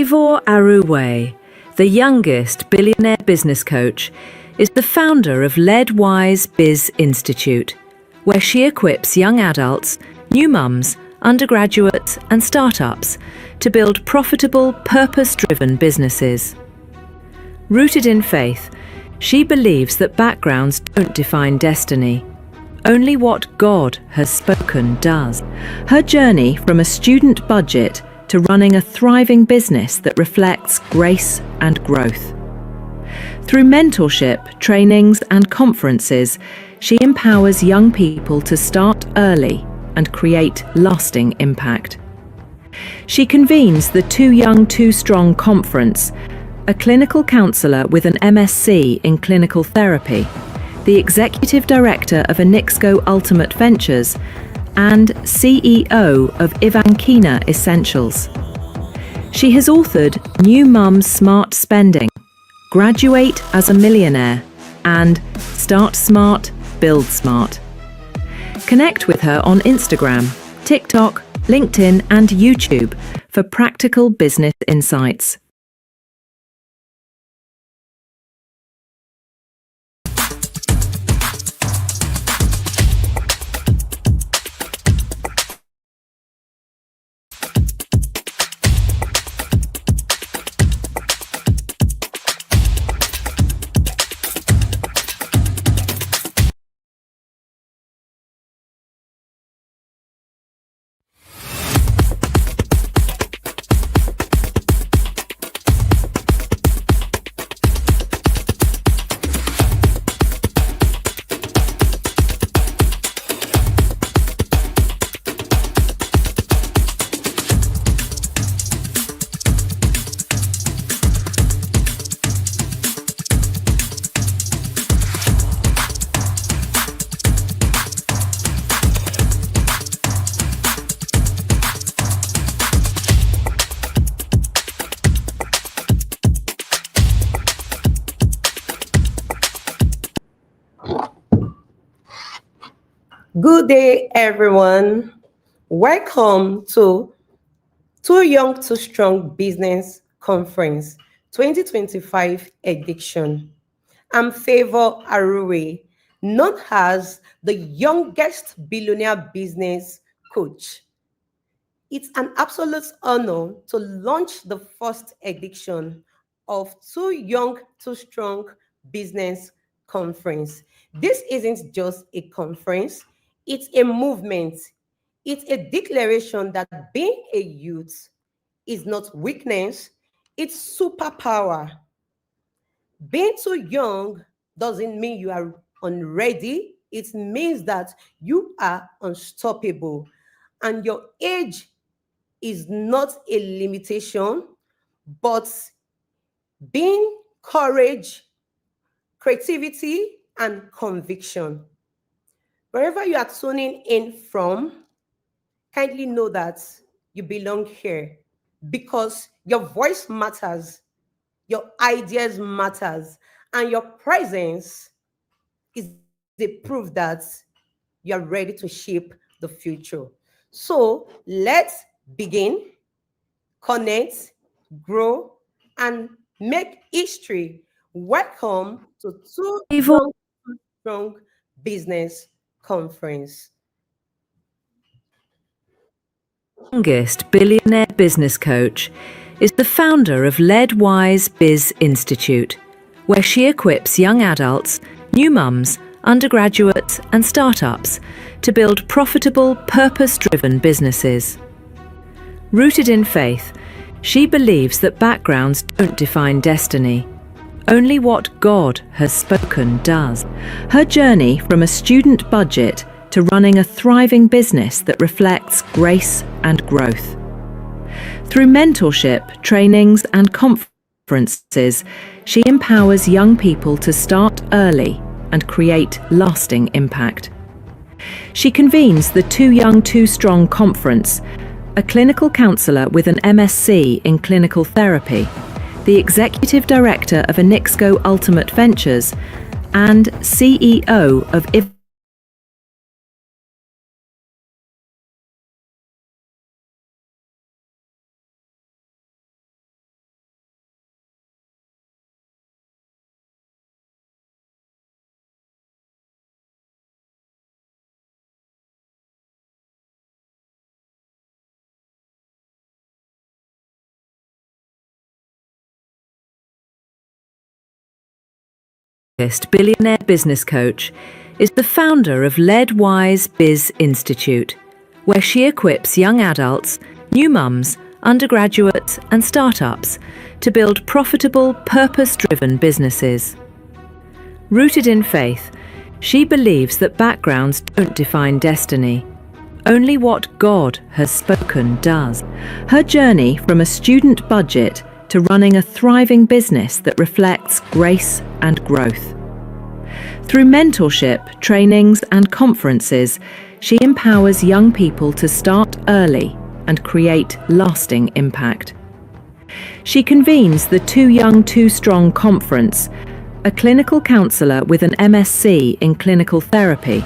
Ivor Aruwe, the youngest billionaire business coach, is the founder of LeadWise Biz Institute, where she equips young adults, new mums, undergraduates and startups to build profitable, purpose-driven businesses. Rooted in faith, she believes that backgrounds don't define destiny. Only what God has spoken does. Her journey from a student budget to running a thriving business that reflects grace and growth. Through mentorship, trainings and conferences, she empowers young people to start early and create lasting impact. She convenes the Too Young, Too Strong conference, a clinical counsellor with an MSc in clinical therapy, the executive director of Enixco Ultimate Ventures, and CEO of Ivankina Essentials. She has authored New Mum Smart Spending, Graduate as a Millionaire, and Start Smart, Build Smart. Connect with her on Instagram, TikTok, LinkedIn, and YouTube for practical business insights. Good day, everyone. Welcome to Too Young, Too Strong Business Conference 2025 edition. I'm Favor Aruwe, known as the youngest billionaire business coach. It's an absolute honor to launch the first edition of Too Young, Too Strong Business Conference. This isn't just a conference, it's a movement. It's a declaration that being a youth is not weakness, it's superpower. Being too young doesn't mean you are unready, it means that you are unstoppable. And your age is not a limitation, but being courage, creativity, and conviction. Wherever you are tuning in from, kindly know that you belong here because your voice matters, your ideas matters, and your presence is the proof that you are ready to shape the future. So let's begin, connect, grow, and make history. Welcome to Too Ivor Young, Too Strong Business Conference. youngest billionaire business coach, is the founder of LeadWise Biz Institute, where she equips young adults, new mums, undergraduates and startups to build profitable, purpose-driven businesses. Rooted in faith, she believes that backgrounds don't define destiny. Only what God has spoken does. Her journey from a student budget to running a thriving business that reflects grace and growth. Through mentorship, trainings and conferences, she empowers young people to start early and create lasting impact. She convenes the Too Young, Too Strong conference, a clinical counsellor with an MSc in clinical therapy, the executive director of Enixco Ultimate Ventures, and CEO of youngest billionaire business coach is the founder of LeadWise Biz Institute, where she equips young adults, new mums, undergraduates, and startups to build profitable, purpose-driven businesses. Rooted in faith, she believes that backgrounds don't define destiny. Only what God has spoken does. Her journey from a student budget to running a thriving business that reflects grace and growth. Through mentorship, trainings, and conferences, she empowers young people to start early and create lasting impact. She convenes the Too Young, Too Strong conference, a clinical counselor with an MSc in clinical therapy,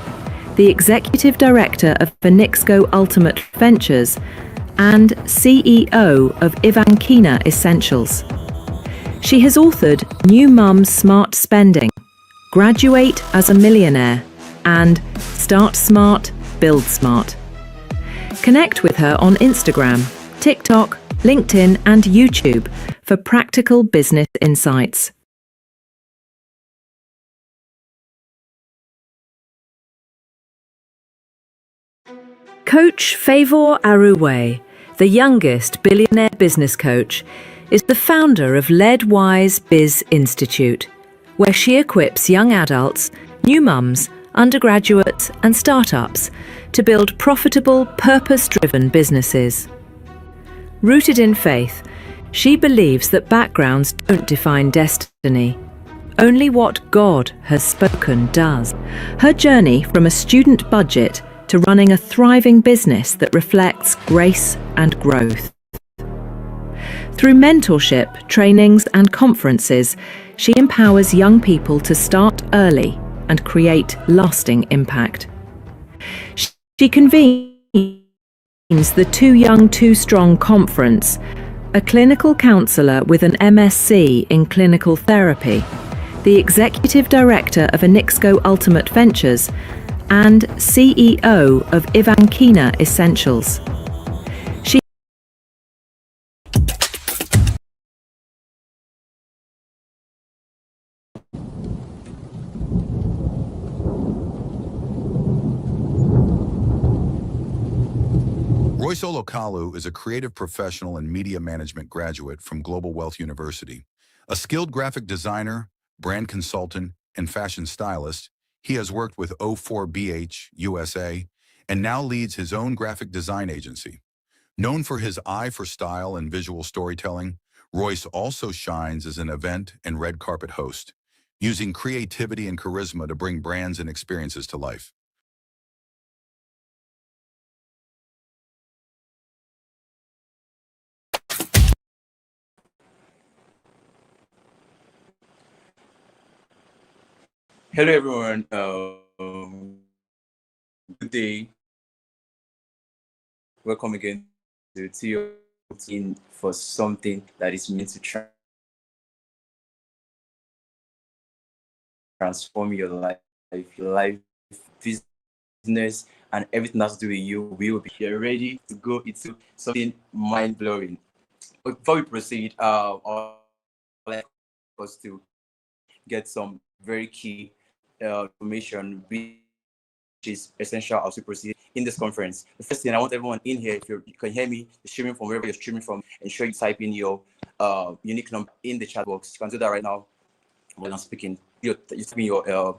the executive director of Phoenixco Ultimate Ventures, and CEO of Ivankina Essentials. She has authored New Mum's Smart Spending, Graduate as a Millionaire, and Start Smart, Build Smart. Connect with her on Instagram, TikTok, LinkedIn, and YouTube for practical business insights. Coach Favor Aruwe, the youngest billionaire business coach, is the founder of LeadWise Biz Institute, where she equips young adults, new mums, undergraduates, and startups to build profitable, purpose-driven businesses. Rooted in faith, she believes that backgrounds don't define destiny. Only what God has spoken does. Her journey from a student budget to running a thriving business that reflects grace and growth. Through mentorship, trainings, and conferences, she empowers young people to start early and create lasting impact. She convenes the Too Young, Too Strong conference, a clinical counselor with an MSc in clinical therapy, the executive director of Phoenixco Ultimate Ventures, and CEO of Ivankina Essentials. Royce Olokalu is a creative professional and media management graduate from Global Wealth University. A skilled graphic designer, brand consultant, and fashion stylist, he has worked with O4BH USA and now leads his own graphic design agency. Known for his eye for style and visual storytelling, Royce also shines as an event and red carpet host, using creativity and charisma to bring brands and experiences to life. Hello, everyone. Good day. Welcome again to TO for something that is meant to transform your life, business, and everything that's to do with you. We will be here ready to go into something mind blowing. But before we proceed, I'd like us to get some very key information which is essential as we proceed in this conference. The first thing, I want everyone in here, if you can hear me, streaming from wherever you're streaming from, ensure you type in your unique number in the chat box. You can do that right now while I'm speaking. You type in your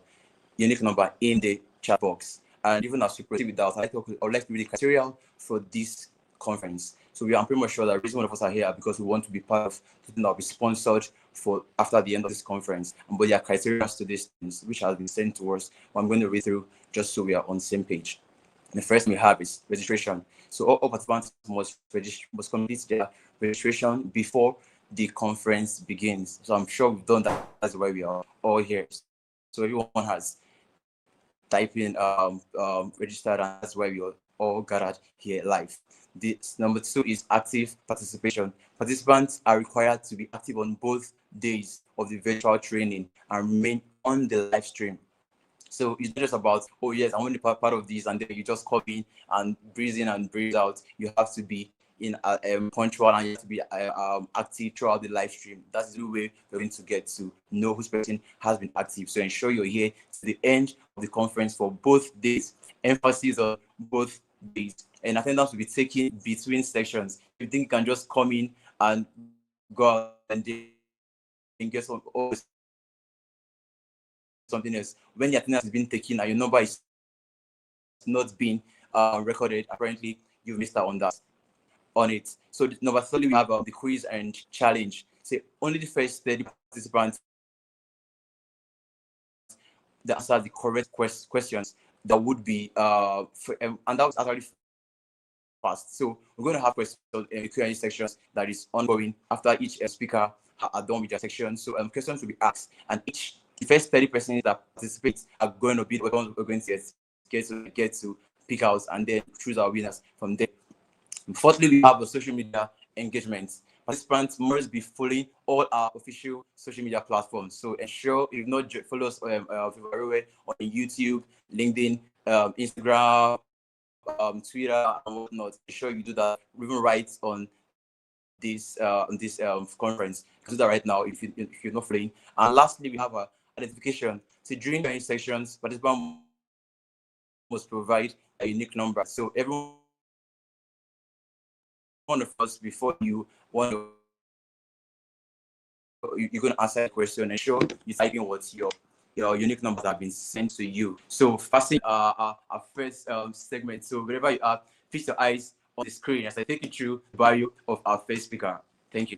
unique number in the chat box. And even as we proceed with that, I'd like to read the criteria for this conference. So I'm pretty much sure that the reason one of us are here because we want to be part of something that will be sponsored for after the end of this conference. But there are criteria to these things which has been sent to us. I'm going to read through just so we are on the same page. The first we have is registration. So all participants must complete their registration before the conference begins. So I'm sure we've done that. That's why we are all here. So everyone has typed in registered, and that's why we are all gathered here live. Number 2 is active participation. Participants are required to be active on both days of the virtual training and remain on the live stream. So it's not just about, oh yes, I want to be part of this, and then you just come in and breathe in and breathe out. You have to be punctual, and you have to be active throughout the live stream. That's the way we're going to get to know whose person has been active. So ensure you're here to the end of the conference for both days. Emphasis on both days. And attendance will be taken between sections. If you think you can just come in and go out and then get something else, when the attendance is being taken and your number is not being recorded, apparently you missed out on it. So number 3, we have the quiz and challenge. So only the first 30 participants that answer the correct questions that would be and that was actually fast. So we're going to have questions in the Q&A sections that is ongoing after each speaker are done with their section. So questions will be asked, and the first 30 persons that participate are going to be we're going to get to pick out and then choose our winners from there. Fourthly, we have the social media engagement. Participants must be following all our official social media platforms. So ensure if not follow us on YouTube, LinkedIn, Instagram, Twitter, and whatnot. Ensure you do that. Even right on this conference. Do that right now if you're not following. And lastly, we have identification. So during the sections, participants must provide a unique number. So everyone of us, before you want to, you're going to answer the question, and sure you type in what your unique numbers have been sent to you. So fasting our first segment. So wherever you are, fix your eyes on the screen as I take you through the bio of our first speaker. Thank you.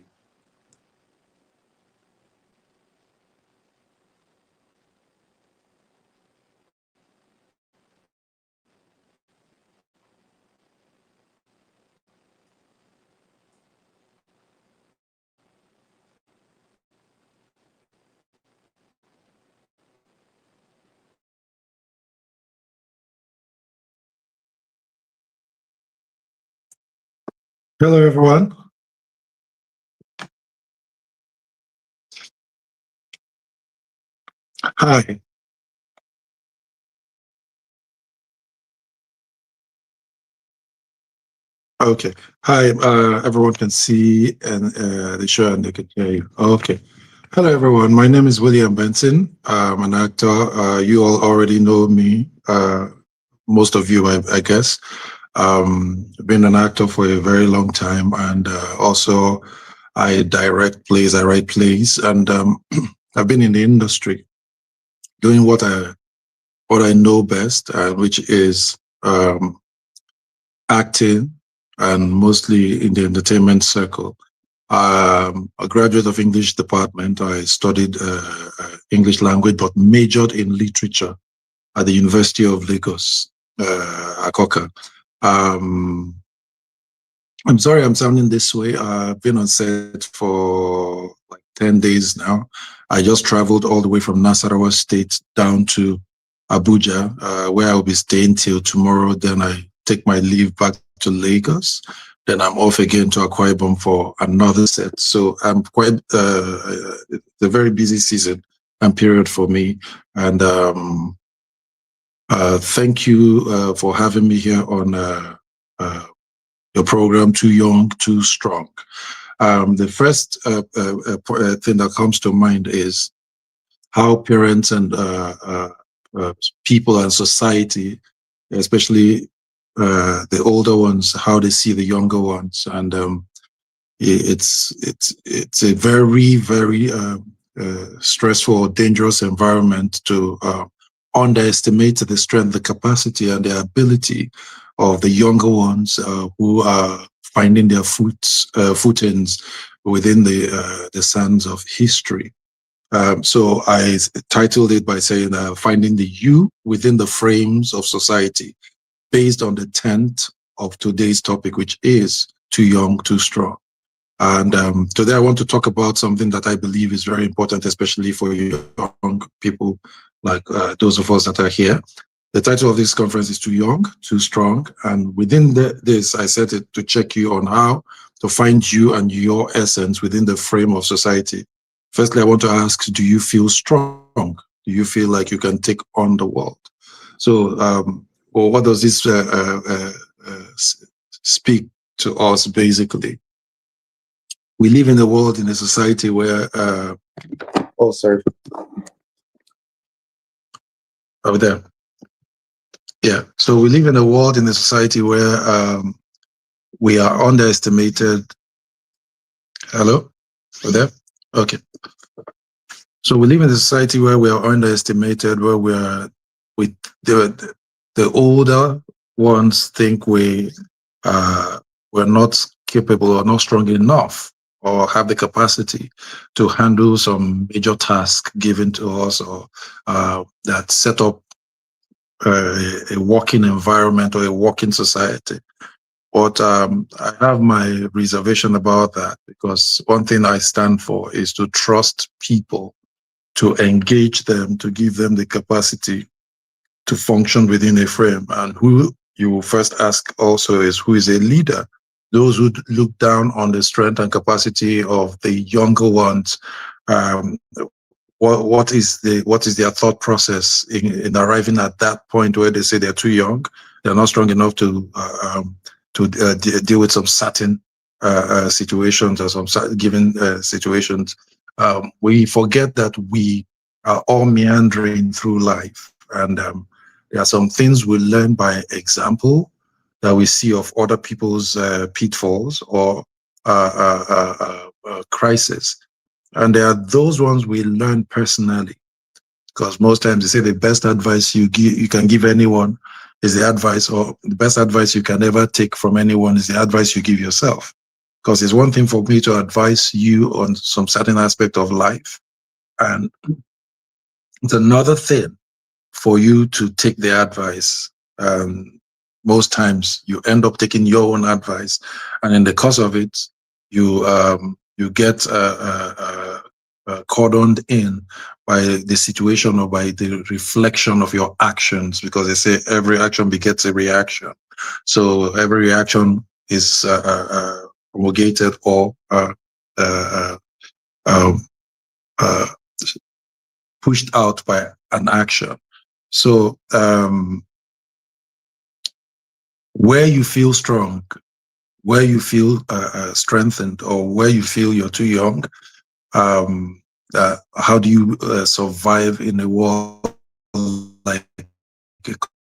Hello, everyone. Hi. Okay. Hi. Everyone can see and the show and they can hear you. Okay. Hello, everyone. My name is William Benson. I'm an actor. You all already know me. Most of you, I guess. I've been an actor for a very long time, and also I direct plays. I write plays, and I've been in the industry doing what I know best, which is acting, and mostly in the entertainment circle. A graduate of English department. I studied English language, but majored in literature at the University of Lagos, Akoka. I'm sorry I'm sounding this way. I've been on set for like 10 days now. I just traveled all the way from Nasarawa State down to Abuja, where I'll be staying till tomorrow. Then I take my leave back to Lagos. Then I'm off again to Akwa Ibom for another set. So I'm quite, it's a very busy season and period for me. And thank you for having me here on your program, Too Young, Too Strong. The first thing that comes to mind is how parents and people and society, especially the older ones, how they see the younger ones, and it's a very, very stressful, dangerous environment to underestimate the strength, the capacity, and the ability of the younger ones who are finding their footings within the sands of history. So I titled it by saying finding the you within the frames of society, based on the tent of today's topic, which is Too Young, Too Strong. And today I want to talk about something that I believe is very important, especially for young people like those of us that are here. The title of this conference is Too Young, Too Strong. And within this, I set it to check you on how to find you and your essence within the frame of society. Firstly, I want to ask, do you feel strong? Do you feel like you can take on the world? So, well, what does this speak to us, basically. We live in a world, in a society where, oh, sorry. Over there. Yeah. So we live in a world, in a society where we are underestimated. Hello? Over there? Okay. So we live in a society where we are underestimated, where with the older ones think we're not capable or not strong enough or have the capacity to handle some major task given to us, or that set up a working environment or a working society. But I have my reservation about that, because one thing I stand for is to trust people, to engage them, to give them the capacity to function within a frame. And who you will first ask also is, who is a leader? Those who look down on the strength and capacity of the younger ones. What is their thought process in arriving at that point where they say they're too young, they're not strong enough to deal with some certain situations or some given situations. We forget that we are all meandering through life, and there are some things we learn by example that we see of other people's pitfalls or crises. And there are those ones we learn personally, because most times they say the best advice you can give anyone is the advice, or the best advice you can ever take from anyone is the advice you give yourself. Because it's one thing for me to advise you on some certain aspect of life, and it's another thing for you to take the advice. Most times you end up taking your own advice, and in the course of it, you get cordoned in by the situation or by the reflection of your actions, because they say every action begets a reaction. So every reaction is promulgated or pushed out by an action. So where you feel strong, where you feel strengthened, or where you feel you're too young, how do you survive in a world like a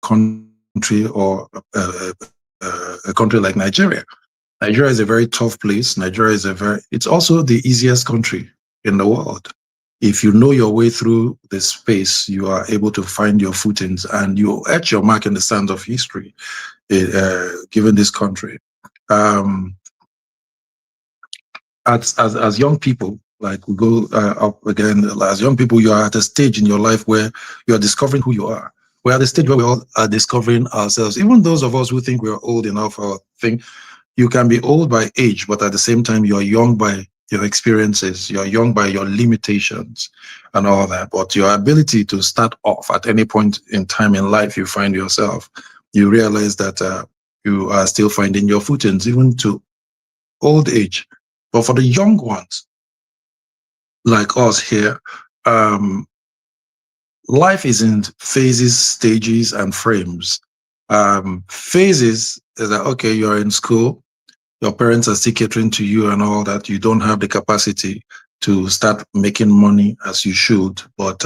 country or a country like Nigeria? Nigeria is a very tough place. Nigeria is it's also the easiest country in the world. If you know your way through the space, you are able to find your footings, and you etch your mark in the sands of history, given this country. As young people, like we go up again, as young people, you are at a stage in your life where you are discovering who you are. We're at the stage where we all are discovering ourselves. Even those of us who think we're old enough, or think you can be old by age, but at the same time, you're young by your experiences, you're young by your limitations and all that. But your ability to start off at any point in time in life you find yourself, you realize that you are still finding your footings, even to old age. But for the young ones, like us here, life is in phases, stages, and frames. Phases is that, okay, you're in school, your parents are still catering to you and all that. You don't have the capacity to start making money as you should. But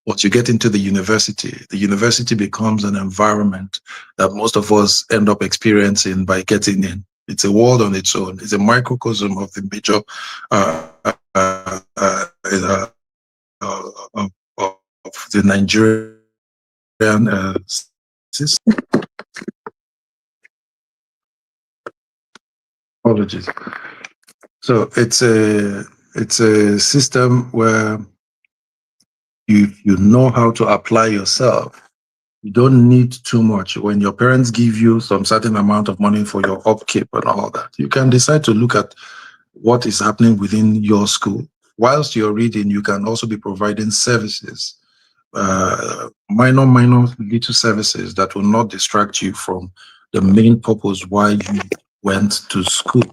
once you get into the university becomes an environment that most of us end up experiencing by getting in. It's a world on its own. It's a microcosm of the major of the Nigerian system. Apologies. So it's a system where you know how to apply yourself. You don't need too much. When your parents give you some certain amount of money for your upkeep and all that, you can decide to look at what is happening within your school. Whilst you're reading, you can also be providing services, minor little services that will not distract you from the main purpose why you went to school.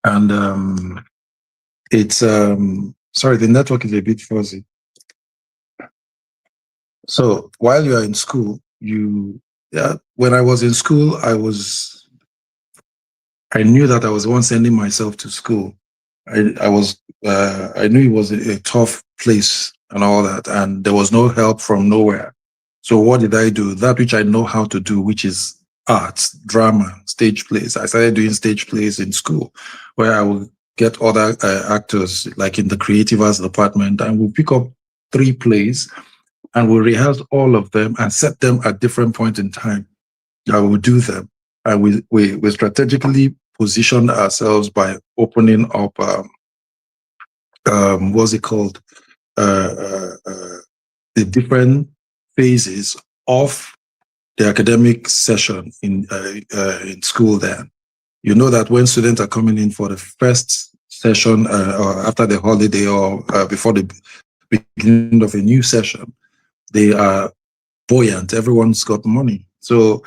And it's sorry, the network is a bit fuzzy. So while you are in school, when I was in school, I was I knew that I was the one sending myself to school. I knew it was a tough place and all that, and there was no help from nowhere. So what did I do? That which I know how to do, which is arts, drama, stage plays. I started doing stage plays in school, where I would get other actors, like in the creative arts department, and we'll pick up 3 plays, and we'll rehearse all of them and set them at different points in time. I will do them, and we strategically positioned ourselves by opening up what's it called, the different phases of the academic session in school. Then you know that when students are coming in for the first session or after the holiday or before the beginning of a new session, they are buoyant. Everyone's got money, so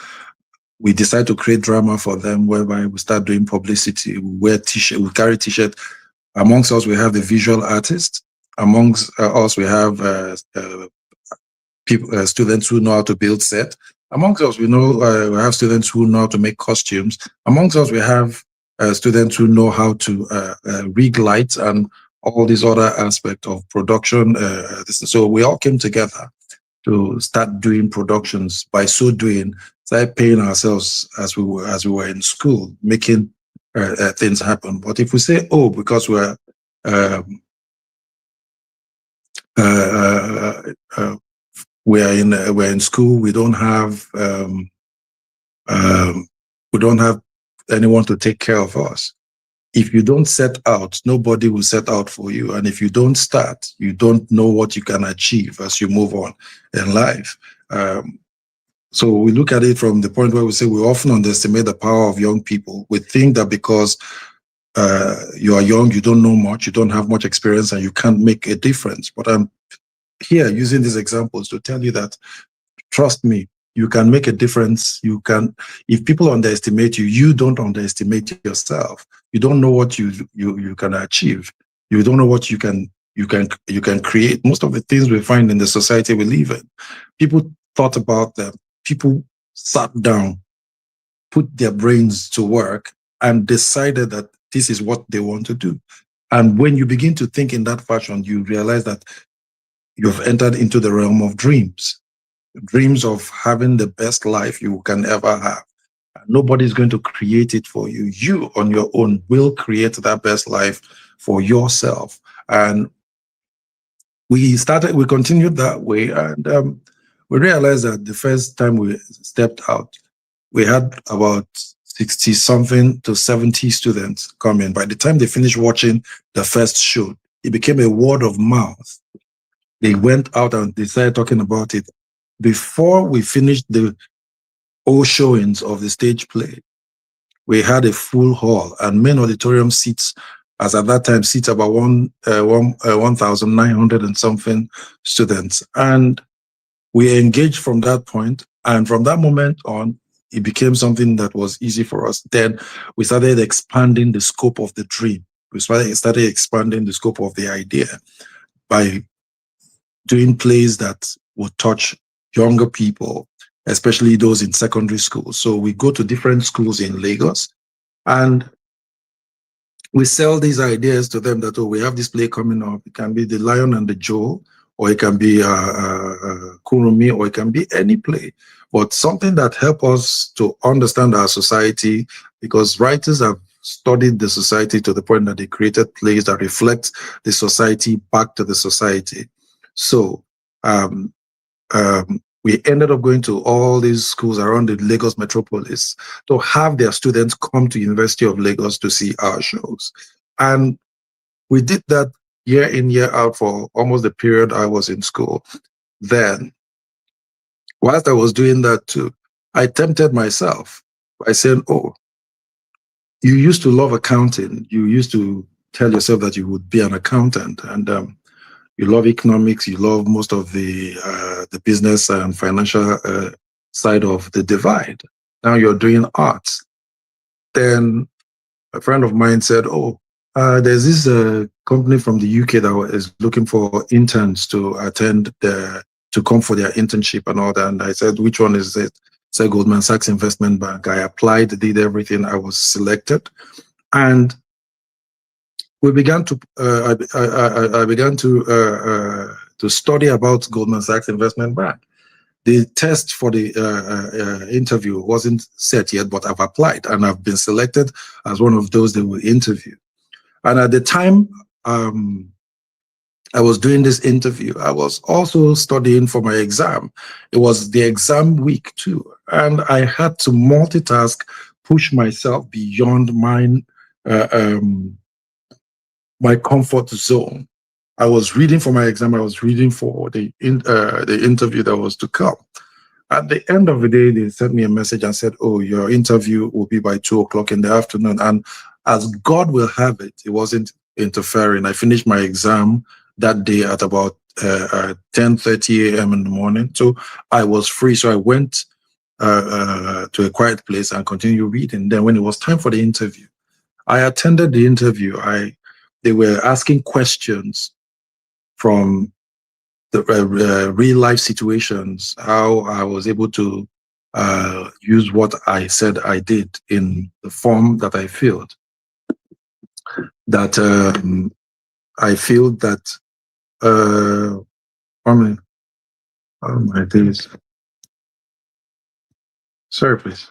we decide to create drama for them, whereby we start doing publicity. We wear t-shirt, we carry t-shirt. Amongst us, we have the visual artist. Amongst us, we have people, students who know how to build set. Amongst us, we have students who know how to make costumes. Amongst us, we have students who know how to rig lights and all these other aspects of production. So we all came together to start doing productions. By so doing, started paying ourselves as we were in school, making things happen. But if we say, oh, because we're in school, we don't have anyone to take care of us. If you don't set out, nobody will set out for you. And if you don't start, you don't know what you can achieve as you move on in life. So we look at it from the point where we say we often underestimate the power of young people. We think that because you are young, you don't know much, you don't have much experience, and you can't make a difference. But I'm here using these examples to tell you that, trust me, you can make a difference. You can. If people underestimate you, you don't underestimate yourself. You don't know what you can achieve. You don't know what you can create. Most of the things we find in the society we live in, people thought about them. People sat down, put their brains to work, and decided that this is what they want to do. And when you begin to think in that fashion, you realize that you've entered into the realm of dreams of having the best life you can ever have. Nobody's going to create it for you. You on your own will create that best life for yourself. And we continued that way. And we realized that the first time we stepped out, we had about 60 something to 70 students come in. By the time they finished watching the first show, it became a word of mouth. They went out and they started talking about it. Before we finished the all showings of the stage play, we had a full hall, and main auditorium seats, as at that time, seats about 1,900 and something students. And we engaged from that point, and from that moment on, it became something that was easy for us. Then we started expanding the scope of the dream. We started expanding the scope of the idea by doing plays that would touch younger people, especially those in secondary school. So we go to different schools in Lagos and we sell these ideas to them that, oh, we have this play coming up. It can be The Lion and the Jewel, or it can be Kurumi, or it can be any play, but something that helps us to understand our society, because writers have studied the society to the point that they created plays that reflect the society back to the society. So we ended up going to all these schools around the Lagos metropolis to have their students come to University of Lagos to see our shows. And we did that year in, year out for almost the period I was in school. Then, whilst I was doing that too, I tempted myself by saying, oh, you used to love accounting. You used to tell yourself that you would be an accountant, and you love economics, you love most of the business and financial side of the divide. Now you're doing arts. Then a friend of mine said, oh, there's this company from the UK that is looking for interns to come for their internship and all that. And I said, which one is it? say Goldman Sachs Investment Bank. I applied, did everything. I was selected, and we began to. I began to study about Goldman Sachs Investment Bank. The test for the interview wasn't set yet, but I've applied and I've been selected as one of those they will interview. And at the time I was doing this interview, I was also studying for my exam. It was the exam week too. And I had to multitask, push myself beyond my comfort zone. I was reading for my exam. I was reading for the interview that was to come. At the end of the day, they sent me a message and said, "Oh, your interview will be by 2:00 in the afternoon." And as God will have it, it wasn't interfering. I finished my exam that day at about 10:30 a.m. in the morning. So I was free. So I went to a quiet place and continued reading. Then when it was time for the interview, I attended the interview. They were asking questions from the real life situations, how I was able to use what I said I did in the form that I filled. That I feel that, oh my days. Sorry, please.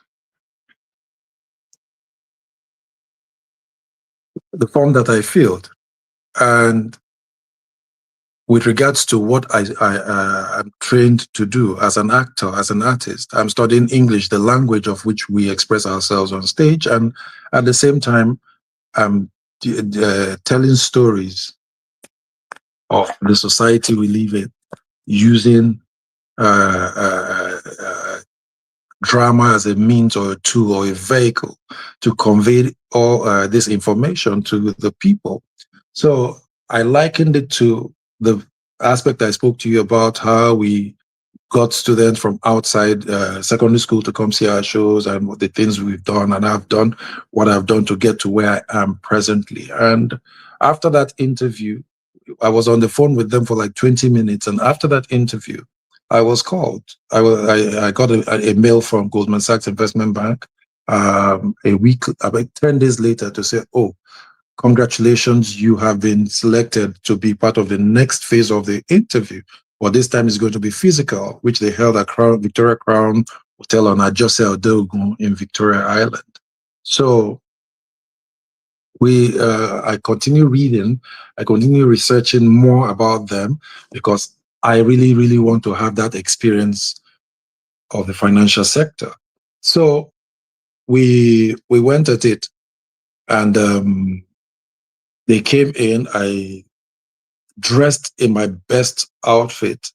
The form that I filled. And with regards to what I'm trained to do as an actor, as an artist, I'm studying English, the language of which we express ourselves on stage. And at the same time, I'm telling stories of the society we live in using drama as a means or a tool or a vehicle to convey all this information to the people. So I likened it to the aspect I spoke to you about, how we got students from outside secondary school to come see our shows and what the things we've done, and I've done what I've done to get to where I am presently. And after that interview, I was on the phone with them for like 20 minutes. And after that interview, I was called. I got a mail from Goldman Sachs Investment Bank a week, about 10 days later, to say, "Oh, congratulations, you have been selected to be part of the next phase of the interview. But this time it's going to be physical," which they held at Victoria Crown Hotel on Ajose Odeogun in Victoria Island. So I continue reading, I continue researching more about them, because I really, really want to have that experience of the financial sector. So we went at it, and they came in. I dressed in my best outfit,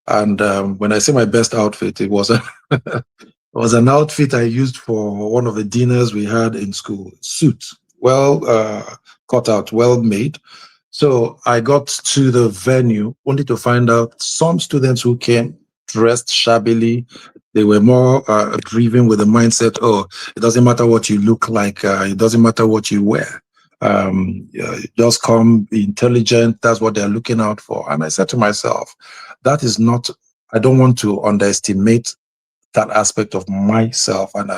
and when I say my best outfit, it was it was an outfit I used for one of the dinners we had in school. Suit, well cut out, well made. So I got to the venue only to find out some students who came dressed shabbily. They were more driven with the mindset, "Oh, it doesn't matter what you look like, it doesn't matter what you wear. Just come, be intelligent." That's what they're looking out for. And I said to myself, that is not, I don't want to underestimate that aspect of myself and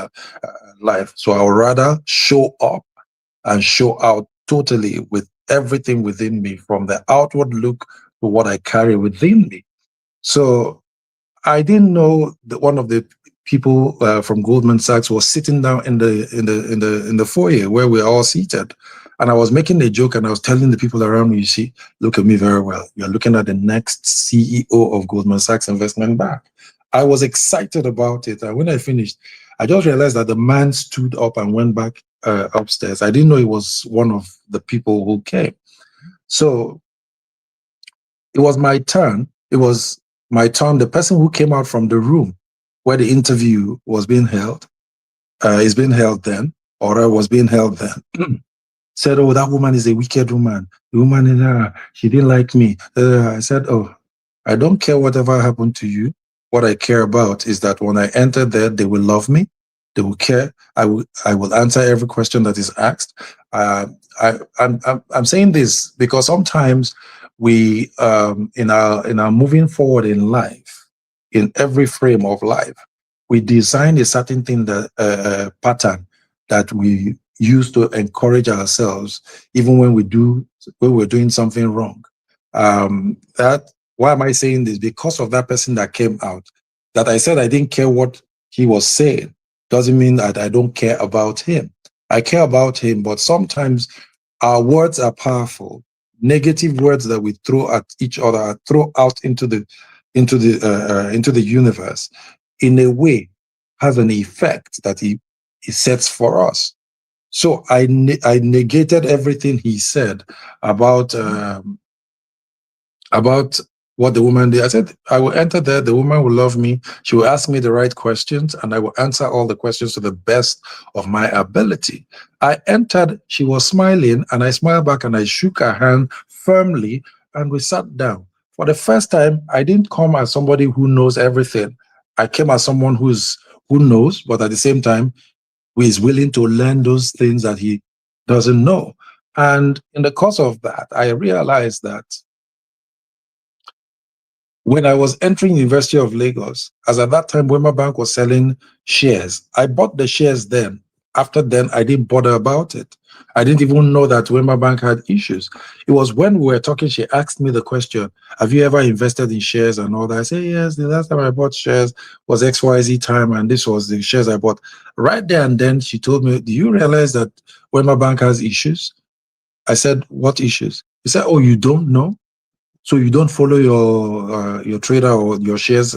life. So I would rather show up and show out totally with everything within me, from the outward look to what I carry within me. So I didn't know that one of the people from Goldman Sachs was sitting down in the foyer where we're all seated. And I was making a joke, and I was telling the people around me, "You see, look at me very well. You're looking at the next CEO of Goldman Sachs Investment Bank." I was excited about it. And when I finished, I just realized that the man stood up and went back upstairs. I didn't know he was one of the people who came. So it was my turn. It was my turn. The person who came out from the room where the interview was being held, is being held then, or was being held then, said, "Oh, that woman is a wicked woman. The woman in her, she didn't like me." I said, "Oh, I don't care whatever happened to you. What I care about is that when I enter there, they will love me. They will care. I will answer every question that is asked." I'm saying this because sometimes we, in our moving forward in life, in every frame of life, we design a certain thing, that pattern that we use to encourage ourselves, even when we're doing something wrong. That why am I saying this? Because of that person that came out, that I said I didn't care what he was saying, doesn't mean that I don't care about him. I care about him, but sometimes our words are powerful. Negative words that we throw at each other, throw out into the universe, in a way, has an effect that he sets for us. So I negated everything he said about what the woman did. I said, I will enter there, the woman will love me, she will ask me the right questions, and I will answer all the questions to the best of my ability. I entered, she was smiling, and I smiled back and I shook her hand firmly, and we sat down. For the first time, I didn't come as somebody who knows everything. I came as someone who knows, but at the same time, who is willing to learn those things that he doesn't know. And in the course of that, I realized that when I was entering University of Lagos, as at that time, Wema Bank was selling shares. I bought the shares then. After then, I didn't bother about it. I didn't even know that Wema Bank had issues. It was when we were talking, she asked me the question, have you ever invested in shares and all that? I said, yes, the last time I bought shares was XYZ time, and this was the shares I bought. Right there and then, she told me, do you realize that Wema Bank has issues? I said, what issues? He said, oh, you don't know? So you don't follow your trader or your shares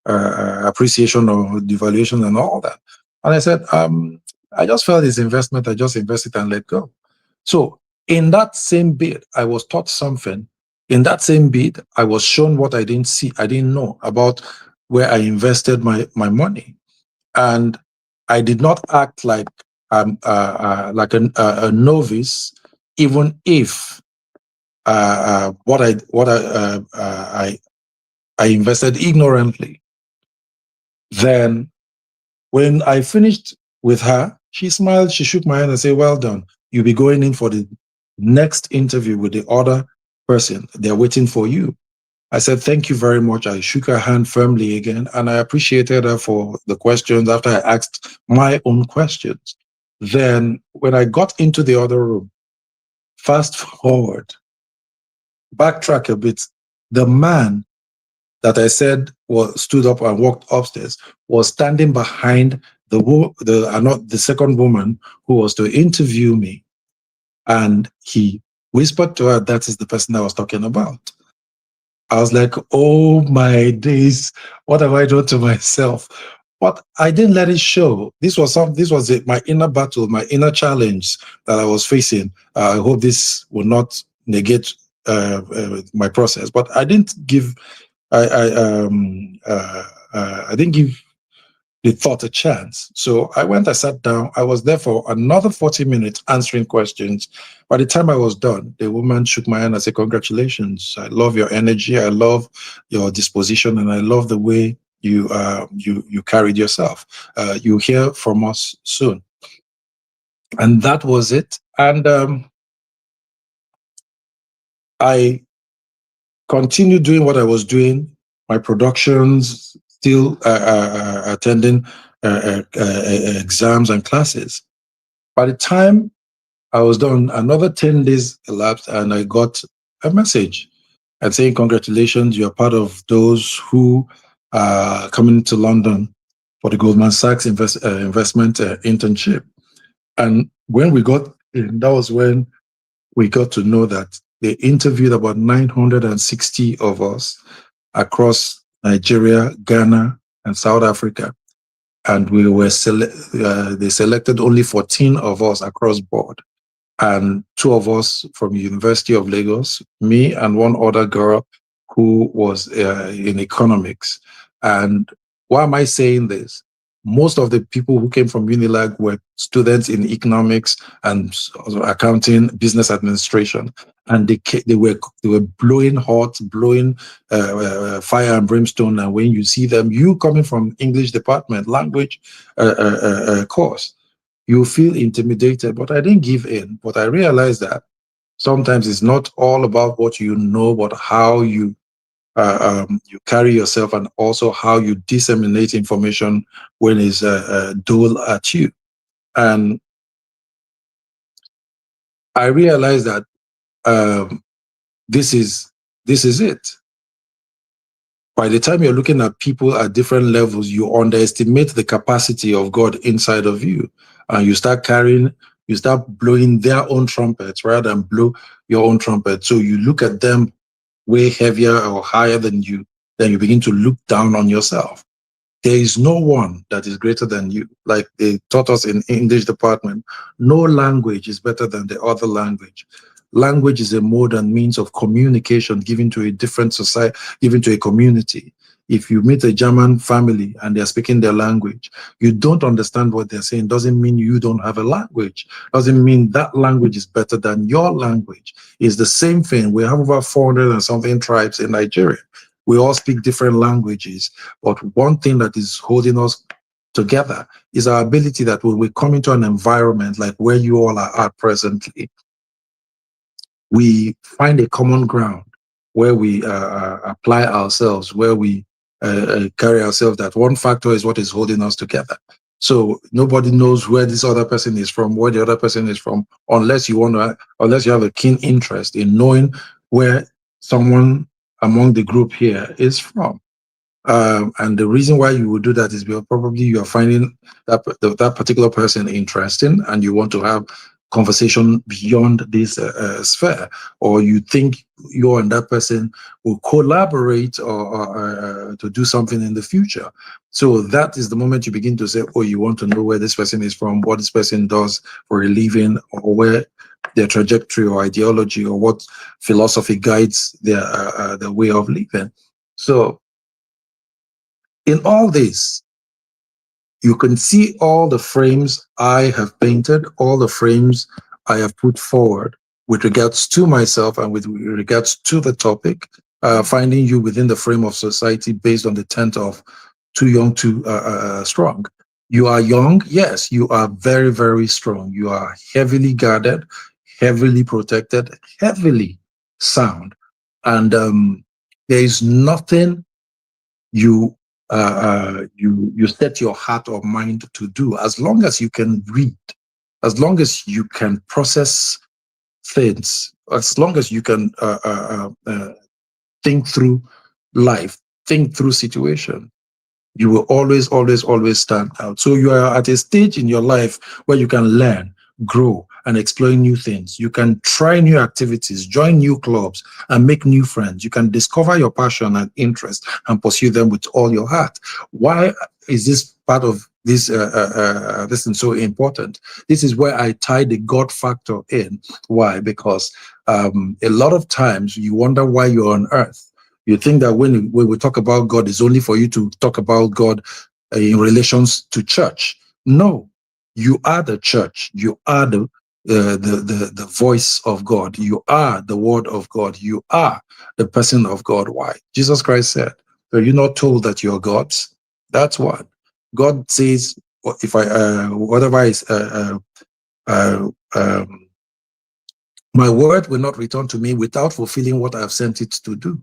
appreciation or devaluation and all that. And I said, I just felt this investment, I just invested and let go. So in that same bid, I was taught something. In that same bid, I was shown what I didn't see, I didn't know about where I invested my money. And I did not act like a novice, even if I invested ignorantly. Then when I finished with her, she smiled, she shook my hand and said, well done. You'll be going in for the next interview with the other person. They're waiting for you. I said, thank you very much. I shook her hand firmly again, and I appreciated her for the questions after I asked my own questions. Then when I got into the other room, fast forward, backtrack a bit, the man that I said stood up and walked upstairs was standing behind the second woman who was to interview me, and he whispered to her, that is the person I was talking about. I was like, oh my days, what have I done to myself? But I didn't let it show. This was my inner battle, my inner challenge that I was facing. I hope this will not negate my process, but I didn't give I didn't give the thought a chance. So I sat down. I was there for another 40 minutes answering questions. By the time I was done, the woman shook my hand and said, congratulations. I love your energy. I love your disposition, and I love the way you carried yourself. You'll hear from us soon. And that was it. And I continued doing what I was doing, my productions, still attending exams and classes. By the time I was done, another 10 days elapsed, and I got a message and saying, congratulations, you're part of those who are coming to London for the Goldman Sachs investment internship. And when we got in, that was when we got to know that they interviewed about 960 of us across Nigeria, Ghana, and South Africa. And they selected only 14 of us across board. And 2 of us from University of Lagos, me and one other girl who was in economics. And why am I saying this? Most of the people who came from Unilag were students in economics and accounting, business administration, and they were blowing hot, blowing fire and brimstone. And when you see them, you coming from English department, language course, you feel intimidated. But I didn't give in. But I realized that sometimes it's not all about what you know, but how you you carry yourself, and also how you disseminate information when it's dole at you. And I realized that this is it. By the time you're looking at people at different levels, you underestimate the capacity of God inside of you, and you start blowing their own trumpets rather than blow your own trumpet. So you look at them way heavier or higher than you, then you begin to look down on yourself. There is no one that is greater than you. Like they taught us in English department, no language is better than the other language. Language is a mode and means of communication given to a different society, given to a community. If you meet a German family and they're speaking their language, you don't understand what they're saying. Doesn't mean you don't have a language. Doesn't mean that language is better than your language. It's the same thing. We have over 400 and something tribes in Nigeria. We all speak different languages, but one thing that is holding us together is our ability that when we come into an environment like where you all are at presently, we find a common ground where we apply ourselves, where we carry ourselves. That one factor is what is holding us together. So nobody knows where this other person is from, where the other person is from, unless you have a keen interest in knowing where someone among the group here is from. And the reason why you would do that is because probably you are finding that particular person interesting, and you want to have conversation beyond this sphere, or you think you and that person will collaborate or to do something in the future. So that is the moment you begin to say, oh, you want to know where this person is from, what this person does for a living, or where their trajectory or ideology or what philosophy guides their way of living. So in all this, you can see all the frames I have painted, all the frames I have put forward with regards to myself and with regards to the topic, finding you within the frame of society based on the tent of too young, too strong. You are young, yes, you are very, very strong. You are heavily guarded, heavily protected, heavily sound. And there is nothing you set your heart or mind to do, as long as you can read, as long as you can process things, as long as you can think through life, think through situation, you will always stand out. So you are at a stage in your life where you can learn, grow, and explore new things. You can try new activities, join new clubs, and make new friends. You can discover your passion and interest and pursue them with all your heart. Why is this part of this this is so important? This is where I tie the God factor in. Why? Because a lot of times you wonder why you're on earth. You think that when we talk about God, it's only for you to talk about God in relations to church. No, you are the church. You are the voice of God. You are the word of God. You are the person of God. Why? Jesus Christ said, "Are you not told that you're gods?" That's what God says. If whatever is my word will not return to me without fulfilling what I have sent it to do.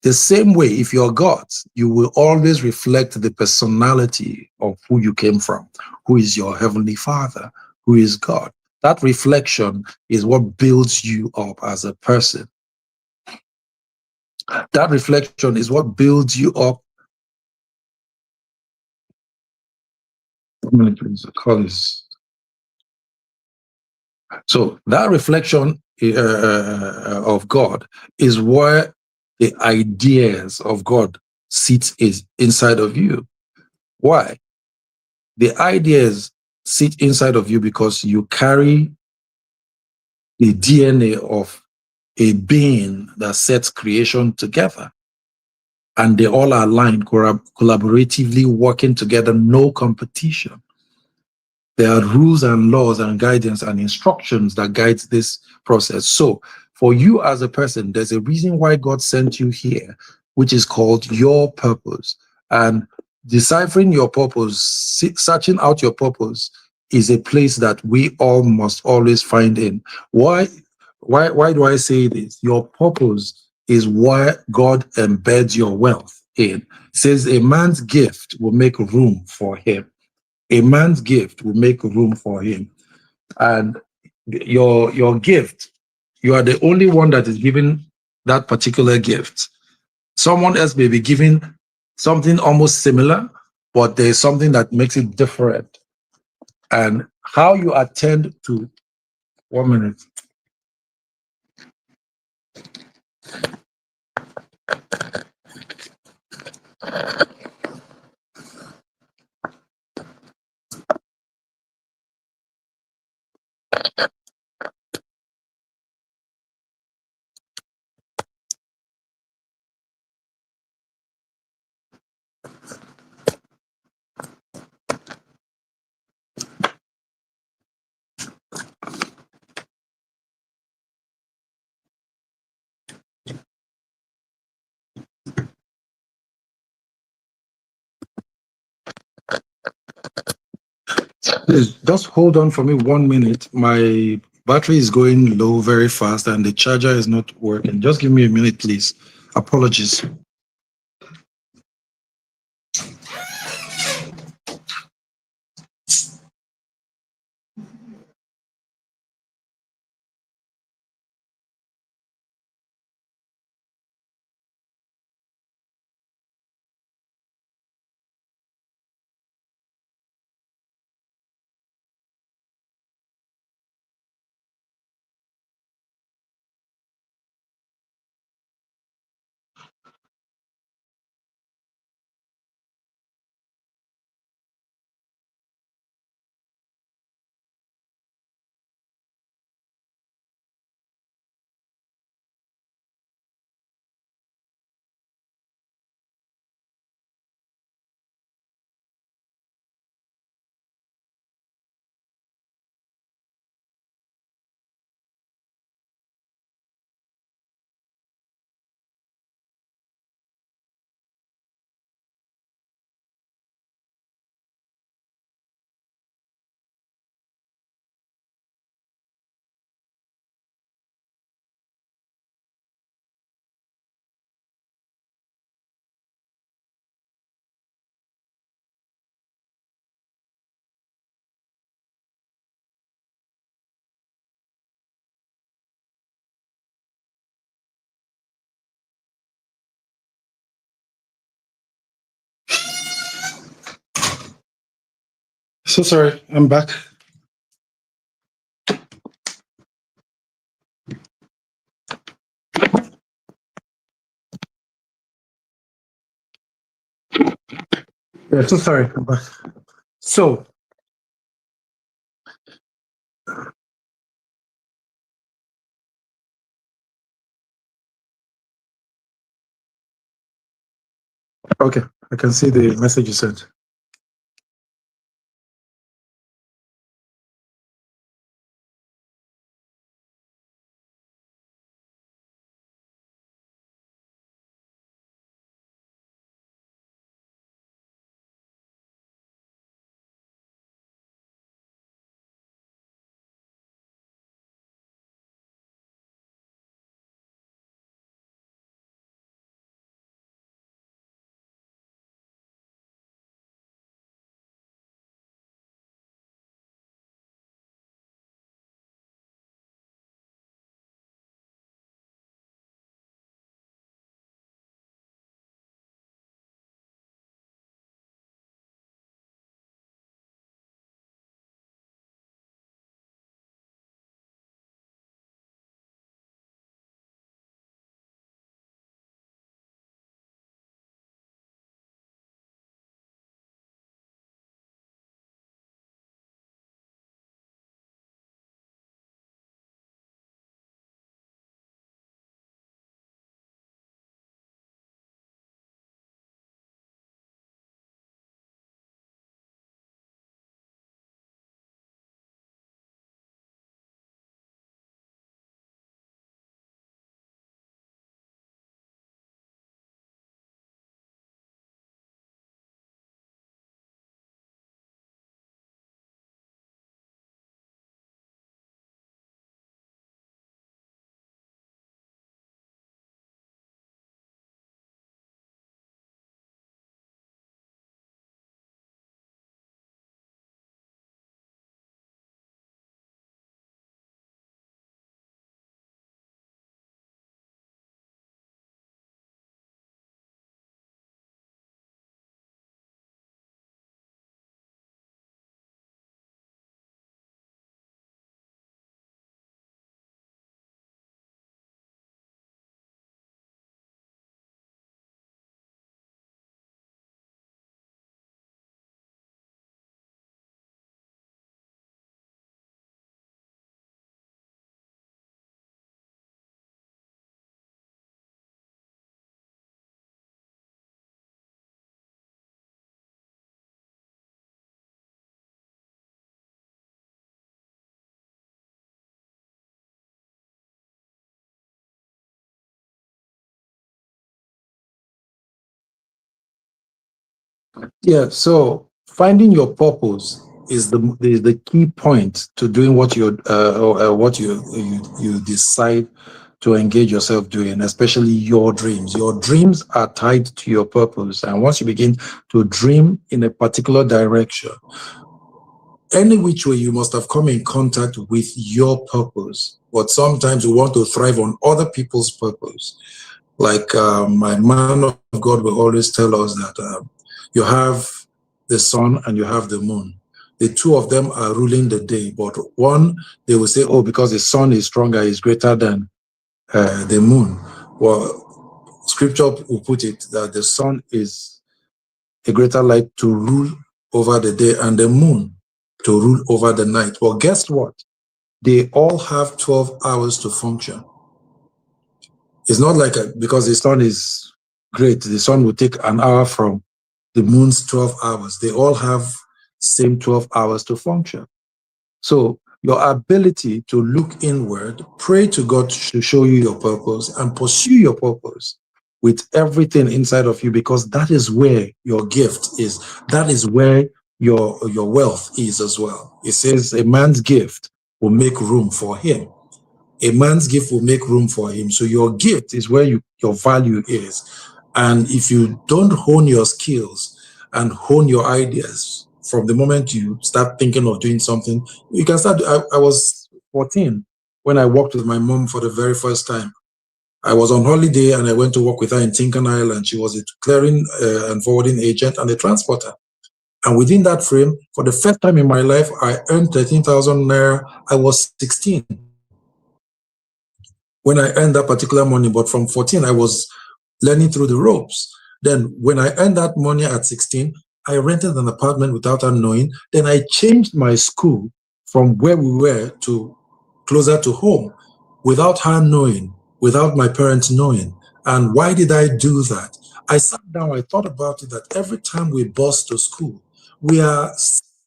The same way, if you're God, you will always reflect the personality of who you came from, who is your heavenly Father, who is God. That reflection is what builds you up as a person. That reflection is what builds you up. So that reflection of God is where the ideas of God sit is inside of you. Why? The ideas sit inside of you because you carry the DNA of a being that sets creation together. And they all are aligned, collaboratively working together, no competition. There are rules and laws and guidance and instructions that guides this process. So for you as a person, there's a reason why God sent you here, which is called your purpose. And deciphering your purpose, searching out your purpose, is a place that we all must always find in. Why do I say this? Your purpose is where God embeds your wealth in. It says a man's gift will make room for him. A man's gift will make room for him. And your gift, you are the only one that is given that particular gift. Someone else may be given something almost similar, but there's something that makes it different. And how you attend to 1 minute. Please, just hold on for me 1 minute. My battery is going low very fast and the charger is not working. Just give me a minute, please. Apologies. So sorry, I'm back. Yeah, so sorry, I'm back. So, okay, I can see the message you sent. Yeah, so finding your purpose is the key point to doing what you decide to engage yourself doing, especially your dreams. Your dreams are tied to your purpose, and once you begin to dream in a particular direction, any which way you must have come in contact with your purpose. But sometimes we want to thrive on other people's purpose. Like my man of God will always tell us that you have the sun and you have the moon. The two of them are ruling the day, but one, they will say, oh, because the sun is stronger, is greater than the moon. Well, scripture will put it that the sun is a greater light to rule over the day and the moon to rule over the night. Well, guess what? They all have 12 hours to function. It's not like because the sun is great, the sun will take an hour from the moon's 12 hours. They all have same 12 hours to function. So your ability to look inward, pray to God to show you your purpose and pursue your purpose with everything inside of you, because that is where your gift is. That is where your wealth is as well. It says a man's gift will make room for him. A man's gift will make room for him. So your gift is where your value is. And if you don't hone your skills and hone your ideas from the moment you start thinking of doing something, you can start. I was 14 when I worked with my mom for the very first time. I was on holiday and I went to work with her in Tinkan Island. She was a clearing and forwarding agent and a transporter. And within that frame, for the first time in my life, I earned 13,000 naira. I was 16 when I earned that particular money, but from 14, I was learning through the ropes. Then when I earned that money at 16, I rented an apartment without her knowing. Then I changed my school from where we were to closer to home without her knowing, without my parents knowing. And why did I do that? I sat down, I thought about it, that every time we bus to school, we are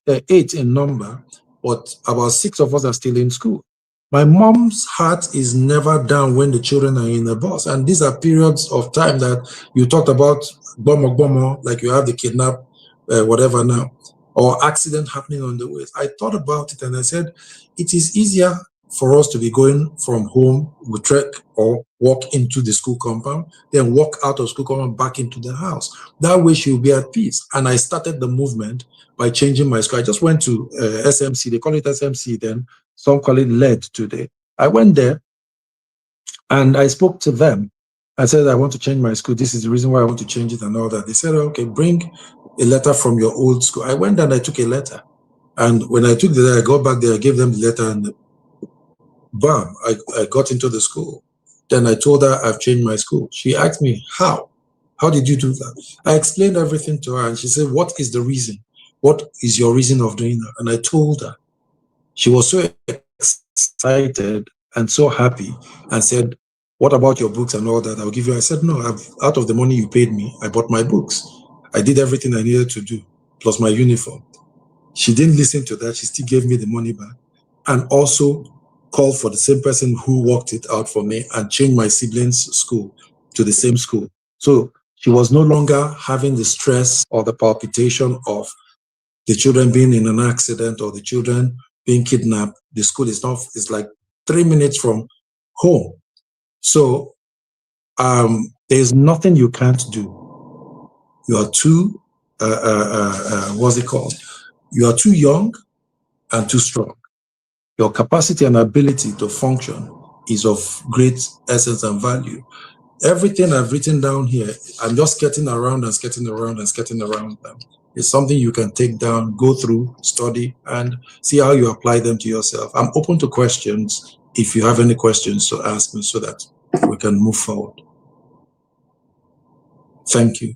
8 in number, but about 6 of us are still in school. My mom's heart is never down when the children are in the bus. And these are periods of time that you talked about, bomo, like you have the kidnap, whatever now, or accident happening on the way. I thought about it and I said, it is easier for us to be going from home with trek or walk into the school compound, then walk out of school compound back into the house. That way she'll be at peace. And I started the movement by changing my school. I just went to SMC, they call it SMC then, some call it LED today. I went there and I spoke to them. I said, I want to change my school. This is the reason why I want to change it and all that. They said, okay, bring a letter from your old school. I went and I took a letter. And when I took the letter, I got back there, I gave them the letter, and bam, I got into the school. Then I told her I've changed my school. She asked me, how? How did you do that? I explained everything to her and she said, what is the reason? What is your reason of doing that? And I told her. She was so excited and so happy and said, what about your books and all that? I'll give you. I said, no, out of the money you paid me, I bought my books. I did everything I needed to do, plus my uniform. She didn't listen to that. She still gave me the money back and also called for the same person who worked it out for me and changed my siblings' school to the same school. So she was no longer having the stress or the palpitation of the children being in an accident or the children being kidnapped. The school is not, it's like 3 minutes from home. So there's nothing you can't do. You are too, what's it called? You are too young and too strong. Your capacity and ability to function is of great essence and value. Everything I've written down here, I'm just skirting around and skirting around and skirting around them. It's something you can take down, go through, study, and see how you apply them to yourself. I'm open to questions if you have any questions to ask me so that we can move forward. Thank you.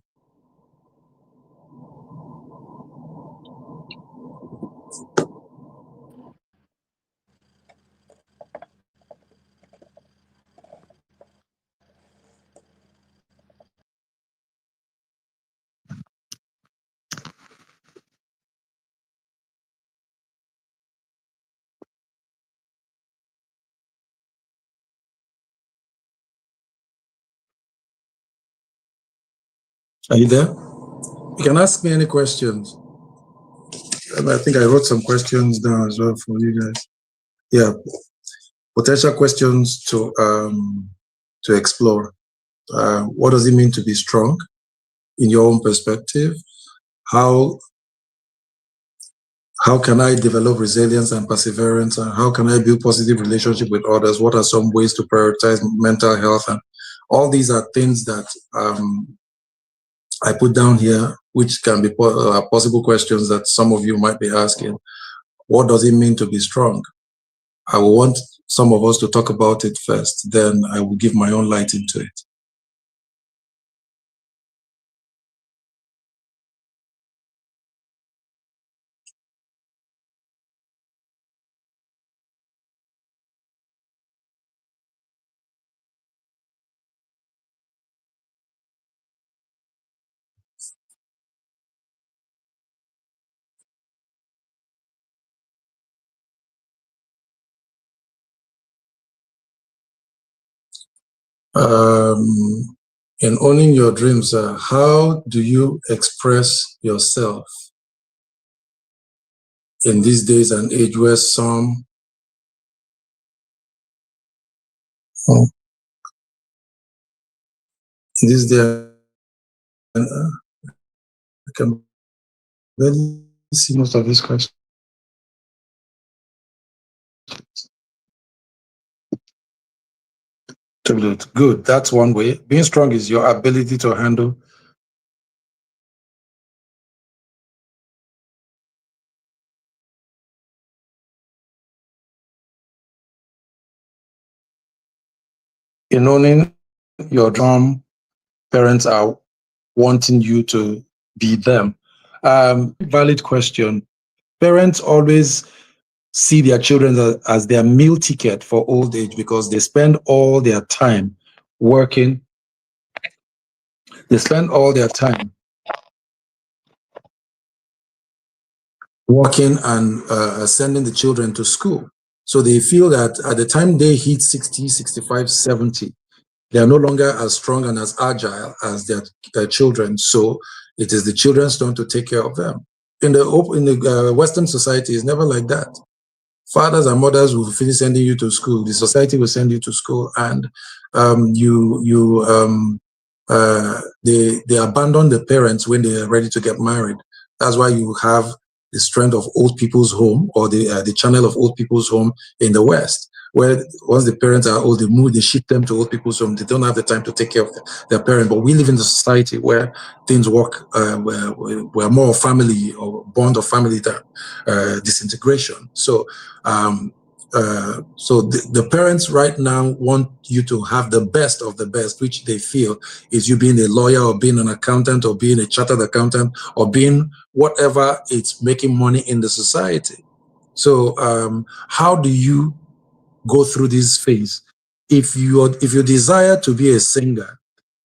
Are you there? You can ask me any questions. And I think I wrote some questions down as well for you guys. Yeah, potential questions to explore. What does it mean to be strong in your own perspective? How can I develop resilience and perseverance? And how can I build positive relationship with others? What are some ways to prioritize mental health? And all these are things that I put down here, which can be possible questions that some of you might be asking. What does it mean to be strong? I will want some of us to talk about it first, then I will give my own light into it. In owning your dreams, how do you express yourself in these days and age where some this day I can barely see most of these questions. Good. That's one way. Being strong is your ability to handle in owning your dream. Parents are wanting you to be them. Valid question. Parents always see their children as their meal ticket for old age because they spend all their time working. They spend all their time working and sending the children to school. So they feel that at the time they hit 60, 65, 70, they are no longer as strong and as agile as their children. So it is the children's turn to take care of them. In the Western society, it's never like that. Fathers and mothers will finish sending you to school. The society will send you to school, and they abandon the parents when they are ready to get married. That's why you have the strength of old people's home, or the channel of old people's home in the West, where once the parents are old, they ship them to old people's home. They don't have the time to take care of their parent. But we live in a society where things work, where more family or bond of family than disintegration. So the parents right now want you to have the best of the best, which they feel is you being a lawyer or being an accountant or being a chartered accountant or being whatever it's making money in the society. So how do you go through this phase? If you desire to be a singer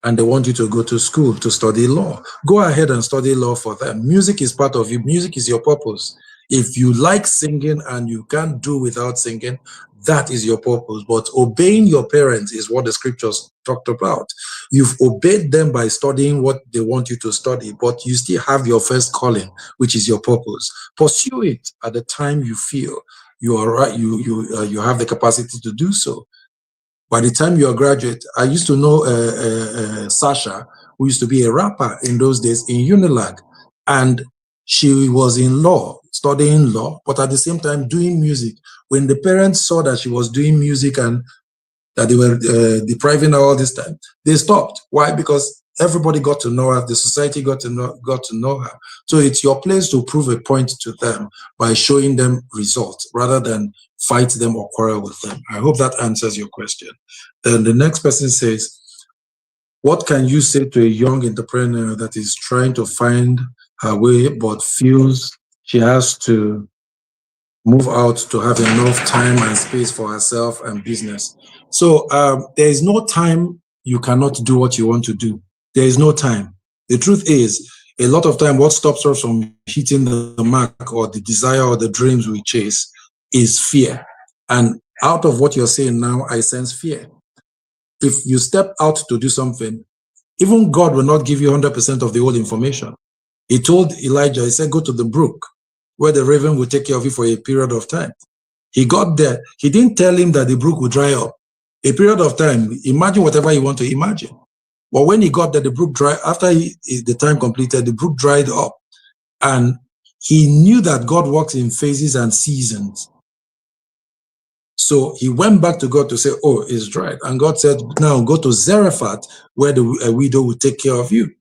and they want you to go to school to study law, go ahead and study law for them. Music is part of you. Music is your purpose. If you like singing and you can't do without singing, that is your purpose. But obeying your parents is what the scriptures talked about. You've obeyed them by studying what they want you to study, but you still have your first calling, which is your purpose. Pursue it at the time you feel you are right. You have the capacity to do so. By the time you are graduate, I used to know Sasha, who used to be a rapper in those days in Unilag, and she was in law, studying law, but at the same time doing music. When the parents saw that she was doing music and that they were depriving her all this time, they stopped. Why? Because everybody got to know her, the society got to know her. So it's your place to prove a point to them by showing them results rather than fight them or quarrel with them. I hope that answers your question. Then the next person says, what can you say to a young entrepreneur that is trying to find her way but feels she has to move out to have enough time and space for herself and business? So there is no time you cannot do what you want to do. There is no time. The truth is, a lot of time, what stops us from hitting the mark or the desire or the dreams we chase is fear. And out of what you're saying now, I sense fear. If you step out to do something, even God will not give you 100% of the whole information. He told Elijah, he said, go to the brook where the raven will take care of you for a period of time. He got there. He didn't tell him that the brook would dry up. A period of time, imagine whatever you want to imagine. But when he got there, the brook dried. After the time completed, the brook dried up. And he knew that God works in phases and seasons. So he went back to God to say, oh, it's dried. And God said, now go to Zarephath, where a widow will take care of you.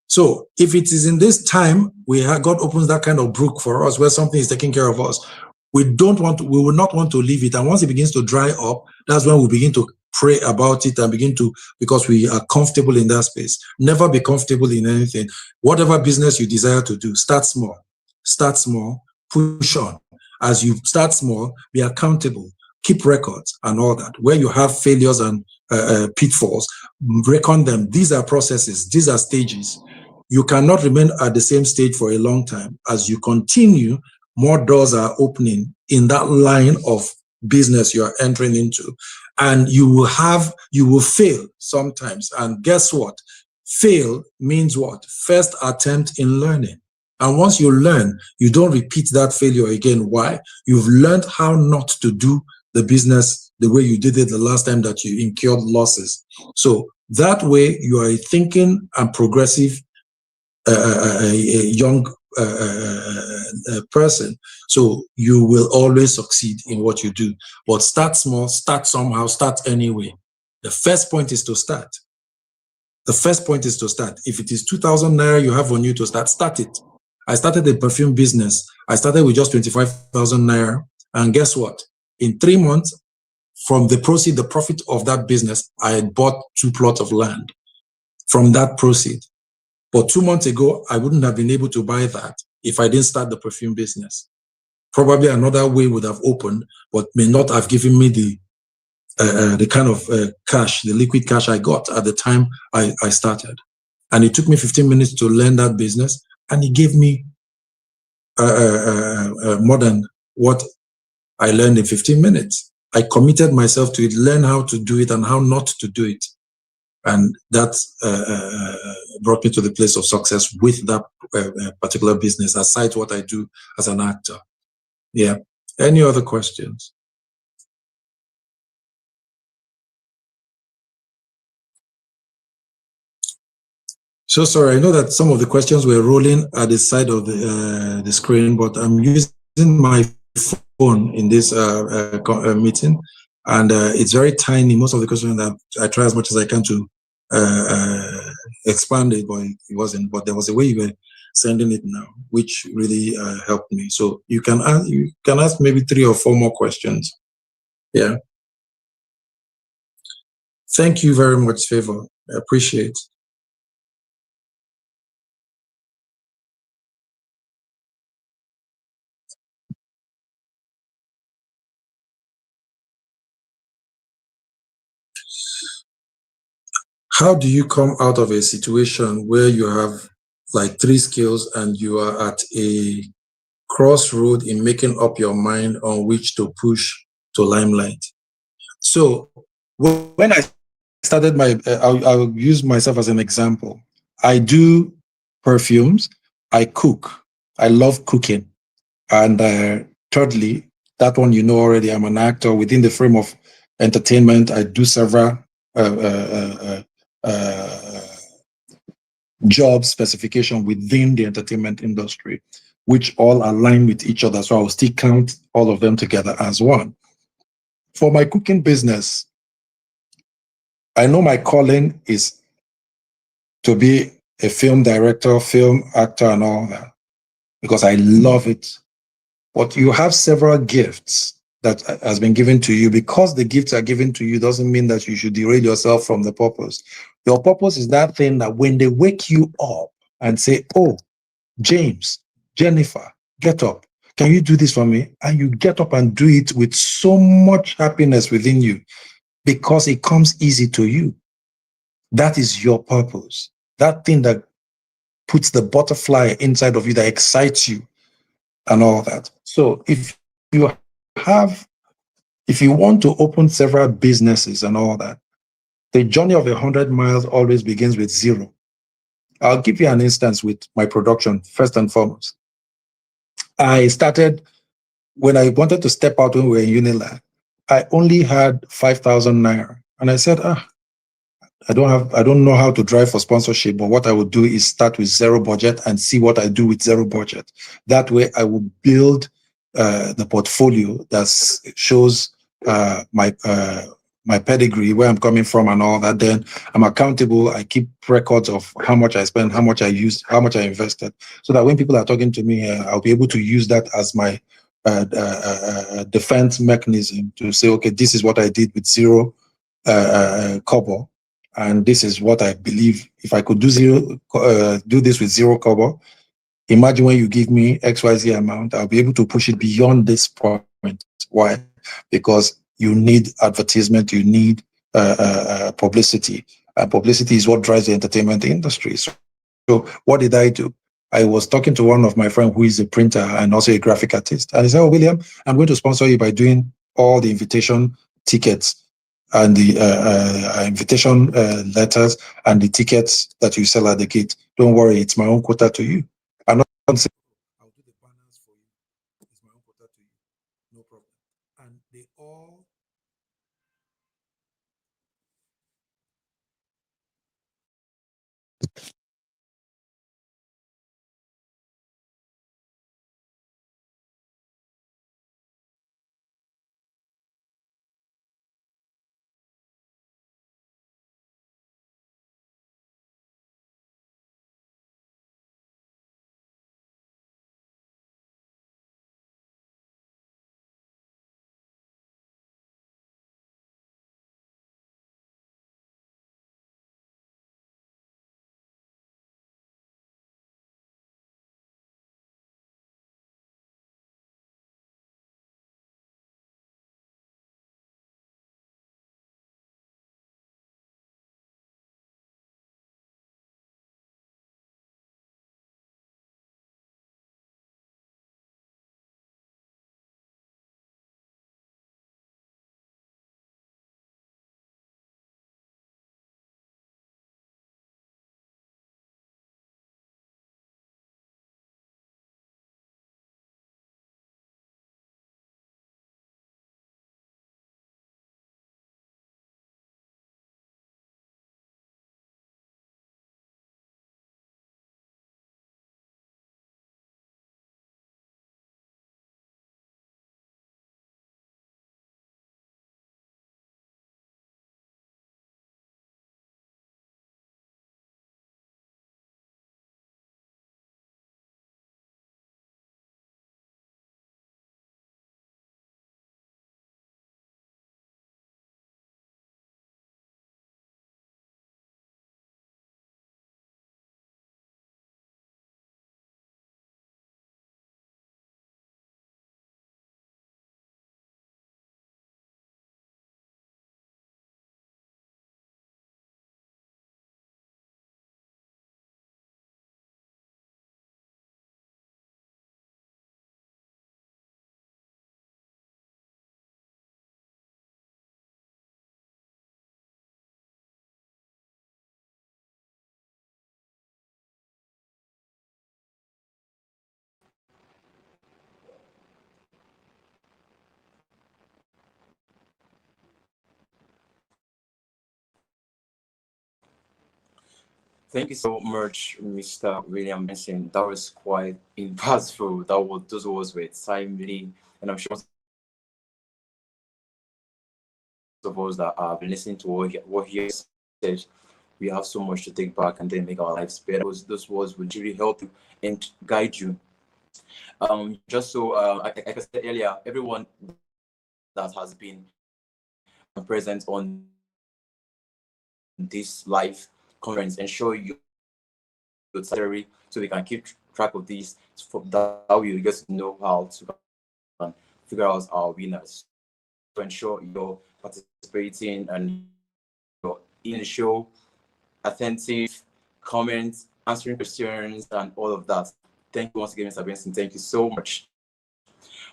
So if it is in this time, God opens that kind of brook for us where something is taking care of us. We will not want to leave it. And once it begins to dry up, that's when we begin to pray about it and because we are comfortable in that space. Never be comfortable in anything. Whatever business you desire to do, start small, push on. As you start small, be accountable, keep records and all that. Where you have failures and pitfalls, reckon them. These are processes, these are stages. You cannot remain at the same stage for a long time. As you continue, more doors are opening in that line of business you are entering into. And you will fail sometimes. And guess what? Fail means what? First attempt in learning. And once you learn, you don't repeat that failure again. Why? You've learned how not to do the business the way you did it the last time that you incurred losses. So that way you are a thinking and progressive young person. So you will always succeed in what you do. But start small, start somehow, start anyway. The first point is to start. The first point is to start. If it is 2,000 naira you have on you to start it. I started a perfume business. I started with just 25,000 naira. And guess what? In 3 months, from the proceed, the profit of that business, I had bought 2 plots of land from that proceed. But 2 months ago, I wouldn't have been able to buy that if I didn't start the perfume business. Probably another way would have opened, but may not have given me the kind of cash, the liquid cash I got at the time I started. And it took me 15 minutes to learn that business, and it gave me more than what I learned in 15 minutes. I committed myself to it, learn how to do it and how not to do it. And that brought me to the place of success with that particular business, aside what I do as an actor. Yeah. Any other questions? So sorry, I know that some of the questions were rolling at the side of the screen, but I'm using my phone in this meeting, and it's very tiny. Most of the questions that I try as much as I can to expand it, but it wasn't. But there was a way you were sending it now, which really helped me. So you can ask maybe 3 or 4 more questions. Yeah. Thank you very much, Favor. I appreciate it. How do you come out of a situation where you have like 3 skills and you are at a crossroad in making up your mind on which to push to limelight? So when I started I'll use myself as an example. I do perfumes, I cook, I love cooking. And thirdly, that one you know already, I'm an actor within the frame of entertainment. I do several job specification within the entertainment industry, which all align with each other. So I'll still count all of them together as one. For my cooking business, I know my calling is to be a film director, film actor, and all that, because I love it. But you have several gifts that has been given to you. Because the gifts are given to you doesn't mean that you should derail yourself from the purpose. Your purpose is that thing that when they wake you up and say, oh, James, Jennifer, get up. Can you do this for me? And you get up and do it with so much happiness within you because it comes easy to you. That is your purpose. That thing that puts the butterfly inside of you, that excites you and all that. So if you want to open several businesses and all that, the journey of 100 miles always begins with 0. I'll give you an instance with my production, first and foremost. I started, when I wanted to step out when we were in Unilag, I only had 5,000 naira. And I said, I don't know how to drive for sponsorship, but what I would do is start with zero budget and see what I do with zero budget. That way I will build the portfolio that shows my pedigree, where I'm coming from and all that. Then I'm accountable. I keep records of how much I spend, how much I used, how much I invested, so that when people are talking to me, I'll be able to use that as my defense mechanism to say, okay, this is what I did with zero kobo. And this is what I believe. If I could do this with zero kobo, imagine when you give me XYZ amount, I'll be able to push it beyond this point. Why? Because you need advertisement, you need publicity. And publicity is what drives the entertainment industry. So what did I do? I was talking to one of my friends who is a printer and also a graphic artist. And he said, oh, William, I'm going to sponsor you by doing all the invitation tickets and the invitation letters and the tickets that you sell at the gate. Don't worry, it's my own quota to you. I'm not saying I'll do the banners for you. It's my own quota to you. No problem. And they all Thank you so much, Mr. William Benson. That was quite impactful. Those words were timely, and I'm sure most of us that have been listening to what he said, we have so much to take back and then make our lives better. Those words will really help you and guide you. Just so, like I said earlier, everyone that has been present on this live conference, ensure you salary so we can keep track of these. For that we just know how to figure out our winners, to ensure you're participating and you're in the show, attentive, comments, answering questions, and all of that. Thank you once again, Mr. Benson. Thank you so much.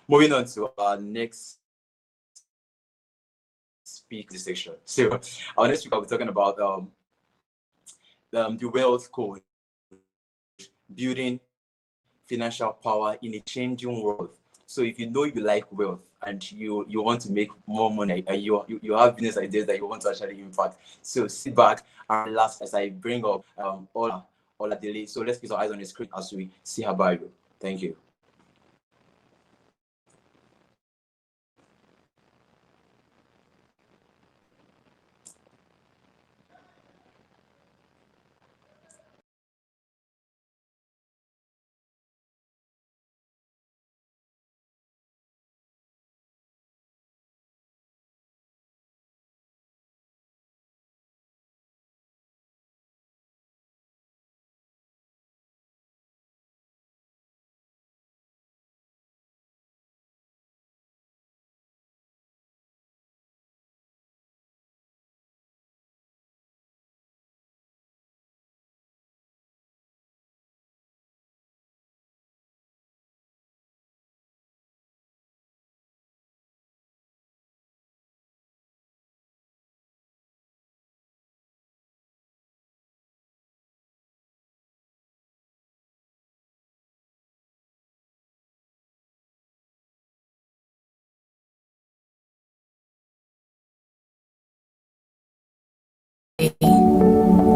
Moving on to our next speaker section. So our next speaker, we're talking about the wealth code. building financial power in a changing world. So if you know you like wealth and you want to make more money, and you have business ideas that you want to actually impact, so sit back and relax as I bring up Oladele. So let's keep our eyes on the screen as we see her bio. Thank you.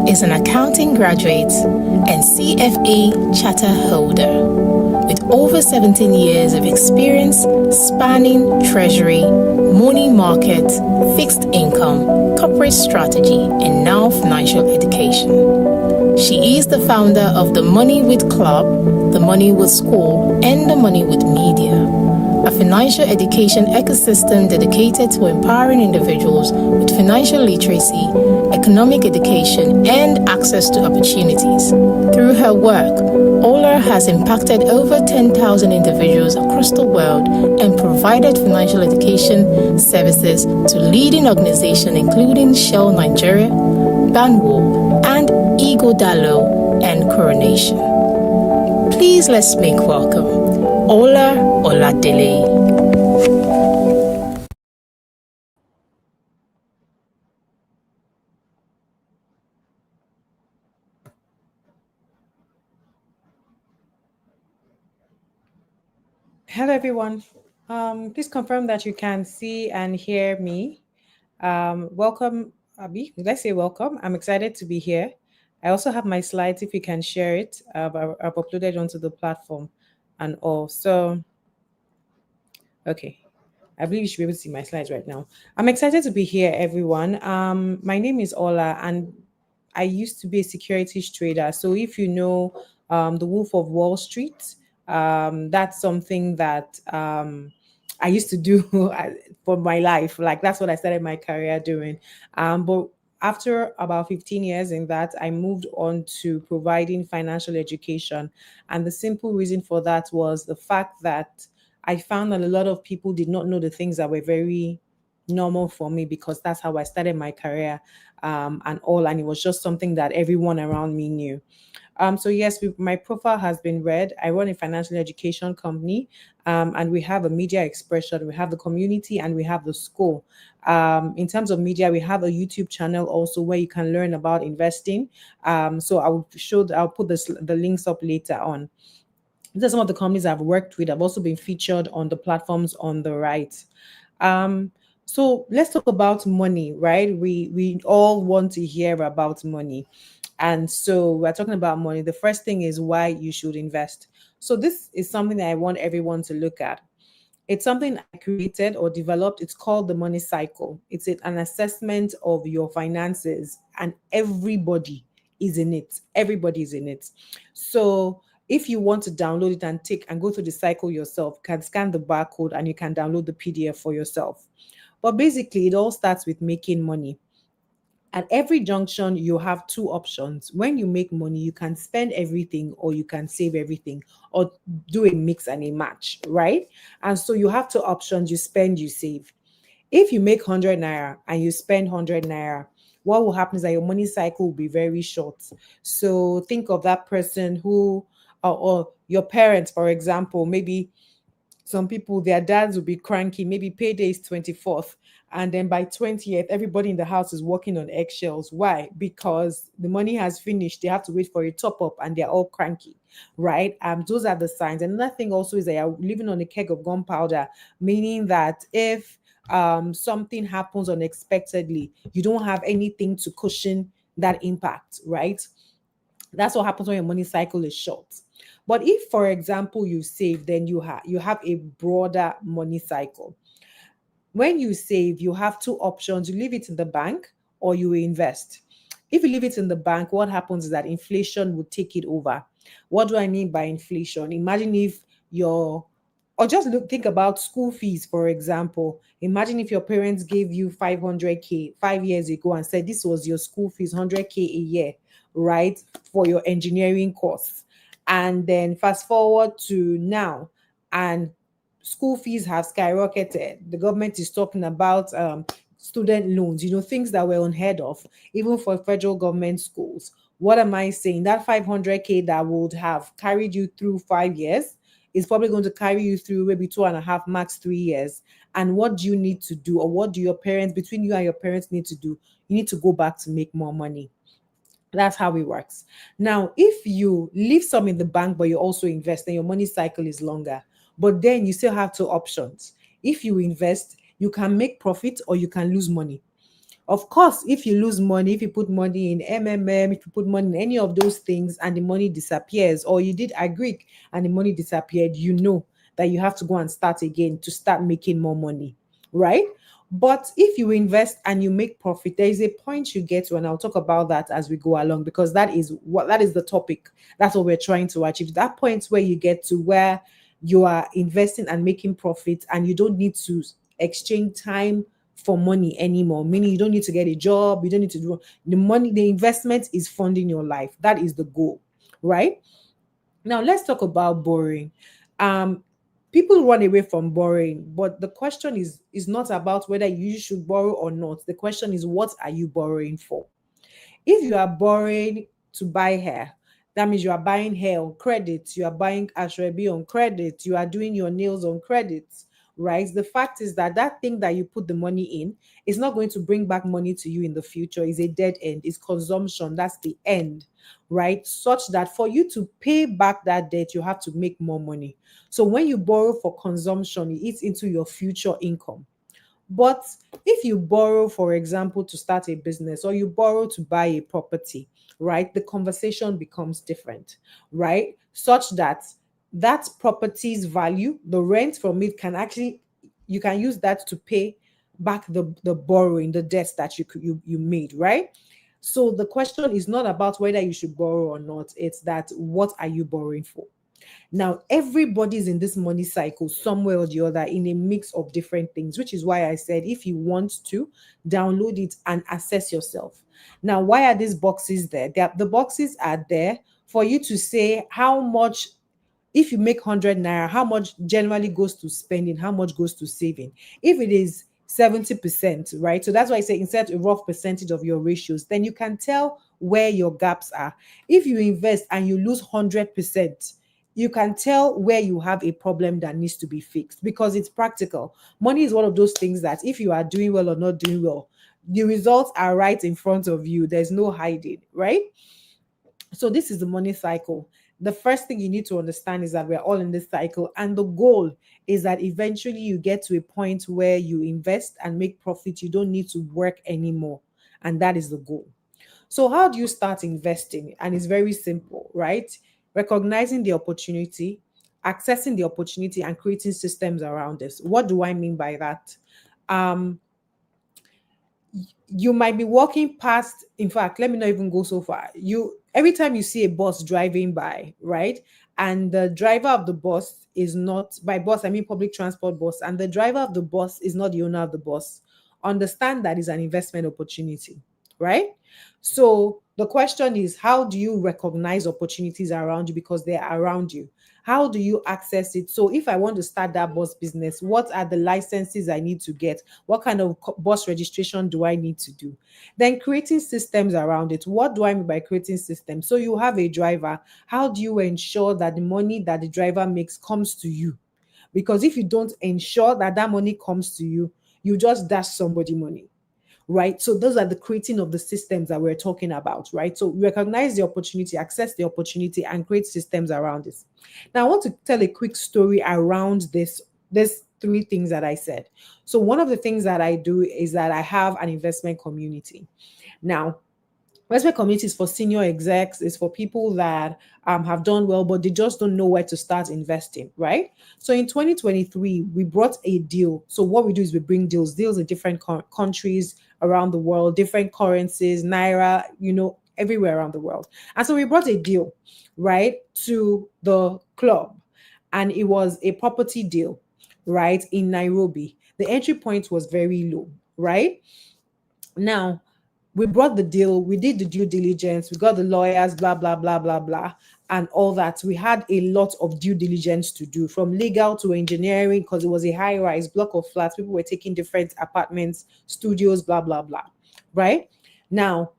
Is an accounting graduate and CFA charter holder with over 17 years of experience spanning treasury, money market, fixed income, corporate strategy, and now financial education. She is the founder of the Money with Club, the Money with School, and the Money with Media, a financial education ecosystem dedicated to empowering individuals with financial literacy, economic education, and access to opportunities. Through her work, Ola has impacted over 10,000 individuals across the world and provided financial education services to leading organizations including Shell Nigeria, Banwo, and Igodalo and Coronation. Please let's make welcome Ola Oladele. Hello, everyone. Please confirm that you can see and hear me. Welcome, Abi. Let's say welcome. I'm excited to be here. I also have my slides if you can share it. I've uploaded onto the platform and all. So, okay. I believe you should be able to see my slides right now. I'm excited to be here, everyone. My name is Ola, and I used to be a securities trader. So if you know the Wolf of Wall Street, that's something that I used to do for my life. Like that's what I started my career doing. But after about 15 years in that, I moved on to providing financial education. And the simple reason for that was the fact that I found that a lot of people did not know the things that were very normal for me because that's how I started my career and all. And it was just something that everyone around me knew. So yes, my profile has been read. I run a financial education company, and we have a media expression. We have the community, and we have the school. In terms of media, we have a YouTube channel also where you can learn about investing. So I'll put the links up later on. These are some of the companies I've worked with. I've also been featured on the platforms on the right. So let's talk about money, right? We all want to hear about money. And so we're talking about money. The first thing is why you should invest. So this is something that I want everyone to look at. It's something I created or developed. It's called the money cycle. It's an assessment of your finances, and everybody is in it. Everybody is in it. So if you want to download it and go through the cycle yourself, you can scan the barcode and you can download the PDF for yourself. But basically, it all starts with making money. At every junction, you have two options. When you make money, you can spend everything or you can save everything or do a mix and a match, right? And so you have two options: you spend, you save. If you make 100 naira and you spend 100 naira, what will happen is that your money cycle will be very short. So think of that person who, or your parents, for example, maybe some people, their dads will be cranky, maybe payday is 24th, And then by 20th, everybody in the house is working on eggshells. Why? Because the money has finished. They have to wait for a top up and they're all cranky, right? Those are the signs. And another thing also is that you're living on a keg of gunpowder, meaning that if something happens unexpectedly, you don't have anything to cushion that impact, right? That's what happens when your money cycle is short. But if, for example, you save, then you have a broader money cycle. When you save, you have two options. You leave it in the bank or you invest. If you leave it in the bank, what happens is that inflation will take it over. What do I mean by inflation? Imagine if your or just think about school fees, for example. Imagine if your parents gave you 500K 5 years ago and said this was your school fees, 100K a year, right, for your engineering course. And then fast forward to now, and school fees have skyrocketed. The government is talking about student loans, things that were unheard of, even for federal government schools. What am I saying? That 500K that would have carried you through 5 years is probably going to carry you through maybe 2.5, max 3 years. And what do you need to do, or what do your parents, between you and your parents, need to do? You need to go back to make more money. That's how it works. Now, if you leave some in the bank, but you also invest, then your money cycle is longer. But then you still have two options. If you invest, you can make profit or you can lose money. Of course, if you lose money, if you put money in MMM, if you put money in any of those things and the money disappears, or you did agri and the money disappeared, you know that you have to go and start again to start making more money, right? But if you invest and you make profit, there is a point you get to, and I'll talk about that as we go along, because that is the topic. That's what we're trying to achieve. That point where you get to where you are investing and making profit, and you don't need to exchange time for money anymore, meaning you don't need to get a job, you don't need to do the money, the investment is funding your life. That is the goal, right? Now let's talk about borrowing. People run away from borrowing, but the question is not about whether you should borrow or not. The question is, what are you borrowing for? If you are borrowing to buy hair, that means you are buying hair on credit, you are buying Ashrebi on credit, you are doing your nails on credit, right? The fact is that that thing that you put the money in is not going to bring back money to you in the future. It's a dead end. It's consumption. That's the end, right? Such that for you to pay back that debt, you have to make more money. So when you borrow for consumption, it eats into your future income. But if you borrow, for example, to start a business, or you borrow to buy a property, right, the conversation becomes different, right? Such that that property's value, the rent from it can actually, you can use that to pay back the borrowing, the debts that you made, right? So the question is not about whether you should borrow or not. It's that, what are you borrowing for? Now, everybody's in this money cycle somewhere or the other in a mix of different things, which is why I said if you want to download it and assess yourself. Now, why are these boxes there? The boxes are there for you to say how much, if you make 100 naira, how much generally goes to spending, how much goes to saving. If it is 70%, right? So that's why I say insert a rough percentage of your ratios, then you can tell where your gaps are. If you invest and you lose 100%, you can tell where you have a problem that needs to be fixed, because it's practical. Money is one of those things that if you are doing well or not doing well, the results are right in front of you. There's no hiding, right? So this is the money cycle. The first thing you need to understand is that we're all in this cycle, and the goal is that eventually you get to a point where you invest and make profit. You don't need to work anymore, and that is the goal. So how do you start investing? And it's very simple, right? Recognizing the opportunity, accessing the opportunity, and creating systems around this. What do I mean by that? You might be walking past, in fact, let me not even go so far. Every time you see a bus driving by, right? And the driver of the bus is not, by bus, I mean public transport bus, and the driver of the bus is not the owner of the bus. Understand that is an investment opportunity, right? So the question is, how do you recognize opportunities around you because they're around you? How do you access it? So if I want to start that bus business, what are the licenses I need to get? What kind of bus registration do I need to do? Then creating systems around it. What do I mean by creating systems? So you have a driver. How do you ensure that the money that the driver makes comes to you? Because if you don't ensure that that money comes to you, You just dash somebody money, right? So those are the creating of the systems that we're talking about, right? So recognize the opportunity, access the opportunity, and create systems around this. Now, I want to tell a quick story around this three things that I said. So one of the things that I do is that I have an investment community. Now, investment community is for senior execs, is for people that have done well, but they just don't know where to start investing, right? So in 2023, we brought a deal. So what we do is we bring deals in different countries around the world, different currencies, naira, everywhere around the world. And so we brought a deal, right, to the club, and it was a property deal, right, in Nairobi. The entry point was very low, right? Now, we brought the deal, we did the due diligence, we got the lawyers, blah, blah, blah, blah, blah, and all that. We had a lot of due diligence to do, from legal to engineering, because it was a high rise block of flats. People were taking different apartments, studios, blah, blah, blah. Right? Now,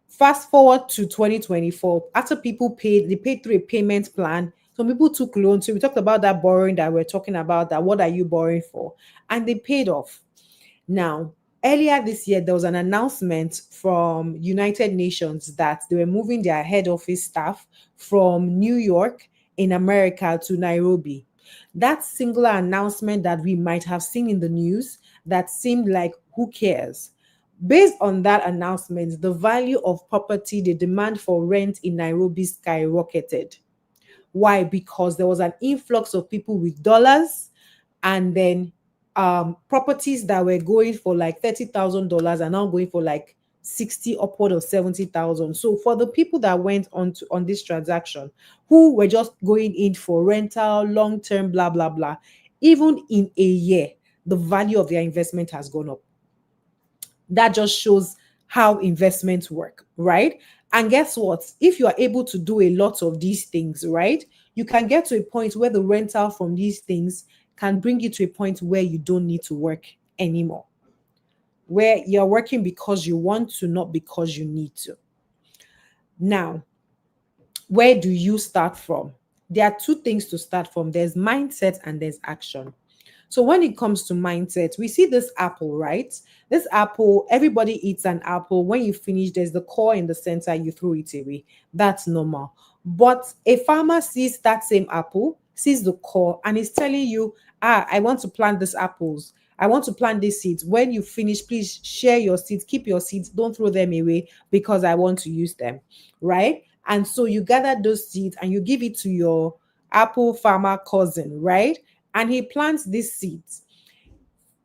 fast forward to 2024, after people paid, they paid through a payment plan. Some people took loans. So we talked about that borrowing that we're talking about, that what are you borrowing for? And they paid off. Now, earlier this year, there was an announcement from United Nations that they were moving their head office staff from New York in America to Nairobi. That singular announcement that we might have seen in the news that seemed like, who cares? Based on that announcement, the value of property, the demand for rent in Nairobi skyrocketed. Why? Because there was an influx of people with dollars, and then properties that were going for like $30,000 are now going for like 60, upward of 70,000. So for the people that went on this transaction, who were just going in for rental, long-term, blah, blah, blah, even in a year, the value of their investment has gone up. That just shows how investments work, right? And guess what? If you are able to do a lot of these things, right, you can get to a point where the rental from these things can bring you to a point where you don't need to work anymore, where you're working because you want to, not because you need to. Now, where do you start from? There are two things to start from. There's mindset and there's action. So when it comes to mindset, we see this apple, right? This apple, everybody eats an apple. When you finish, there's the core in the center, you throw it away. That's normal. But a farmer sees that same apple, sees the core, and is telling you, I want to plant these apples. I want to plant these seeds. When you finish, please share your seeds, keep your seeds, don't throw them away because I want to use them, right? And so you gather those seeds and you give it to your apple farmer cousin, right? And he plants these seeds.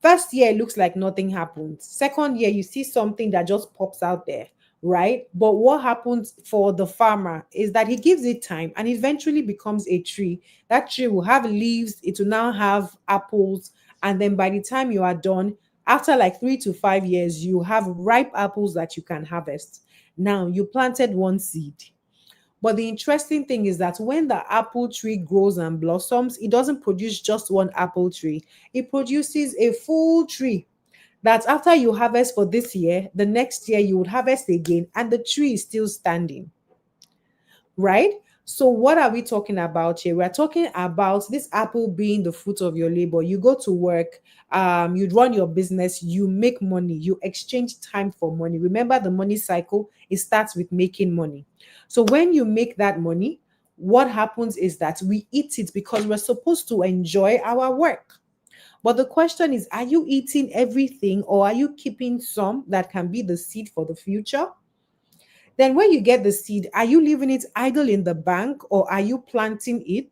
First year, it looks like nothing happens. Second year, you see something that just pops out there, right? But what happens for the farmer is that he gives it time and eventually becomes a tree. That tree will have leaves, it will now have apples. And then by the time you are done, after like 3 to 5 years, you have ripe apples that you can harvest. Now, you planted one seed. But the interesting thing is that when the apple tree grows and blossoms, it doesn't produce just one apple tree. It produces a full tree that after you harvest for this year, the next year you would harvest again, and the tree is still standing, right? So what are we talking about here? We're talking about this apple being the fruit of your labor. You go to work, you run your business, you make money, you exchange time for money. Remember, the money cycle, it starts with making money. So when you make that money, what happens is that we eat it because we're supposed to enjoy our work. But the question is, are you eating everything, or are you keeping some that can be the seed for the future? Then when you get the seed, are you leaving it idle in the bank, or are you planting it?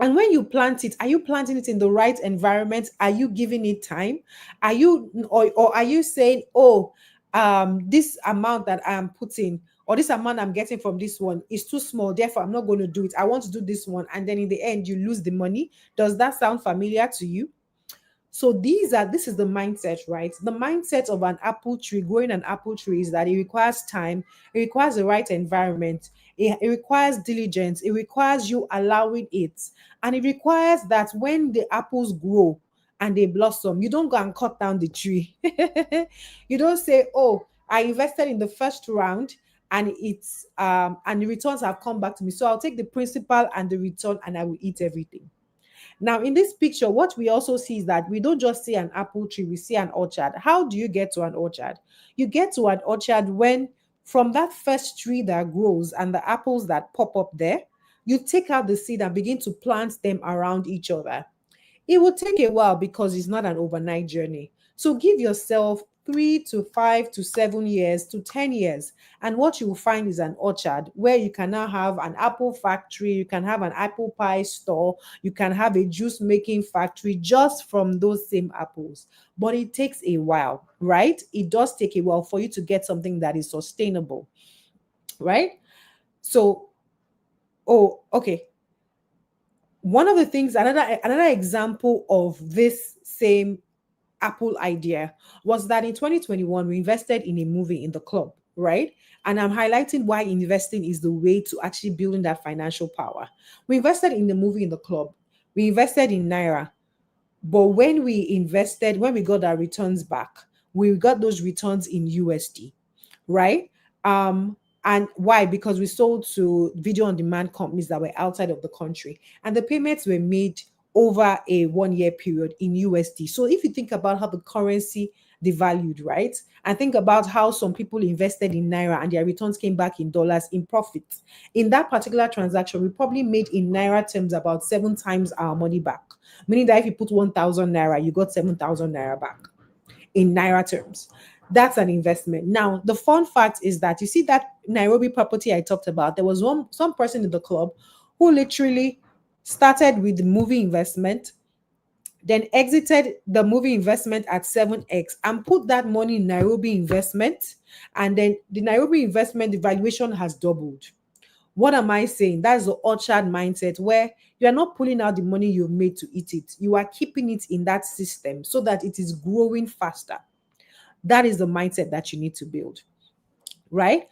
And when you plant it, are you planting it in the right environment? Are you giving it time? Are you, or are you saying, oh, this amount that I'm putting, or this amount I'm getting from this one is too small, therefore I'm not going to do it. I want to do this one. And then in the end, you lose the money. Does that sound familiar to you? So this is the mindset, right? The mindset of an apple tree, growing an apple tree, is that it requires time, it requires the right environment, it requires diligence, it requires you allowing it, and it requires that when the apples grow and they blossom, you don't go and cut down the tree. You don't say, oh, I invested in the first round and it's and the returns have come back to me, so I'll take the principal and the return and I will eat everything. Now, in this picture, what we also see is that we don't just see an apple tree, we see an orchard. How do you get to an orchard? You get to an orchard when from that first tree that grows and the apples that pop up there, you take out the seed and begin to plant them around each other. It will take a while because it's not an overnight journey. So give yourself 3 to 5 to 7 years to 10 years. And what you will find is an orchard where you can now have an apple factory, you can have an apple pie store, you can have a juice making factory just from those same apples. But it takes a while, right? It does take a while for you to get something that is sustainable, right? So, oh, okay. One of the things, another example of this same Apple idea was that in 2021 we invested in a movie in the club, right? And I'm highlighting why investing is the way to actually building that financial power. We invested in the movie in the club. We invested in Naira. But when we got our returns back, we got those returns in USD, right? And why? Because we sold to video on demand companies that were outside of the country, and the payments were made over a 1 year period in USD. So if you think about how the currency devalued, right? And think about how some people invested in Naira and their returns came back in dollars in profit. In that particular transaction, we probably made in Naira terms about 7 times our money back. Meaning that if you put 1,000 Naira, you got 7,000 Naira back in Naira terms. That's an investment. Now, the fun fact is that you see that Nairobi property I talked about, there was some person in the club who literally started with the movie investment, then exited the movie investment at 7x and put that money in Nairobi investment. And then the Nairobi investment, the valuation has doubled. What am I saying? That's the orchard mindset where you are not pulling out the money you've made to eat it. You are keeping it in that system so that it is growing faster. That is the mindset that you need to build, right?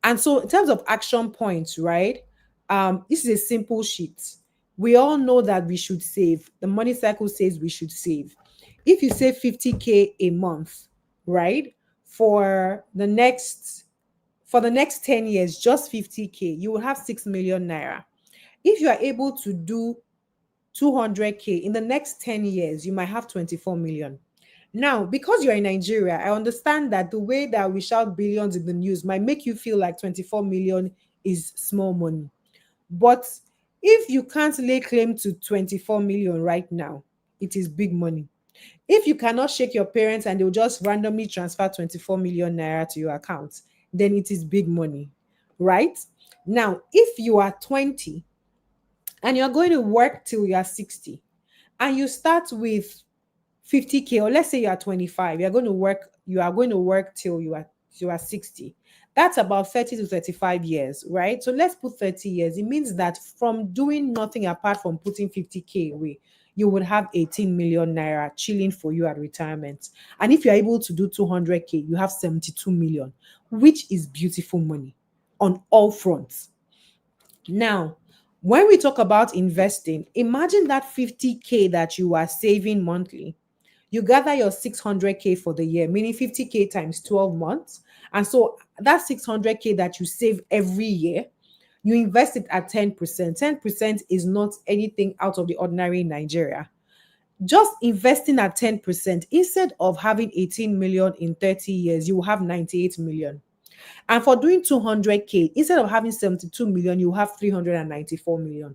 And so in terms of action points, right? This is a simple sheet. We all know that we should save. The money cycle says we should save. If you save 50K a month, right? For the next 10 years, just 50K, you will have 6 million naira. If you are able to do 200K in the next 10 years, you might have 24 million. Now, because you're in Nigeria, I understand that the way that we shout billions in the news might make you feel like 24 million is small money. But if you can't lay claim to 24 million right now, it is big money. If you cannot shake your parents and they'll just randomly transfer 24 million naira to your account, then it is big money, right? Now, if you are 20 and you're going to work till you are 60 and you start with 50K, or let's say you are 25, you are going to work till you are 60. That's about 30 to 35 years, right? So let's put 30 years. It means that from doing nothing apart from putting 50K away, you would have 18 million naira chilling for you at retirement. And if you're able to do 200K, you have 72 million, which is beautiful money on all fronts. Now, when we talk about investing, imagine that 50K that you are saving monthly. You gather your 600K for the year, meaning 50K times 12 months. And so that 600K that you save every year, you invest it at 10%. 10% is not anything out of the ordinary in Nigeria. Just investing at 10%, instead of having 18 million in 30 years, you will have 98 million. And for doing 200K, instead of having 72 million, you have 394 million,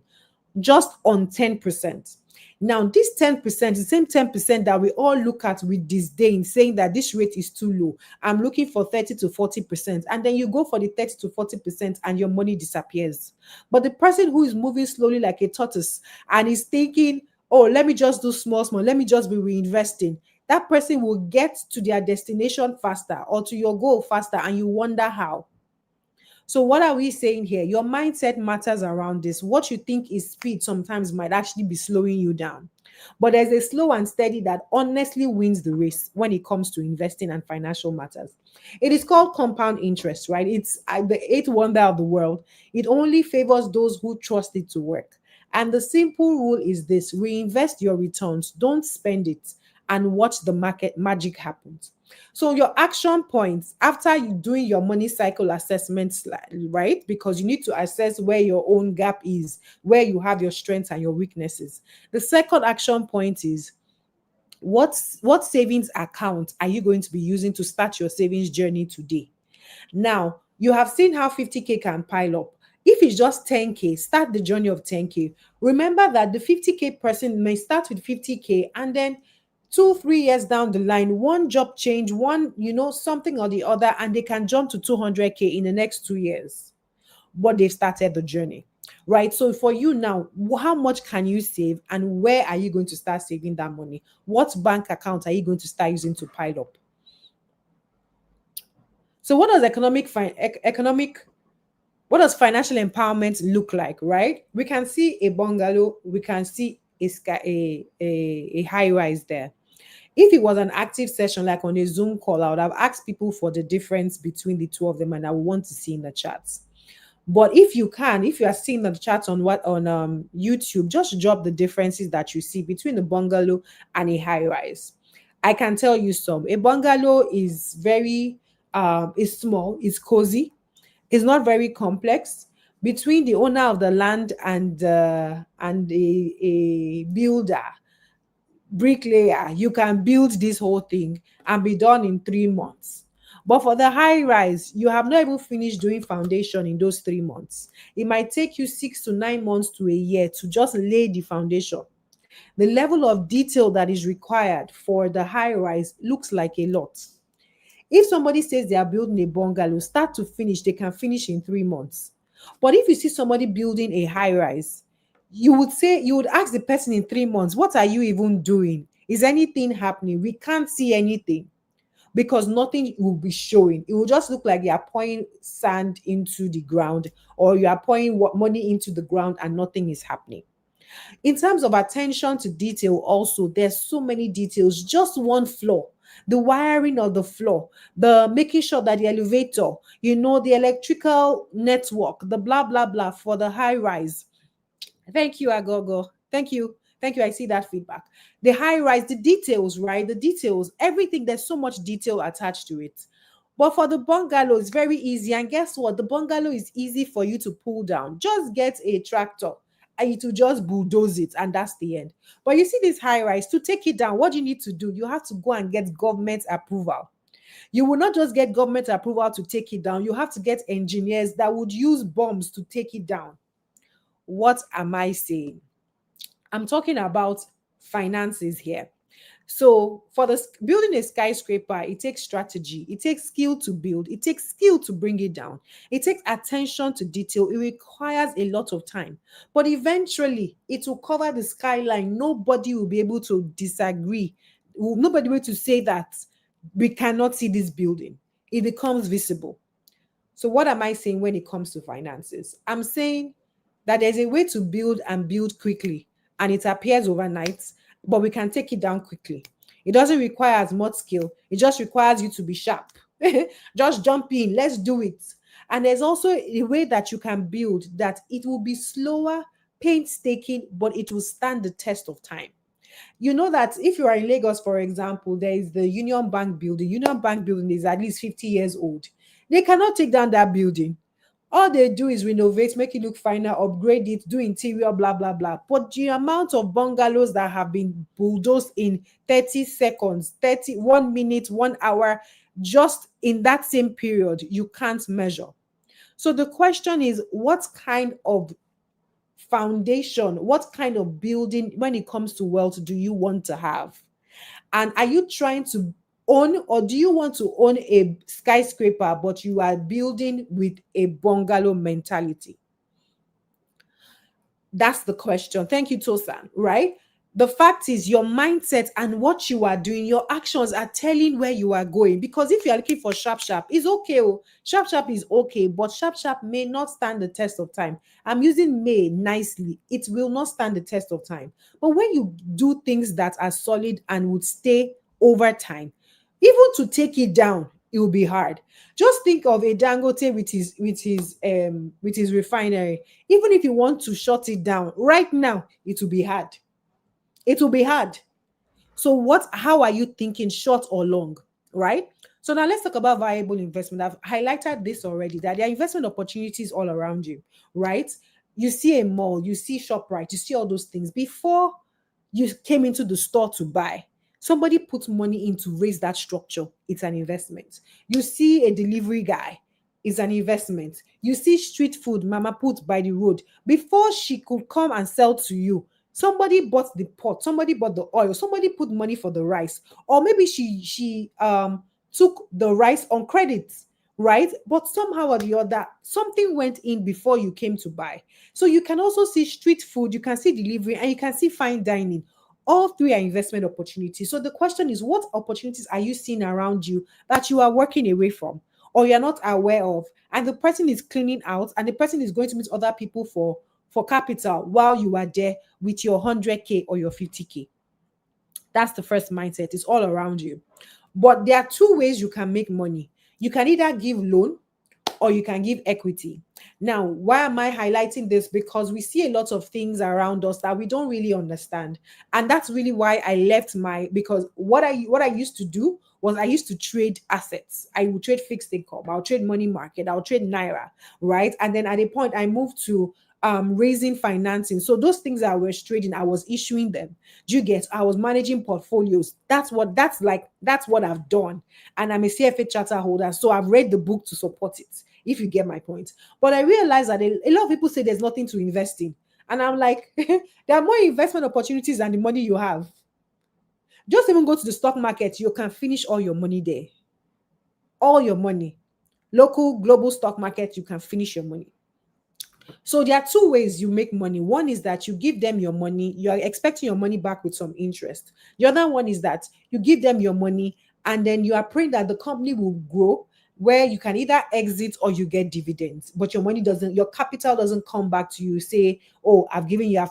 just on 10%. Now, this 10%, the same 10% that we all look at with disdain, saying that this rate is too low. I'm looking for 30 to 40%. And then you go for the 30 to 40% and your money disappears. But the person who is moving slowly like a tortoise and is thinking, oh, let me just do small, let me just be reinvesting, that person will get to their destination faster or to your goal faster, and you wonder how. So what are we saying here? Your mindset matters around this. What you think is speed sometimes might actually be slowing you down. But there's a slow and steady that honestly wins the race when it comes to investing and financial matters. It is called compound interest, right? It's the eighth wonder of the world. It only favors those who trust it to work. And the simple rule is this: reinvest your returns, don't spend it, and watch the market magic happen. So your action points after you doing your money cycle assessments, right? Because you need to assess where your own gap is, where you have your strengths and your weaknesses. The second action point is what savings account are you going to be using to start your savings journey today? Now, you have seen how 50K can pile up. If it's just 10K, start the journey of 10K. Remember that the 50K person may start with 50K and then 2-3 years down the line, one job change, one, something or the other, and they can jump to 200K in the next 2 years. But they've started the journey, right? So for you now, how much can you save and where are you going to start saving that money? What bank account are you going to start using to pile up? So what does what does financial empowerment look like, right? We can see a bungalow, we can see a high rise there. If it was an active session like on a Zoom call, I would have asked people for the difference between the two of them, and I would want to see in the charts. But if you are seeing the charts on YouTube, just drop the differences that you see between a bungalow and a high rise. I can tell you some. A bungalow is very is small, it's cozy, it's not very complex. Between the owner of the land and a builder, bricklayer, you can build this whole thing and be done in 3 months. But for the high rise, you have not even finished doing foundation in those 3 months. It might take you 6 to 9 months to a year to just lay the foundation. The level of detail that is required for the high rise looks like a lot. If somebody says they are building a bungalow, start to finish, they can finish in 3 months. But if you see somebody building a high rise, you would ask the person in 3 months, what are you even doing? Is anything happening? We can't see anything because nothing will be showing. It will just look like you are pouring sand into the ground or you are pouring money into the ground and nothing is happening. In terms of attention to detail also, there's so many details. Just one floor, the wiring of the floor, the making sure that the elevator, the electrical network, the blah, blah, blah for the high rise. Thank you, Agogo. Thank you. I see that feedback. The high rise, the details, right? The details, everything, there's so much detail attached to it. But for the bungalow, it's very easy. And guess what? The bungalow is easy for you to pull down. Just get a tractor and it will just bulldoze it, and that's the end. But you see this high rise, to take it down, what you need to do, you have to go and get government approval. You will not just get government approval to take it down. You have to get engineers that would use bombs to take it down. What am I saying? I'm talking about finances here. So for building a skyscraper, it takes strategy. It takes skill to build. It takes skill to bring it down. It takes attention to detail. It requires a lot of time. But eventually, it will cover the skyline. Nobody will be able to disagree. Nobody will be able to say that we cannot see this building. It becomes visible. So what am I saying when it comes to finances? I'm saying that there's a way to build and build quickly, and it appears overnight, but we can take it down quickly. It doesn't require as much skill. It just requires you to be sharp. Just jump in. Let's do it. And there's also a way that you can build that it will be slower, painstaking, but it will stand the test of time. You know that if you are in Lagos, for example, there is the Union Bank building. Union Bank building is at least 50 years old. They cannot take down that building. All they do is renovate, make it look finer, upgrade it, do interior, blah, blah, blah. But the amount of bungalows that have been bulldozed in 30 seconds, 1 minute, 1 hour, just in that same period, you can't measure. So the question is, what kind of foundation, what kind of building when it comes to wealth do you want to have? And are you trying to own, or do you want to own a skyscraper, but you are building with a bungalow mentality? That's the question. Thank you, Tosan, right? The fact is your mindset and what you are doing, your actions are telling where you are going. Because if you are looking for sharp, it's okay. Sharp is okay, but sharp may not stand the test of time. I'm using may nicely. It will not stand the test of time. But when you do things that are solid and would stay over time, even to take it down, it will be hard. Just think of a Dangote with his refinery. Even if you want to shut it down right now, it will be hard. It will be hard. So how are you thinking, short or long? right? So now let's talk about viable investment. I've highlighted this already, that there are investment opportunities all around you, right? You see a mall, you see ShopRite, you see all those things. Before you came into the store to buy, somebody put money in to raise that structure. It's an investment. You see a delivery guy, it's an investment. You see street food mama put by the road. Before she could come and sell to you, somebody bought the pot, somebody bought the oil, somebody put money for the rice, or maybe she took the rice on credit, right? But somehow or the other, something went in before you came to buy. So you can also see street food, you can see delivery, and you can see fine dining. All three are investment opportunities. So the question is, what opportunities are you seeing around you that you are working away from or you're not aware of? And the person is cleaning out, and the person is going to meet other people for capital while you are there with your 100K or your 50K. That's the first mindset. It's all around you. But there are two ways you can make money. You can either give loan or you can give equity. Now, why am I highlighting this? Because we see a lot of things around us that we don't really understand. And that's really why I left because what I used to do was I used to trade assets. I would trade fixed income, I'll trade money market, I'll trade Naira, right? And then at a point I moved to raising financing. So those things that I was trading, I was issuing them. Do you get? I was managing portfolios. That's what I've done. And I'm a CFA charter holder. So I've read the book to support it, if you get my point. But I realized that a lot of people say there's nothing to invest in. And I'm like, there are more investment opportunities than the money you have. Just even go to the stock market, you can finish all your money there. All your money. Local, global stock market, you can finish your money. So there are two ways you make money. One is that you give them your money, you are expecting your money back with some interest. The other one is that you give them your money and then you are praying that the company will grow, where you can either exit or you get dividends, but your capital doesn't come back to you, say, oh, I've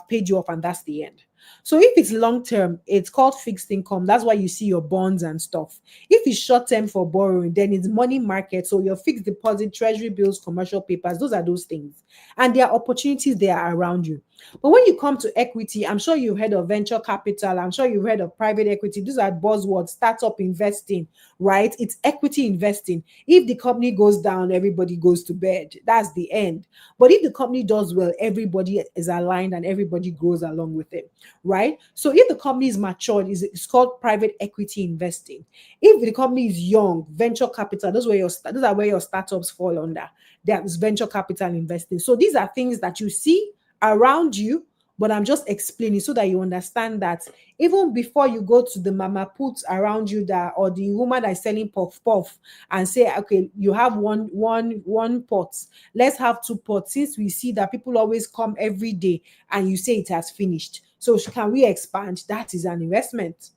paid you off, and that's the end. So if it's long term, it's called fixed income. That's why you see your bonds and stuff. If it's short term for borrowing, then it's money market. So your fixed deposit, treasury bills, commercial papers, those are those things. And there are opportunities there around you. But when you come to equity, I'm sure you've heard of venture capital. I'm sure you've heard of private equity. These are buzzwords, startup investing, right? It's equity investing. If the company goes down, everybody goes to bed. That's the end. But if the company does well, everybody is aligned and everybody grows along with it, right? So if the company is matured, it's called private equity investing. If the company is young, venture capital, those are where your startups fall under. That's venture capital investing. So these are things that you see around you, but I'm just explaining so that you understand that even before you go to the mama puts around you, that or the woman that is selling puff puff and say, okay, you have one pot, let's have two pots, since we see that people always come every day and you say it has finished. So can we expand? That is an investment,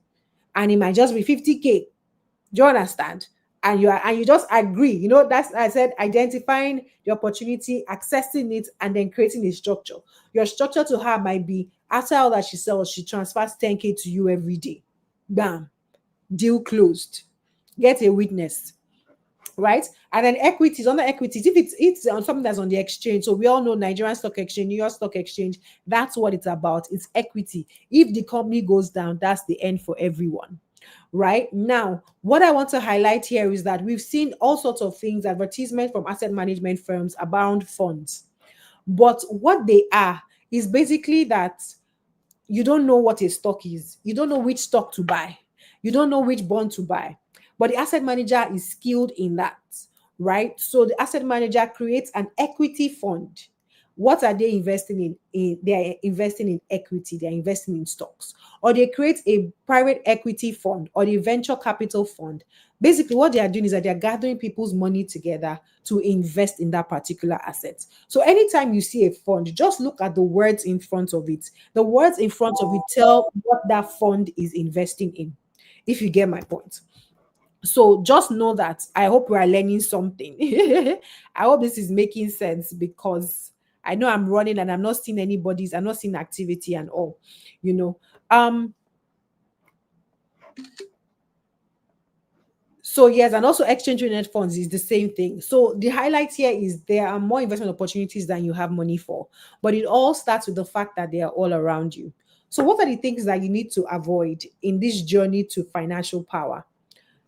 and it might just be 50K. Do you understand? And you just agree, that's, I said, identifying the opportunity, accessing it, and then creating a structure. Your structure to her might be, after all that she sells, she transfers 10K to you every day. Bam, deal closed. Get a witness, right? And then equities, under equities, if it's on something that's on the exchange, so we all know Nigerian Stock Exchange, New York Stock Exchange, that's what it's about. It's equity. If the company goes down, that's the end for everyone. Right now, what I want to highlight here is that we've seen all sorts of things, advertisement from asset management firms about funds. But what they are is basically that you don't know what a stock is. You don't know which stock to buy. You don't know which bond to buy. But the asset manager is skilled in that, right? So the asset manager creates an equity fund. What are they investing in? They are investing in equity, they're investing in stocks. Or they create a private equity fund or a venture capital fund. Basically, what they are doing is that they're gathering people's money together to invest in that particular asset. So anytime you see a fund, just look at the words in front of it. The words in front of it tell what that fund is investing in, if you get my point. So just know that. I hope we are learning something. I hope this is making sense, because I know I'm running and I'm not seeing activity and all, So yes, and also exchange traded funds is the same thing. So the highlight here is there are more investment opportunities than you have money for, but it all starts with the fact that they are all around you. So what are the things that you need to avoid in this journey to financial power?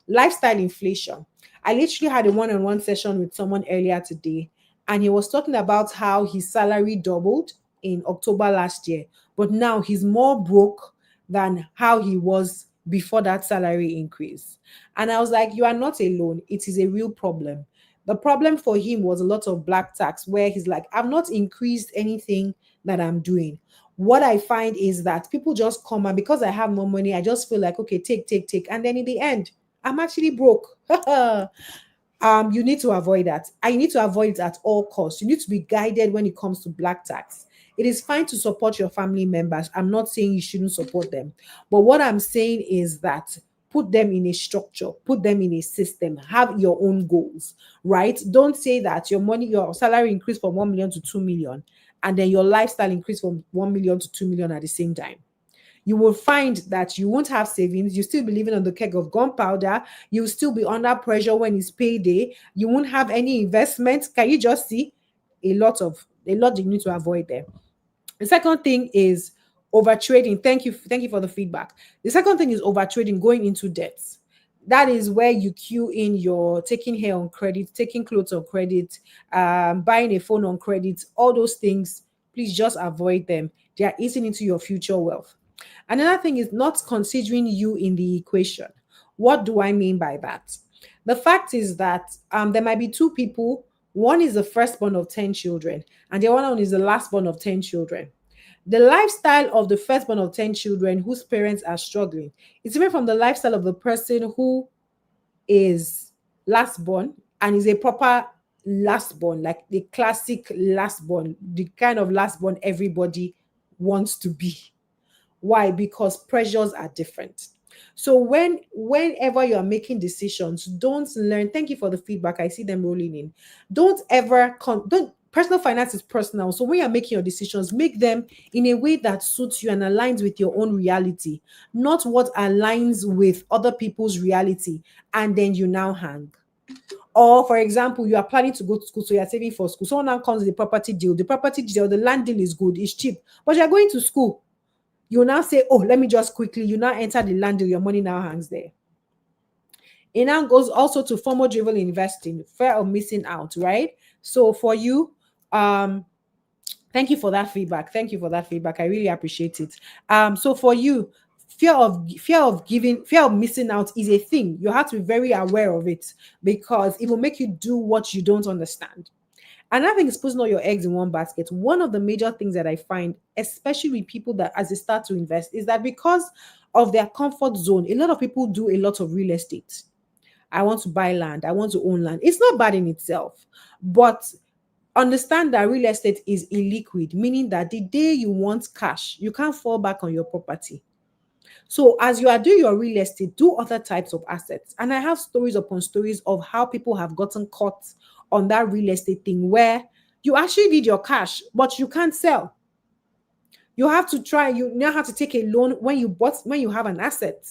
lifestyle inflation. I literally had a one-on-one session with someone earlier today, and he was talking about how his salary doubled in October last year, but now he's more broke than how he was before that salary increase. And I was like, you are not alone. It is a real problem. The problem for him was a lot of black tax, where he's like, I've not increased anything that I'm doing. What I find is that people just come, and because I have more money, I just feel like, okay, take. And then in the end, I'm actually broke. You need to avoid that. I need to avoid it at all costs. You need to be guided when it comes to black tax. It is fine to support your family members. I'm not saying you shouldn't support them. But what I'm saying is that put them in a structure, put them in a system, have your own goals, right? Don't say that your money, your salary increased from 1 million to 2 million, and then your lifestyle increased from 1 million to 2 million at the same time. You will find that you won't have savings. You still be living on the keg of gunpowder. You'll still be under pressure when it's payday. You won't have any investments. Can you just see a lot you need to avoid there? The second thing is overtrading. Thank you for the feedback. The second thing is overtrading, going into debts. That is where you queue in your taking hair on credit, taking clothes on credit, buying a phone on credit. All those things, please just avoid them. They are eating into your future wealth. Another thing is not considering you in the equation. What do I mean by that? The fact is that there might be two people. One is the firstborn of 10 children, and the other one is the lastborn of 10 children. The lifestyle of the firstborn of 10 children whose parents are struggling is different from the lifestyle of the person who is lastborn and is a proper lastborn, like the classic lastborn, the kind of lastborn everybody wants to be. Why? Because pressures are different. So whenever you are making decisions, don't learn. Thank you for the feedback. I see them rolling in. Don't ever don't personal finance is personal. So when you're making your decisions, make them in a way that suits you and aligns with your own reality, not what aligns with other people's reality, and then you now hang. Or, for example, you are planning to go to school, so you're saving for school. Someone now comes with the property deal. The property deal, the land deal is good, it's cheap, but you're going to school. You now say, oh, let me just quickly, you now enter the land deal, your money now hangs there. It now goes also to FOMO-driven investing, fear of missing out, right? So for you, thank you for that feedback. I really appreciate it. So for you, fear of missing out is a thing. You have to be very aware of it, because it will make you do what you don't understand. Another thing is putting all your eggs in one basket. One of the major things that I find, especially with people that as they start to invest, is that because of their comfort zone, a lot of people do a lot of real estate. I want to buy land. I want to own land. It's not bad in itself, but understand that real estate is illiquid, meaning that the day you want cash, you can't fall back on your property. So as you are doing your real estate, do other types of assets. And I have stories upon stories of how people have gotten caught on that real estate thing, where you actually need your cash, but you can't sell. You have to try, you now have to take a loan when you have an asset.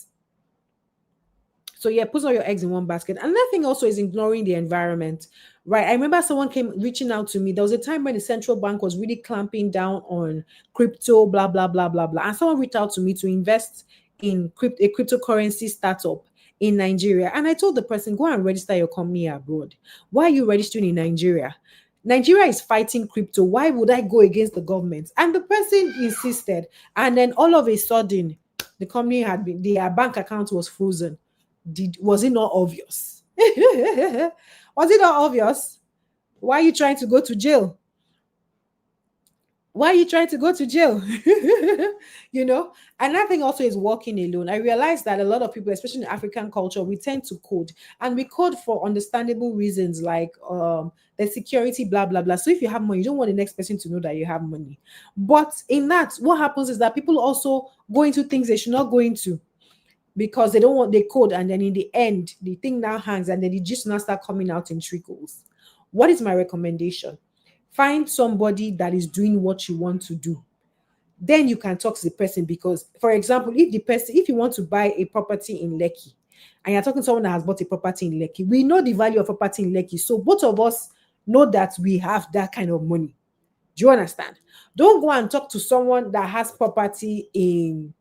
So yeah, put all your eggs in one basket. Another thing also is ignoring the environment, right? I remember someone came reaching out to me. There was a time when the central bank was really clamping down on crypto, blah, blah, blah, blah, blah. And someone reached out to me to invest in a cryptocurrency startup in Nigeria. And I told the person, go and register your company abroad. Why are you registering in Nigeria? Nigeria is fighting crypto. Why would I go against the government? And the person insisted. And then all of a sudden, the company their bank account was frozen. Was it not obvious? Was it not obvious? Why are you trying to go to jail? Why are you trying to go to jail? Another thing also is walking alone. I realized that a lot of people, especially in African culture, we tend to code, and we code for understandable reasons, like the security, blah, blah, blah. So if you have money, you don't want the next person to know that you have money. But in that, what happens is that people also go into things they should not go into, because they don't want the code, and then in the end, the thing now hangs, and then the just now start coming out in trickles. What is my recommendation? Find somebody that is doing what you want to do. Then you can talk to the person, because, for example, if you want to buy a property in Lekki, and you're talking to someone that has bought a property in Lekki, we know the value of property in Lekki, so both of us know that we have that kind of money. Do you understand? Don't go and talk to someone that has property in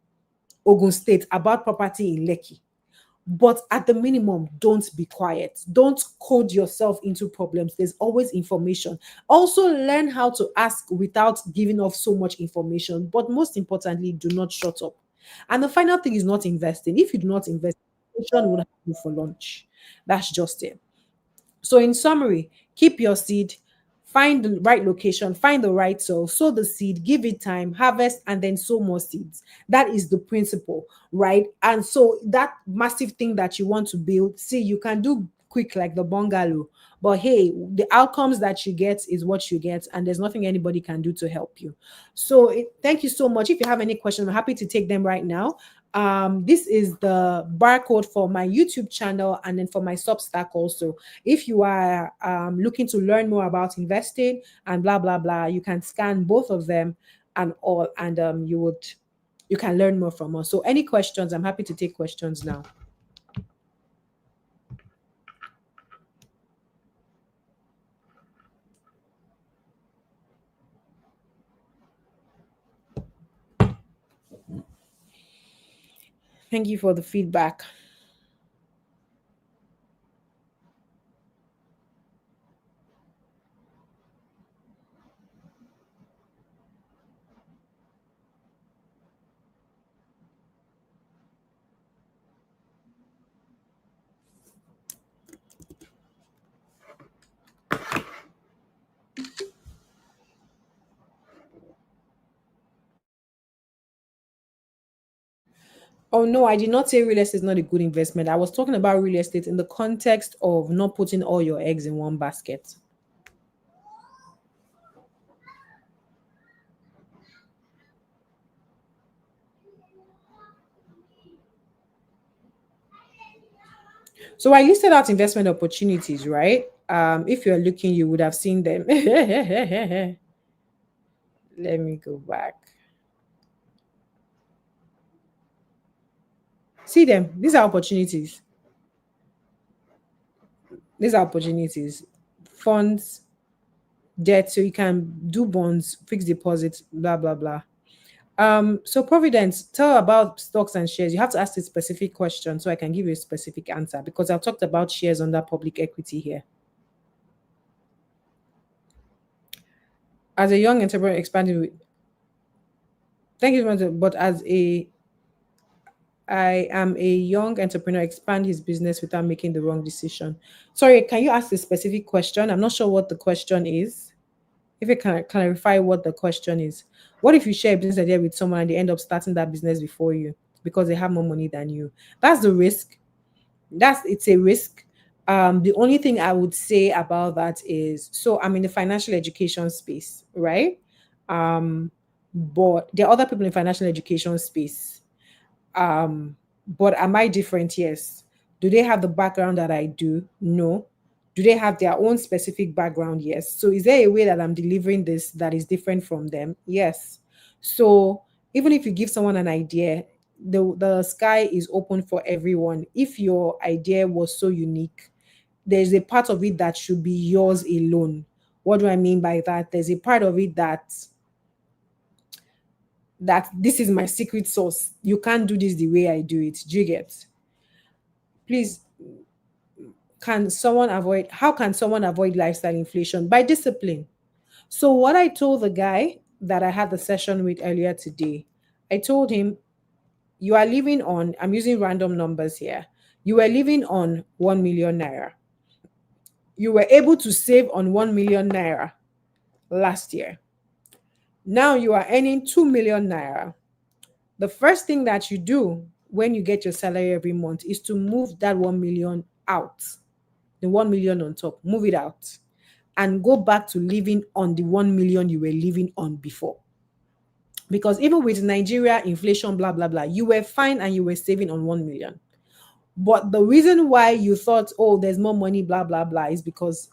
Ogun State about property in Lekki. But at the minimum, don't be quiet. Don't code yourself into problems. There's always information. Also, learn how to ask without giving off so much information. But most importantly, do not shut up. And the final thing is not investing. If you do not invest, inflation will have you for lunch. That's just it. So, in summary, keep your seed, find the right location, find the right soil, sow the seed, give it time, harvest, and then sow more seeds. That is the principle, right? And so, that massive thing that you want to build, see, you can do quick like the bungalow, but hey, the outcomes that you get is what you get, and there's nothing anybody can do to help you. So, thank you so much. If you have any questions, I'm happy to take them right now. This is the barcode for my YouTube channel and then for my Substack also. If you are looking to learn more about investing and blah blah blah, you can scan both of them and all, and you can learn more from us. So any questions, I'm happy to take questions now. Thank you for the feedback. Oh no, I did not say real estate is not a good investment. I was talking about real estate in the context of not putting all your eggs in one basket. So I listed out investment opportunities, right? If you're looking, you would have seen them. Let me go back. See them. These are opportunities. These are opportunities. Funds, debt, so you can do bonds, fixed deposits, blah blah blah. So Providence, tell about stocks and shares. You have to ask a specific question so I can give you a specific answer, because I've talked about shares under public equity here. As a young entrepreneur expanding with, thank you, but I am a young entrepreneur, expand his business without making the wrong decision. Sorry, can you ask a specific question? I'm not sure what the question is. If you can clarify what the question is. What if you share a business idea with someone and they end up starting that business before you because they have more money than you? That's the risk. It's a risk. The only thing I would say about that is, so I'm in the financial education space, right? But there are other people in financial education space. But am I different? Yes. Do they have the background that I do? No. Do they have their own specific background? Yes. So is there a way that I'm delivering this that is different from them? Yes. So even if you give someone an idea, the sky is open for everyone. If your idea was so unique, there's a part of it that should be yours alone. What do I mean by that? There's a part of it that this is my secret sauce. You can't do this the way I do it. Do you get? Please, how can someone avoid lifestyle inflation? By discipline. So what I told the guy that I had the session with earlier today, I told him, you are living on, I'm using random numbers here. You were living on 1 million naira. You were able to save on 1 million naira last year. Now you are earning 2 million naira. The first thing that you do when you get your salary every month is to move that 1 million out, the 1 million on top, move it out and go back to living on the 1 million you were living on before. Because even with Nigeria, inflation, blah, blah, blah, you were fine and you were saving on 1 million. But the reason why you thought, oh, there's more money, blah, blah, blah, is because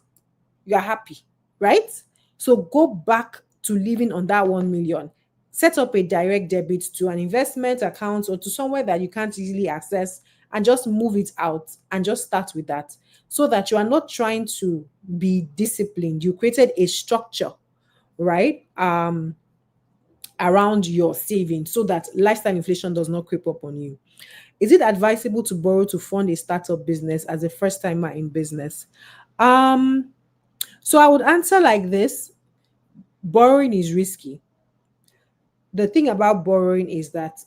you're happy, right? So go back to living on that 1 million. Set up a direct debit to an investment account or to somewhere that you can't easily access and just move it out and just start with that, so that you are not trying to be disciplined. You created a structure, right? around your savings so that lifestyle inflation does not creep up on you. Is it advisable to borrow to fund a startup business as a first timer in business? So I would answer like this: borrowing is risky. The thing about borrowing is that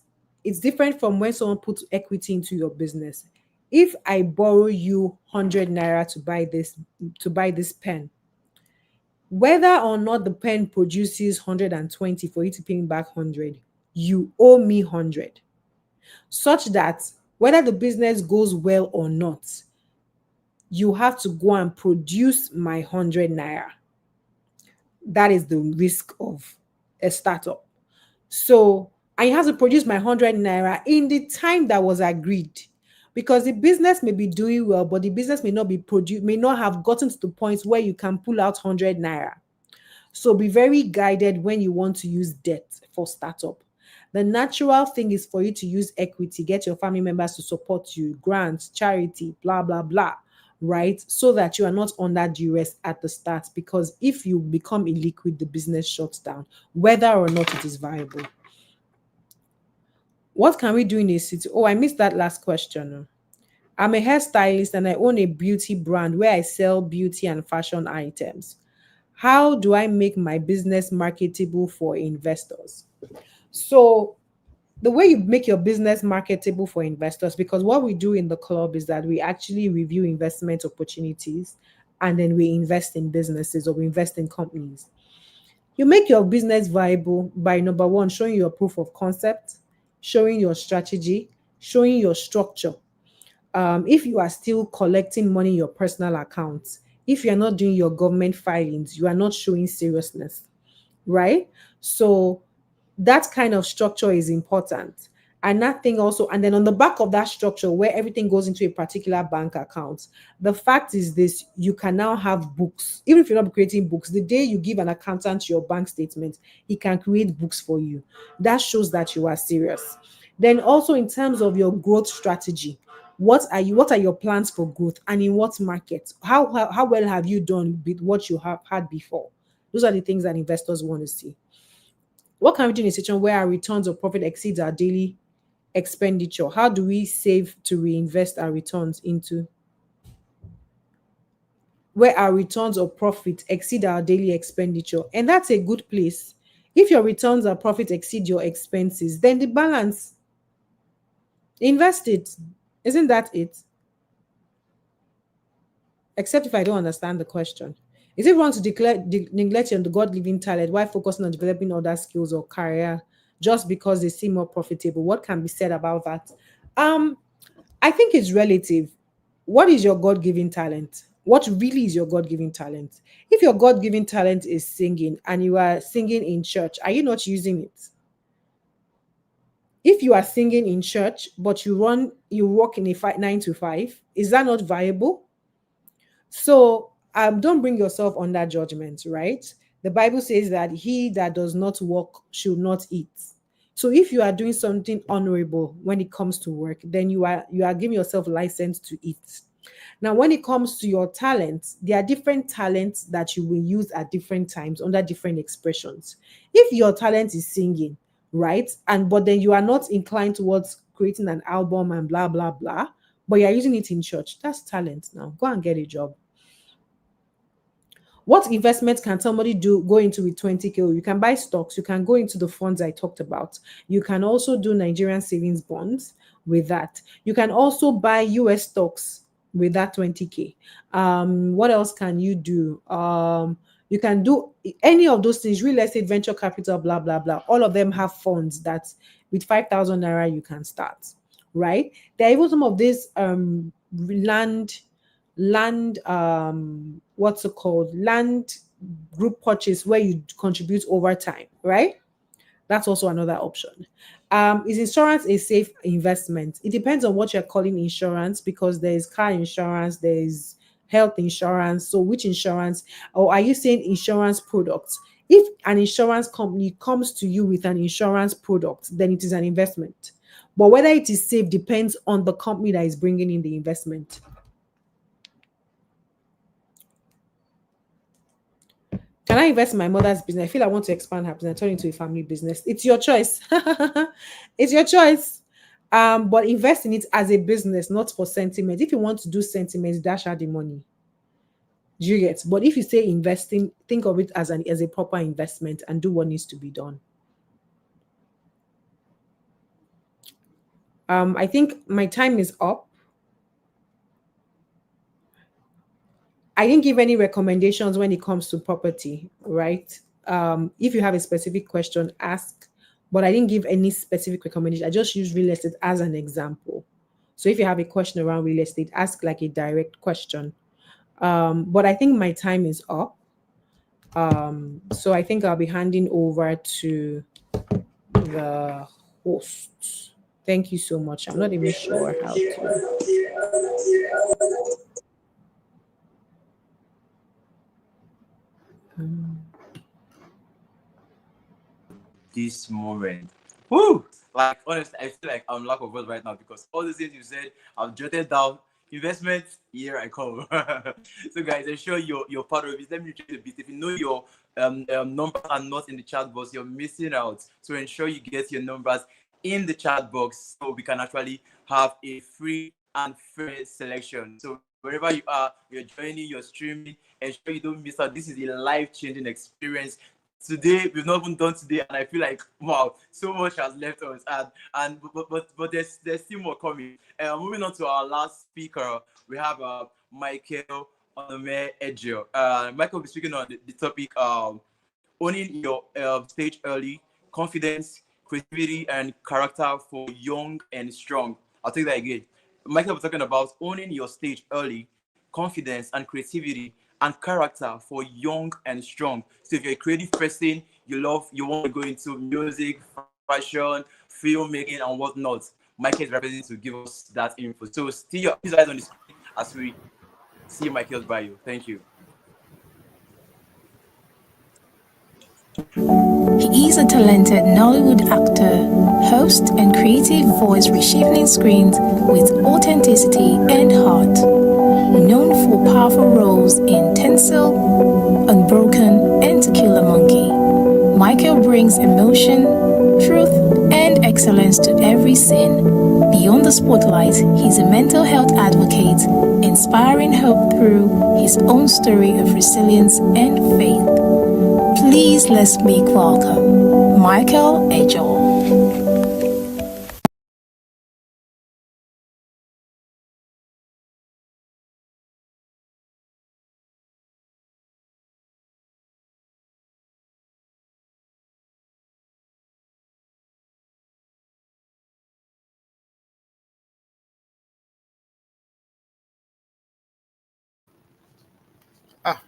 it's different from when someone puts equity into your business. If I borrow you 100 naira to buy this pen, whether or not the pen produces 120 for you to pay me back 100, you owe me 100, such that whether the business goes well or not, you have to go and produce my 100 naira. That is the risk of a startup. So I have to produce my 100 naira in the time that was agreed, because the business may be doing well, but the business may not have gotten to the point where you can pull out 100 naira. So be very guided when you want to use debt for startup. The natural thing is for you to use equity, get your family members to support you, grants, charity, blah, blah, blah, right? So that you are not under duress at the start, because if you become illiquid, the business shuts down, whether or not it is viable. What can we do in a city? Oh, I missed that last question. I'm a hairstylist and I own a beauty brand where I sell beauty and fashion items. How do I make my business marketable for investors? So the way you make your business marketable for investors, because what we do in the club is that we actually review investment opportunities and then we invest in businesses or we invest in companies. You make your business viable by, number one, showing your proof of concept, showing your strategy, showing your structure. If you are still collecting money in your personal accounts, if you're not doing your government filings, you are not showing seriousness, right? So that kind of structure is important. And that thing also, and then on the back of that structure where everything goes into a particular bank account, the fact is this: you can now have books. Even if you're not creating books, the day you give an accountant your bank statement, he can create books for you. That shows that you are serious. Then also in terms of your growth strategy, what are your plans for growth and in what market? How well have you done with what you have had before? Those are the things that investors want to see. What can we do in a situation where our returns or profit exceeds our daily expenditure? How do we save to reinvest our returns into? Where our returns or profit exceed our daily expenditure. And that's a good place. If your returns or profit exceed your expenses, then the balance, invest it. Isn't that it? Except if I don't understand the question. Is it wrong to neglect your God-given talent while focusing on developing other skills or career just because they seem more profitable? What can be said about that? I think it's relative. What is your God-given talent? What really is your God-given talent? If your God-given talent is singing and you are singing in church, are you not using it? If you are singing in church, but you work in a 9 to 5, is that not viable? So don't bring yourself under judgment, right? The Bible says that he that does not work should not eat. So if you are doing something honorable when it comes to work, then you are giving yourself license to eat. Now, when it comes to your talents, there are different talents that you will use at different times under different expressions. If your talent is singing, right, but then you are not inclined towards creating an album and blah blah blah, but you're using it in church, that's talent. Now go and get a job. What investment can somebody go into with 20K? You can buy stocks. You can go into the funds I talked about. You can also do Nigerian savings bonds with that. You can also buy US stocks with that 20K. What else can you do? You can do any of those things, real estate, venture capital, blah, blah, blah. All of them have funds that with 5,000 naira you can start, right? There are even some of these land what's it called, land group purchase where you contribute over time, right? That's also another option. Is insurance a safe investment? It depends on what you're calling insurance, because there is car insurance, there is health insurance. So which insurance? Or are you saying insurance products? If an insurance company comes to you with an insurance product, then it is an investment. But whether it is safe depends on the company that is bringing in the investment. Can I invest in my mother's business? I feel I want to expand her business, turn it into a family business. It's your choice. It's your choice. But invest in it as a business, not for sentiment. If you want to do sentiments, dash out the money. Do you get? But if you say investing, think of it as a proper investment and do what needs to be done. I think my time is up. I didn't give any recommendations when it comes to property, right? If you have a specific question, ask. But I didn't give any specific recommendation. I just used real estate as an example. So if you have a question around real estate, ask like a direct question. But I think my time is up. So I think I'll be handing over to the host. Thank you so much. I'm not even sure how to. This moment. Woo! Like honestly, I feel like I'm lack of words right now because all the things you said, I've jotted down. Investment, here I come. So guys, ensure you're part of it. Let me check a bit. If you know your numbers are not in the chat box, you're missing out. So ensure you get your numbers in the chat box so we can actually have a free and fair selection. So wherever you are, you're joining, you're streaming, ensure you don't miss out. This is a life-changing experience. Today we've not even done today, and I feel like wow, so much has left us, but there's still more coming. Moving on to our last speaker, we have Michael Onome Ejo. Michael will be speaking on the topic owning your stage early, confidence, creativity, and character for young and strong. I'll take that again. Michael was talking about owning your stage early, confidence and creativity and character for young and strong. So if you're a creative person, you want to go into music, fashion, filmmaking, and whatnot, Michael is representing to give us that info. So still your eyes on the screen as we see Michael's bio. Thank you. He is a talented Nollywood actor, host, and creative voice reshaping screens with authenticity and heart. Known for powerful roles in Tencel, Unbroken, and To Kill a Monkey, Michael brings emotion, truth, and excellence to every scene. Beyond the spotlight, he's a mental health advocate, inspiring hope through his own story of resilience and faith. Please let's make welcome Michael Ejo.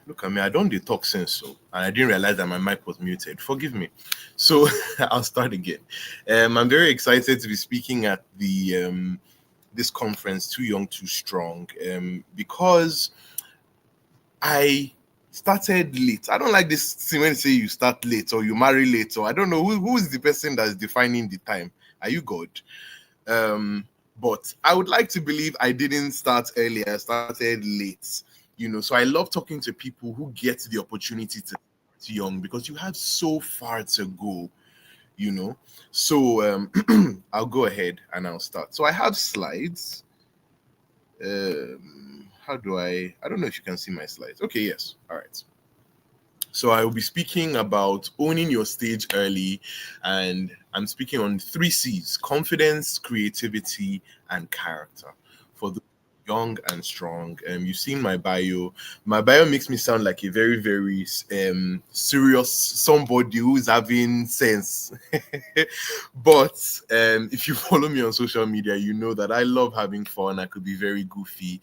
Look at me. I don't talk since so, and I didn't realize that my mic was muted. Forgive me. So I'll start again. I'm very excited to be speaking at the this conference, Too Young, Too Strong, because I started late. I don't like this thing when you say you start late or you marry late, or I don't know who is the person that's defining the time. Are you God? But I would like to believe I didn't start early. I started late. So I love talking to people who get the opportunity to start young because you have so far to go. So I'll go ahead and I'll start. So I have slides. How do I don't know if you can see my slides. Okay, yes. All right. So I will be speaking about owning your stage early, and I'm speaking on 3 C's: confidence, creativity, and character for the young and strong. You've seen my bio. My bio makes me sound like a very, very serious somebody who's having sense. But if you follow me on social media, you know that I love having fun. I could be very goofy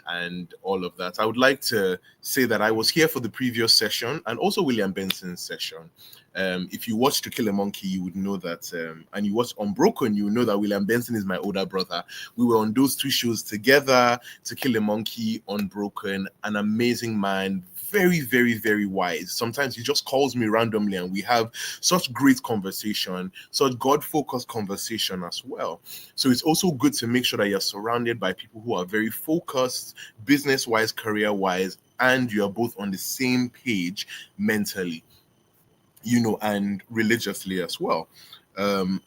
and all of that. I would like to say that I was here for the previous session and also William Benson's session. If you watch To Kill a Monkey, you would know that, and you watch Unbroken, you would know that William Benson is my older brother. We were on those 2 shows together, To Kill a Monkey, Unbroken, an amazing man, very, very, very wise. Sometimes he just calls me randomly and we have such great conversation, such God-focused conversation as well. So it's also good to make sure that you're surrounded by people who are very focused, business-wise, career-wise, and you're both on the same page mentally, and religiously as well. And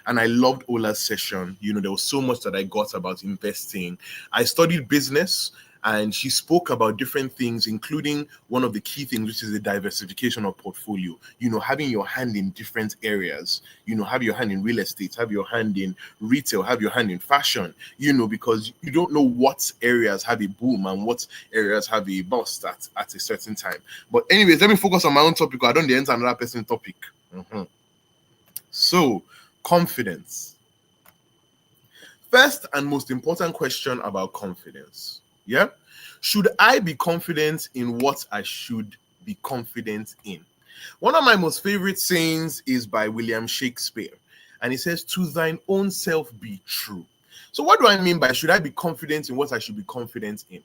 I loved Ola's session. There was so much that I got about investing. I studied business, and she spoke about different things, including one of the key things, which is the diversification of portfolio. Having your hand in different areas. Have your hand in real estate, have your hand in retail, have your hand in fashion. Because you don't know what areas have a boom and what areas have a bust at a certain time. But anyways, let me focus on my own topic. I don't enter another person's topic. So, confidence. First and most important question about confidence. Yeah? Should I be confident in what I should be confident in? One of my most favorite sayings is by William Shakespeare. And he says, "To thine own self be true." So what do I mean by should I be confident in what I should be confident in?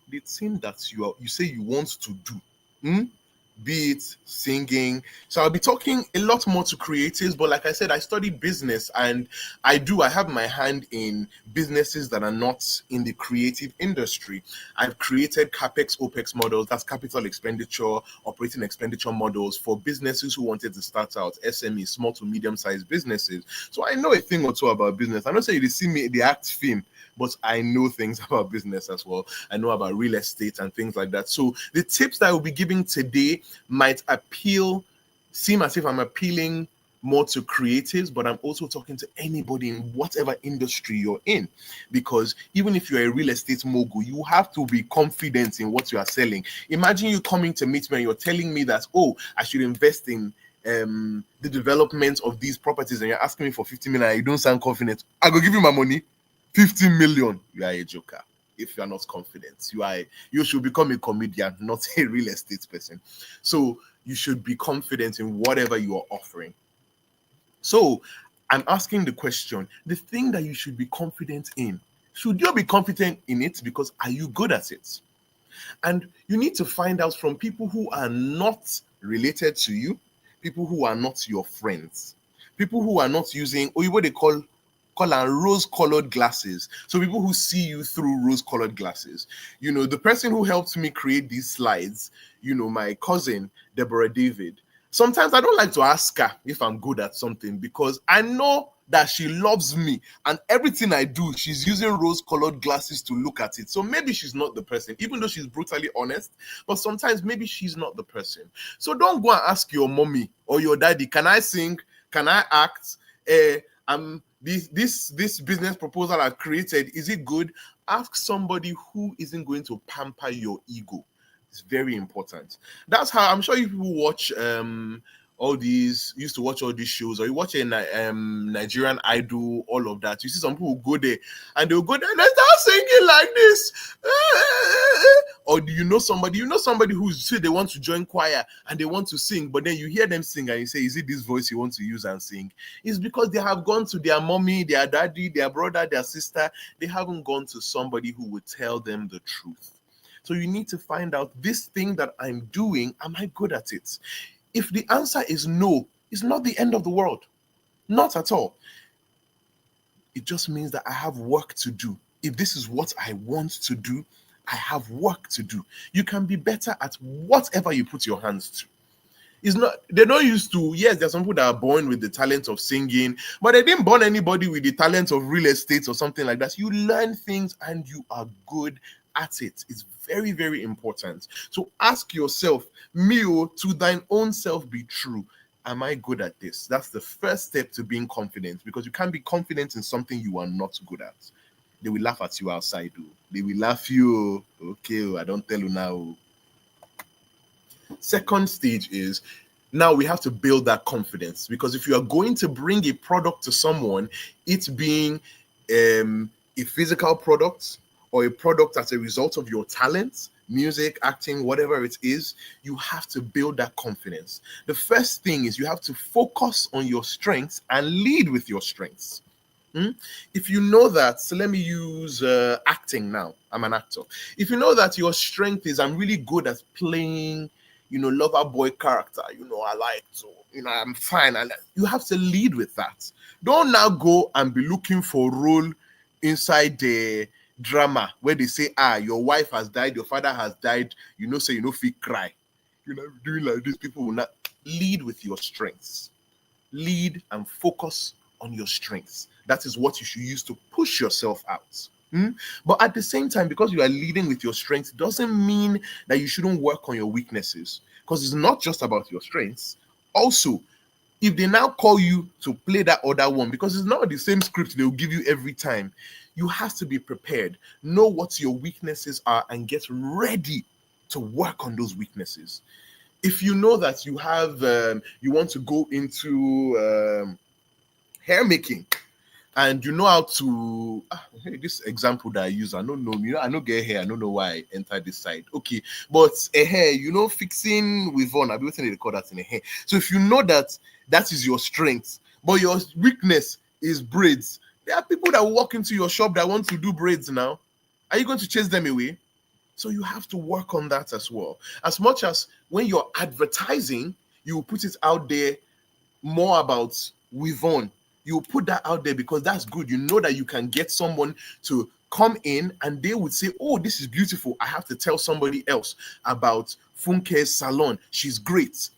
The thing that you say you want to do. Be it singing. So I'll be talking a lot more to creatives, but like I said, I studied business, and I have my hand in businesses that are not in the creative industry. I've created CAPEX, OPEX models, that's capital expenditure, operating expenditure models for businesses who wanted to start out, SMEs, small to medium-sized businesses. So I know a thing or two about business. I don't say you see me, the act film, but I know things about business as well. I know about real estate and things like that. So the tips that I will be giving today might seem as if I'm appealing more to creatives, but I'm also talking to anybody in whatever industry you're in. Because even if you're a real estate mogul, you have to be confident in what you are selling. Imagine you coming to meet me and you're telling me that, I should invest in the development of these properties, and you're asking me for 50 million and you don't sound confident. I go give you my money. 50 million. You are a joker if you are not confident. You should become a comedian, not a real estate person. So you should be confident in whatever you are offering. So I'm asking the question, the thing that you should be confident in, should you be confident in it because are you good at it? And you need to find out from people who are not related to you, people who are not your friends, people who are not using what they call rose-colored glasses. So people who see you through rose-colored glasses. The person who helped me create these slides, my cousin, Deborah David. Sometimes I don't like to ask her if I'm good at something because I know that she loves me and everything I do, she's using rose-colored glasses to look at it. So maybe she's not the person, even though she's brutally honest, but sometimes maybe she's not the person. So don't go and ask your mommy or your daddy, can I sing? Can I act? This business proposal I've created, is it good? Ask somebody who isn't going to pamper your ego. It's very important. That's how I'm sure you people watch used to watch all these shows, or you watch a Nigerian Idol, all of that. You see some people go there and they'll go there and they start singing like this. Or do you know somebody who say they want to join choir and they want to sing, but then you hear them sing and you say, is it this voice you want to use and sing? It's because they have gone to their mommy, their daddy, their brother, their sister. They haven't gone to somebody who would tell them the truth. So you need to find out, this thing that I'm doing, am I good at it? If the answer is no, it's not the end of the world. Not at all. It just means that I have work to do. If this is what I want to do, I have work to do. You can be better at whatever you put your hands to. They're not used to, yes, there's some people that are born with the talent of singing, but they didn't born anybody with the talent of real estate or something like that. You learn things and you are good at it. It's very, very important. So ask yourself, Mio, to thine own self be true. Am I good at this? That's the first step to being confident, because you can't be confident in something you are not good at. They will laugh at you outside. They will laugh you. Okay, I don't tell you now. Second stage is, now we have to build that confidence, because if you are going to bring a product to someone, it being a physical product or a product as a result of your talents, music, acting, whatever it is, you have to build that confidence. The first thing is you have to focus on your strengths and lead with your strengths. If you know that, so let me use acting now. I'm an actor. If you know that your strength is I'm really good at playing, lover boy character, I like to, I'm fine. And you have to lead with that. Don't now go and be looking for a role inside the drama where they say, your wife has died, your father has died, say feel cry. Doing like this, people will not lead with your strengths. Lead and focus on your strengths. That is what you should use to push yourself out. But at the same time, because you are leading with your strengths, doesn't mean that you shouldn't work on your weaknesses, because it's not just about your strengths. Also, if they now call you to play that other one, because it's not the same script they'll give you every time, you have to be prepared, know what your weaknesses are, and get ready to work on those weaknesses. If you know that you have, you want to go into hair making, and you know how to, this example that I use, I don't know, I don't get hair, I don't know why I entered this side. Okay, but a hair, fixing with on, I'll be waiting to call that in a hair. So if you know that that is your strength, but your weakness is braids, there are people that walk into your shop that want to do braids now. Are you going to chase them away? So you have to work on that as well. As much as when you're advertising, you will put it out there more about Wivon. You put that out there because that's good. You know that you can get someone to come in and they would say, oh, this is beautiful. I have to tell somebody else about Funke's salon. She's great.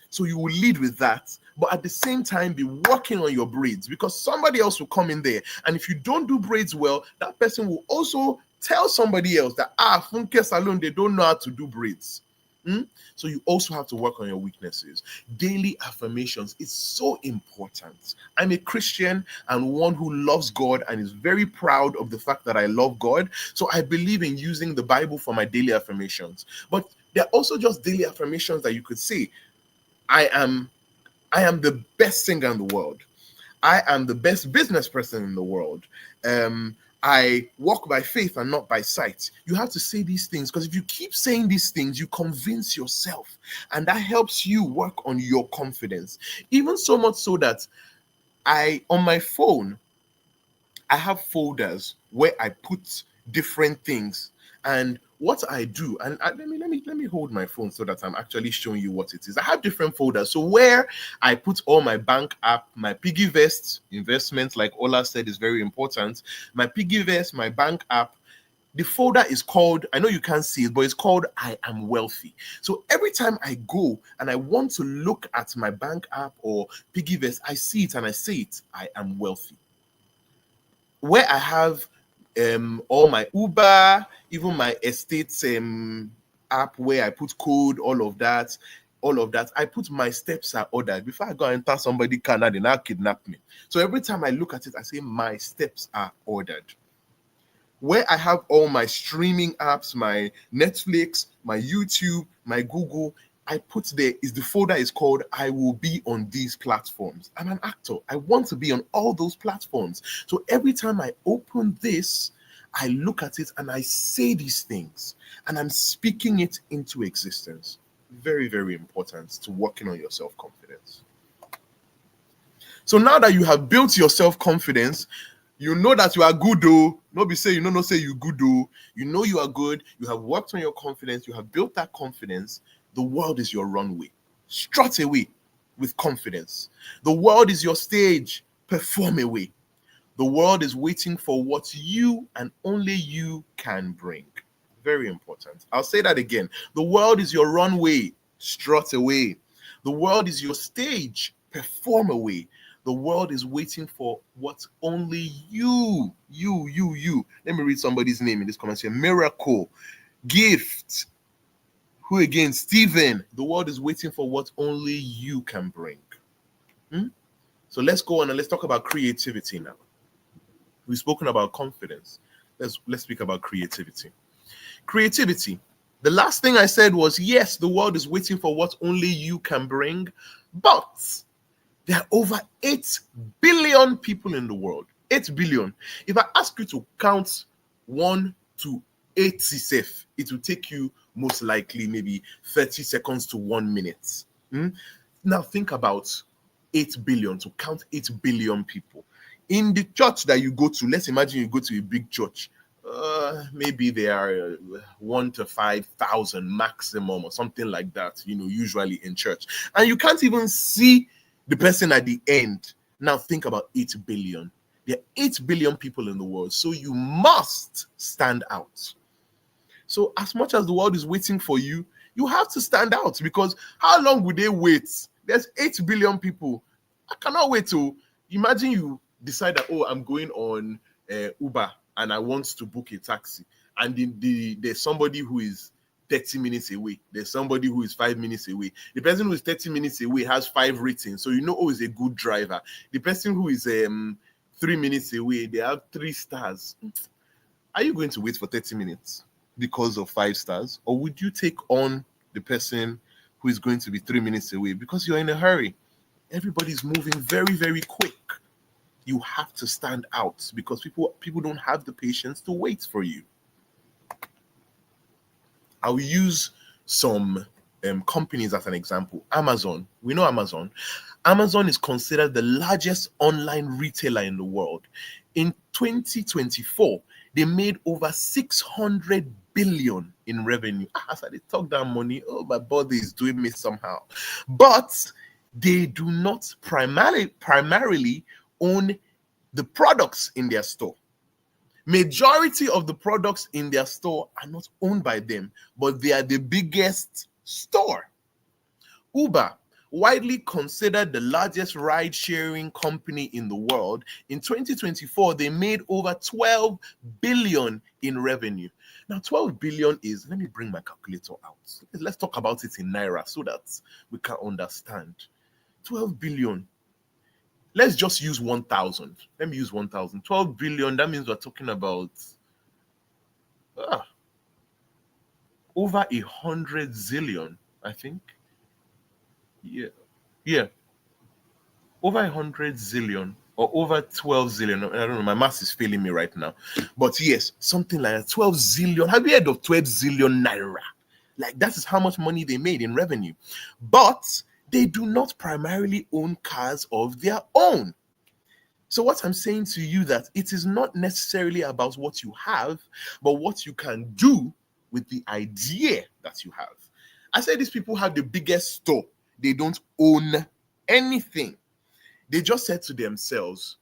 So you will lead with that. But at the same time, be working on your braids, because somebody else will come in there. And if you don't do braids well, that person will also tell somebody else that, Funke salon, they don't know how to do braids. So you also have to work on your weaknesses. Daily affirmations is so important. I'm a Christian and one who loves God and is very proud of the fact that I love God. So I believe in using the Bible for my daily affirmations. But they're also just daily affirmations that you could say, I am the best singer in the world. I am the best business person in the world. I walk by faith and not by sight. You have to say these things, because if you keep saying these things, you convince yourself, and that helps you work on your confidence. Even so much so that on my phone, I have folders where I put different things. And what I do, and let me hold my phone so that I'm actually showing you what it is. I have different folders. So where I put all my bank app, my PiggyVest investments, like Ola said, is very important. My PiggyVest, my bank app, the folder is called, I know you can't see it, but it's called I Am Wealthy. So every time I go and I want to look at my bank app or PiggyVest, I see it and I say it, I am wealthy. Where I have all my Uber, even my estates app where I put code, all of that, I put my steps are ordered. Before I go and enter somebody car, now they now kidnap me. So every time I look at it, I say my steps are ordered. Where I have all my streaming apps, my Netflix, my YouTube, my Google, I put there is the folder is called I will be on these platforms. I'm an actor. I want to be on all those platforms. So every time I open this, I look at it and I say these things and I'm speaking it into existence. Very, very important to working on your self-confidence. So now that you have built your self-confidence, you know that you are good though. Nobody say you know say you good though. You know you are good. You have worked on your confidence. You have built that confidence. The world is your runway. Strut away with confidence. The world is your stage. Perform away. The world is waiting for what you and only you can bring. Very important. I'll say that again. The world is your runway. Strut away. The world is your stage. Perform away. The world is waiting for what only you. Let me read somebody's name in this comment here. Miracle. Gift. Who again? Stephen. The world is waiting for what only you can bring. So let's go on and let's talk about creativity now. We've spoken about confidence. Let's speak about creativity. Creativity. The last thing I said was, yes, the world is waiting for what only you can bring, but there are over 8 billion people in the world. 8 billion. If I ask you to count 1 to 80 safe, it will take you most likely maybe 30 seconds to 1 minute. Now think about 8 billion, to count 8 billion people. In the church that you go to, let's imagine you go to a big church. Maybe there are 1 to 5,000 maximum or something like that, usually in church. And you can't even see the person at the end. Now think about 8 billion. There are 8 billion people in the world. So you must stand out. So as much as the world is waiting for you, you have to stand out, because how long would they wait? There's 8 billion people. I cannot wait to imagine you decide that, I'm going on Uber and I want to book a taxi. And there's somebody who is 30 minutes away. There's somebody who is 5 minutes away. The person who is 30 minutes away has 5 ratings. So is a good driver. The person who is 3 minutes away, they have 3 stars. Are you going to wait for 30 minutes because of 5 stars? Or would you take on the person who is going to be 3 minutes away because you're in a hurry? Everybody's moving very, very quick. You have to stand out because people don't have the patience to wait for you. I'll use some companies as an example. Amazon. We know Amazon. Amazon is considered the largest online retailer in the world. In 2024, they made over 600 billion in revenue. As I talk that money, my body is doing me somehow. But they do not primarily own the products in their store. Majority of the products in their store are not owned by them, but they are the biggest store. Uber, widely considered the largest ride-sharing company in the world, in 2024, they made over 12 billion in revenue. Now, 12 billion is, let me bring my calculator out. Let's talk about it in Naira so that we can understand. 12 billion. Let's just use 1,000. Let me use 1,000. 12 billion, that means we're talking about over 100 zillion, I think. Yeah. Over 100 zillion or over 12 zillion. I don't know. My math is failing me right now. But yes, something like that. 12 zillion. Have you heard of 12 zillion Naira? Like, that is how much money they made in revenue. But they do not primarily own cars of their own. So what I'm saying to you, that it is not necessarily about what you have, but what you can do with the idea that you have. I said these people have the biggest store. They don't own anything. They just said to themselves,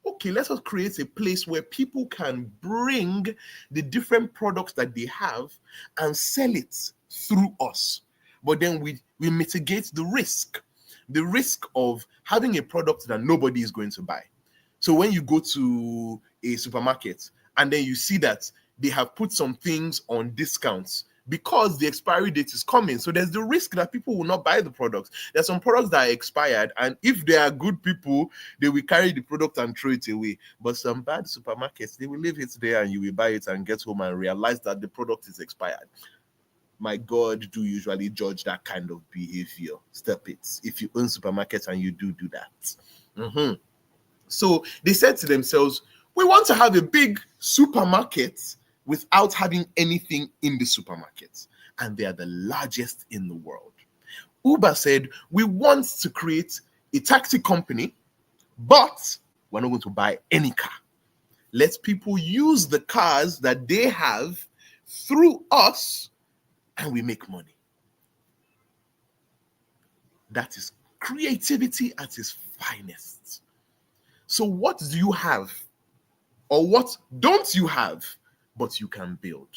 okay, let us create a place where people can bring the different products that they have and sell it through us. But then we mitigate the risk of having a product that nobody is going to buy. So when you go to a supermarket and then you see that they have put some things on discounts because the expiry date is coming. So there's the risk that people will not buy the products. There's some products that are expired, and if they are good people, they will carry the product and throw it away. But some bad supermarkets, they will leave it there and you will buy it and get home and realize that the product is expired. My God, do usually judge that kind of behavior. Stop it. If you own supermarkets and you do that. So they said to themselves, we want to have a big supermarket without having anything in the supermarket. And they are the largest in the world. Uber said, we want to create a taxi company, but we're not going to buy any car. Let people use the cars that they have through us, and we make money. That is creativity at its finest. So what do you have? Or what don't you have, but you can build?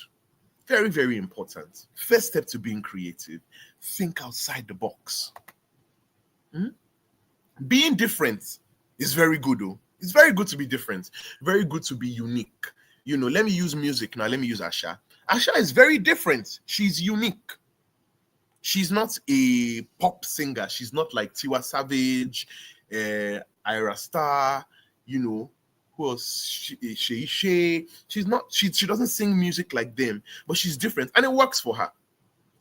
Very, very important. First step to being creative, think outside the box. Being different is very good, though. It's very good to be different. Very good to be unique. Let me use music now. Let me use Asha. Asha is very different. She's unique. She's not a pop singer. She's not like Tiwa Savage, Ira Star, who else? She's not, she doesn't sing music like them, but she's different and it works for her.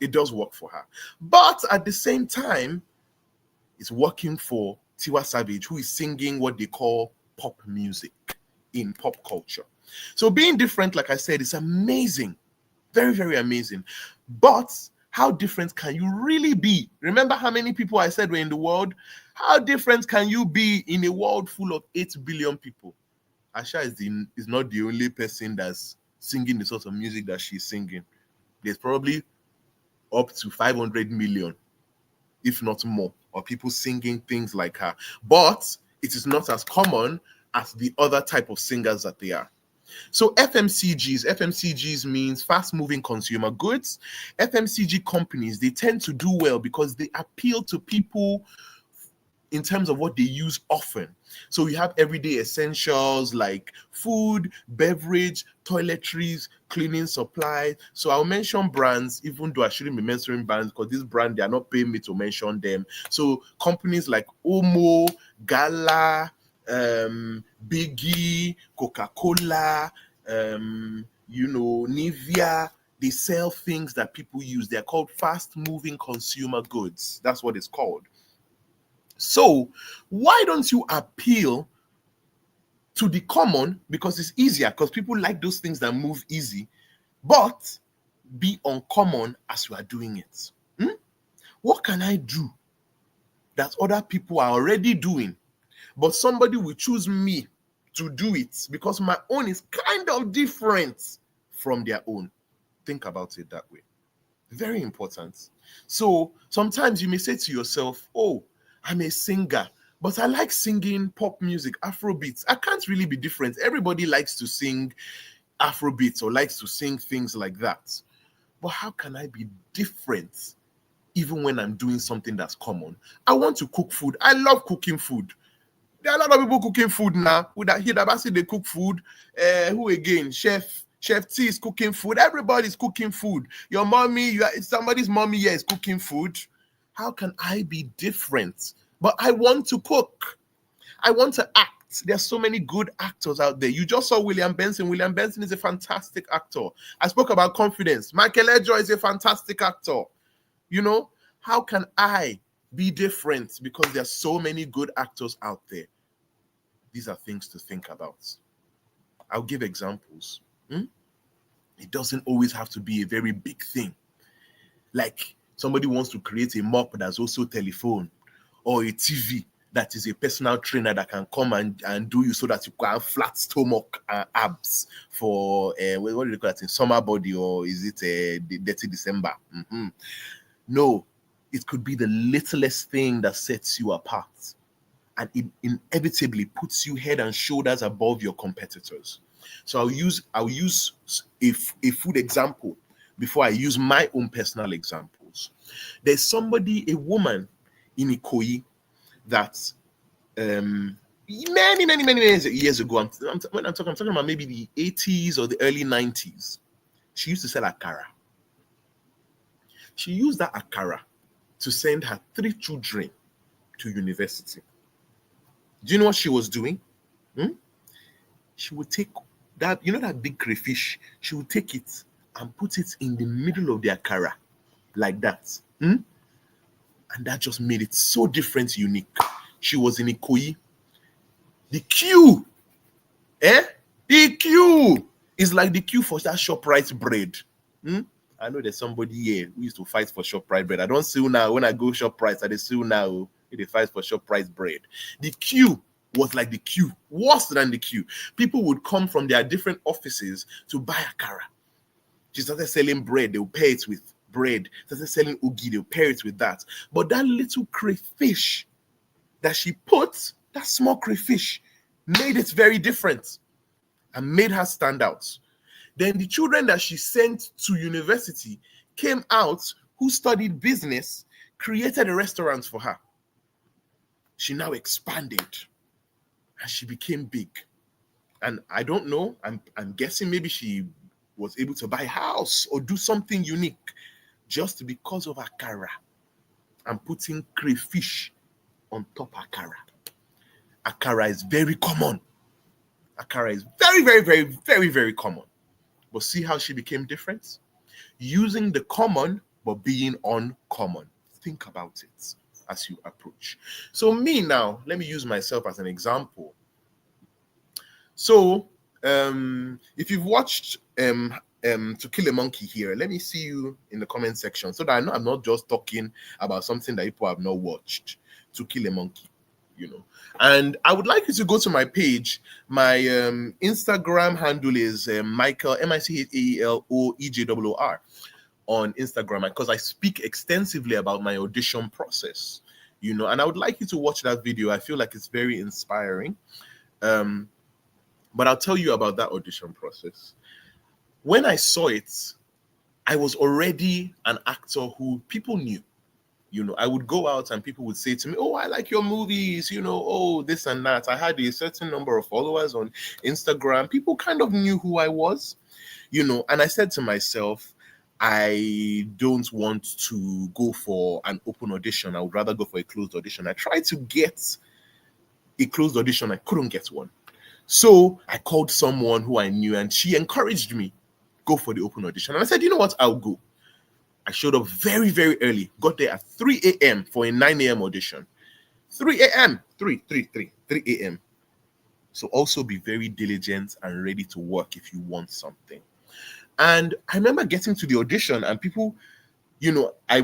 It does work for her. But at the same time, it's working for Tiwa Savage, who is singing what they call pop music in pop culture. So being different, like I said, is amazing. Very, very amazing. But how different can you really be? Remember how many people I said were in the world? How different can you be in a world full of 8 billion people? Asha is not the only person that's singing the sort of music that she's singing. There's probably up to 500 million, if not more, of people singing things like her. But it is not as common as the other type of singers that they are. So FMCGs means fast-moving consumer goods. FMCG companies, they tend to do well because they appeal to people in terms of what they use often. So we have everyday essentials like food, beverage, toiletries, cleaning supplies. So I'll mention brands, even though I shouldn't be mentioning brands because this brand, they are not paying me to mention them. So companies like Omo, Gala, Biggie, Coca-Cola, Nivea, they sell things that people use. They're called fast-moving consumer goods. That's what it's called. So why don't you appeal to the common? Because it's easier, because people like those things that move easy, but be uncommon as you are doing it. What can I do that other people are already doing, but somebody will choose me to do it because my own is kind of different from their own? Think about it that way. Very important. So sometimes you may say to yourself, oh, I'm a singer, but I like singing pop music, Afrobeats. I can't really be different. Everybody likes to sing Afrobeats or likes to sing things like that. But how can I be different even when I'm doing something that's common? I want to cook food. I love cooking food. There are a lot of people cooking food now. With that, Hidabasi, they cook food. Who again? Chef T is cooking food. Everybody's cooking food. Your mommy, somebody's mommy here is cooking food. How can I be different? But I want to cook. I want to act. There's so many good actors out there. You just saw William Benson. William Benson is a fantastic actor. I spoke about confidence. Michael Edgeor is a fantastic actor. How can I be different? Because there's so many good actors out there. These are things to think about. I'll give examples. It doesn't always have to be a very big thing. Like somebody wants to create a mop that's also telephone, or a TV that is a personal trainer that can come and do you so that you can have flat stomach and abs for what do you call that in summer body, or is it dirty December? No, it could be the littlest thing that sets you apart, and it inevitably puts you head and shoulders above your competitors. So I'll use a food example before I use my own personal examples. There's a woman in Ikoyi that many years ago, I'm talking about maybe the 80s or the early 90s. She used to sell akara. She used that akara to send her 3 children to university. Do you know what she was doing? She would take that, that big crayfish, she would take it and put it in the middle of the akara, like that. And that just made it so different, unique. She was in Ikoyi. The queue, the queue is like the queue for that ShopRite bread. I know there's somebody here who used to fight for ShopRite bread. I don't see now. When I go ShopRite, I see now they fight for ShopRite bread. The queue was like the queue, worse than the queue. People would come from their different offices to buy akara. She started selling bread. They'll pair it with bread. Started selling ugi. They'll pair it with that. But that little crayfish that she put, that small crayfish, made it very different and made her stand out. Then the children that she sent to university came out who studied business, created a restaurant for her. She now expanded and she became big. And I don't know, I'm guessing maybe she was able to buy a house or do something unique just because of akara and putting crayfish on top akara. Akara is very common. Akara is very, very, very, very, very common. But see how she became different? Using the common, but being uncommon. Think about it as you approach. So me now, let me use myself as an example. So if you've watched To Kill a Monkey here, let me see you in the comment section so that I know I'm not just talking about something that people have not watched. To Kill a Monkey. you know. And I would like you to go to my page. My Instagram handle is Michael MICHAELOEJOOR on Instagram, because I speak extensively about my audition process, you know. And I would like you to watch that video. I feel like it's very inspiring. But I'll tell you about that audition process. When I saw it, I was already an actor who people knew. You know, I would go out and people would say to me, "Oh, I like your movies, you know, oh, this and that." I had a certain number of followers on Instagram. People kind of knew who I was, you know. And I said to myself, I don't want to go for an open audition. I would rather go for a closed audition. I tried to get a closed audition. I couldn't get one. So I called someone who I knew, and she encouraged me, go for the open audition. And I said, you know what, I'll go. I showed up very, very early, got there at 3 a.m. for a 9 a.m. audition. 3 a.m., 3 a.m. So also be very diligent and ready to work if you want something. And I remember getting to the audition and people, you know, I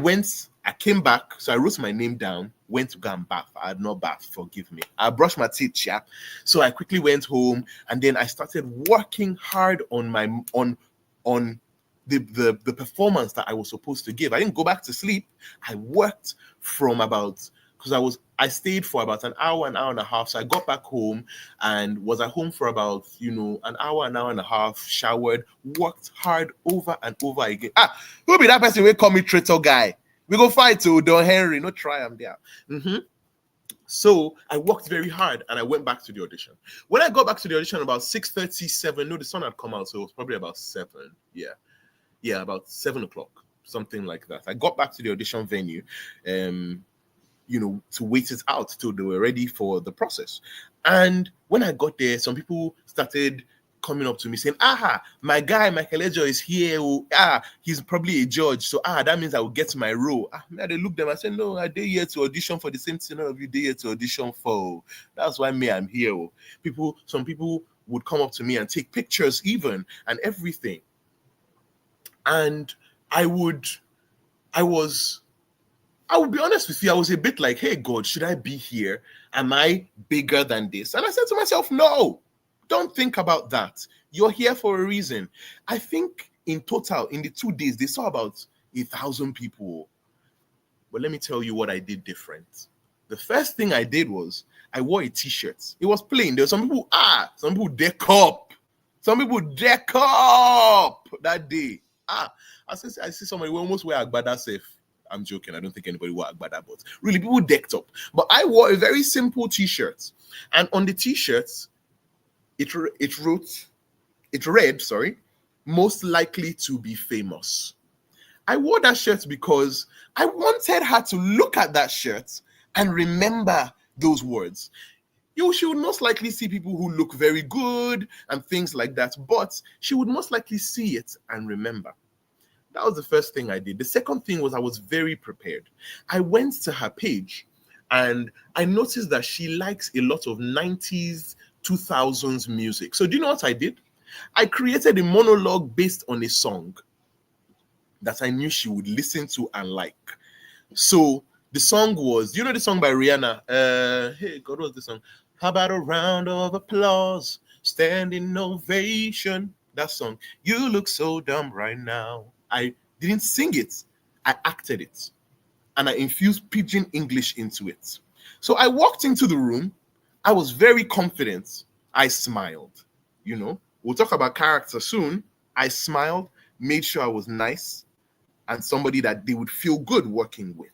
came back, so I wrote my name down, went to go and bath. I had not bathed, forgive me. I brushed my teeth, yeah. So I quickly went home, and then I started working hard on my the performance that I was supposed to give. I didn't go back to sleep. I worked from about, because I stayed for about an hour and a half. So I got back home and was at home for about, you know, an hour and a half, showered, worked hard over and over again. Who be that person will call me traitor guy? We go fight to Don Henry, no try, I'm there. So I worked very hard and I went back to the audition. When I got back to the audition about 6:37, no, the sun had come out, so it was probably about 7. Yeah, about 7 o'clock, something like that. I got back to the audition venue, you know, to wait it out till they were ready for the process. And when I got there, some people started coming up to me saying, my guy Michael Ejo is here. He's probably a judge, so that means I will get my role. I looked at them, I said, no, I did here to audition for the same thing of you did here to audition for. That's why I'm here. Some people would come up to me and take pictures even and everything. And I would be honest with you, I was a bit like, hey God, should I be here? Am I bigger than this? And I said to myself, no, don't think about that. You're here for a reason. I think in total, in the 2 days, they saw about 1,000 people. But let me tell you what I did different. The first thing I did was I wore a t-shirt. It was plain. There were some people deck up. Some people deck up that day. I see somebody who almost wear Agbada safe. I'm joking. I don't think anybody wore Agbada, but really people decked up. But I wore a very simple t-shirt. And on the t-shirts, it read, most likely to be famous. I wore that shirt because I wanted her to look at that shirt and remember those words. She would most likely see people who look very good and things like that, but she would most likely see it and remember. That was the first thing I did. The second thing was I was very prepared. I went to her page and I noticed that she likes a lot of 90s, 2000s music. So do you know what I did? I created a monologue based on a song that I knew she would listen to and like. So the song was, you know the song by Rihanna? Hey, God, what's the song? How about a round of applause, standing ovation? That song. You look so dumb right now. I didn't sing it. I acted it. And I infused pidgin English into it. So I walked into the room. I was very confident. I smiled. You know, we'll talk about character soon. I smiled, made sure I was nice and somebody that they would feel good working with.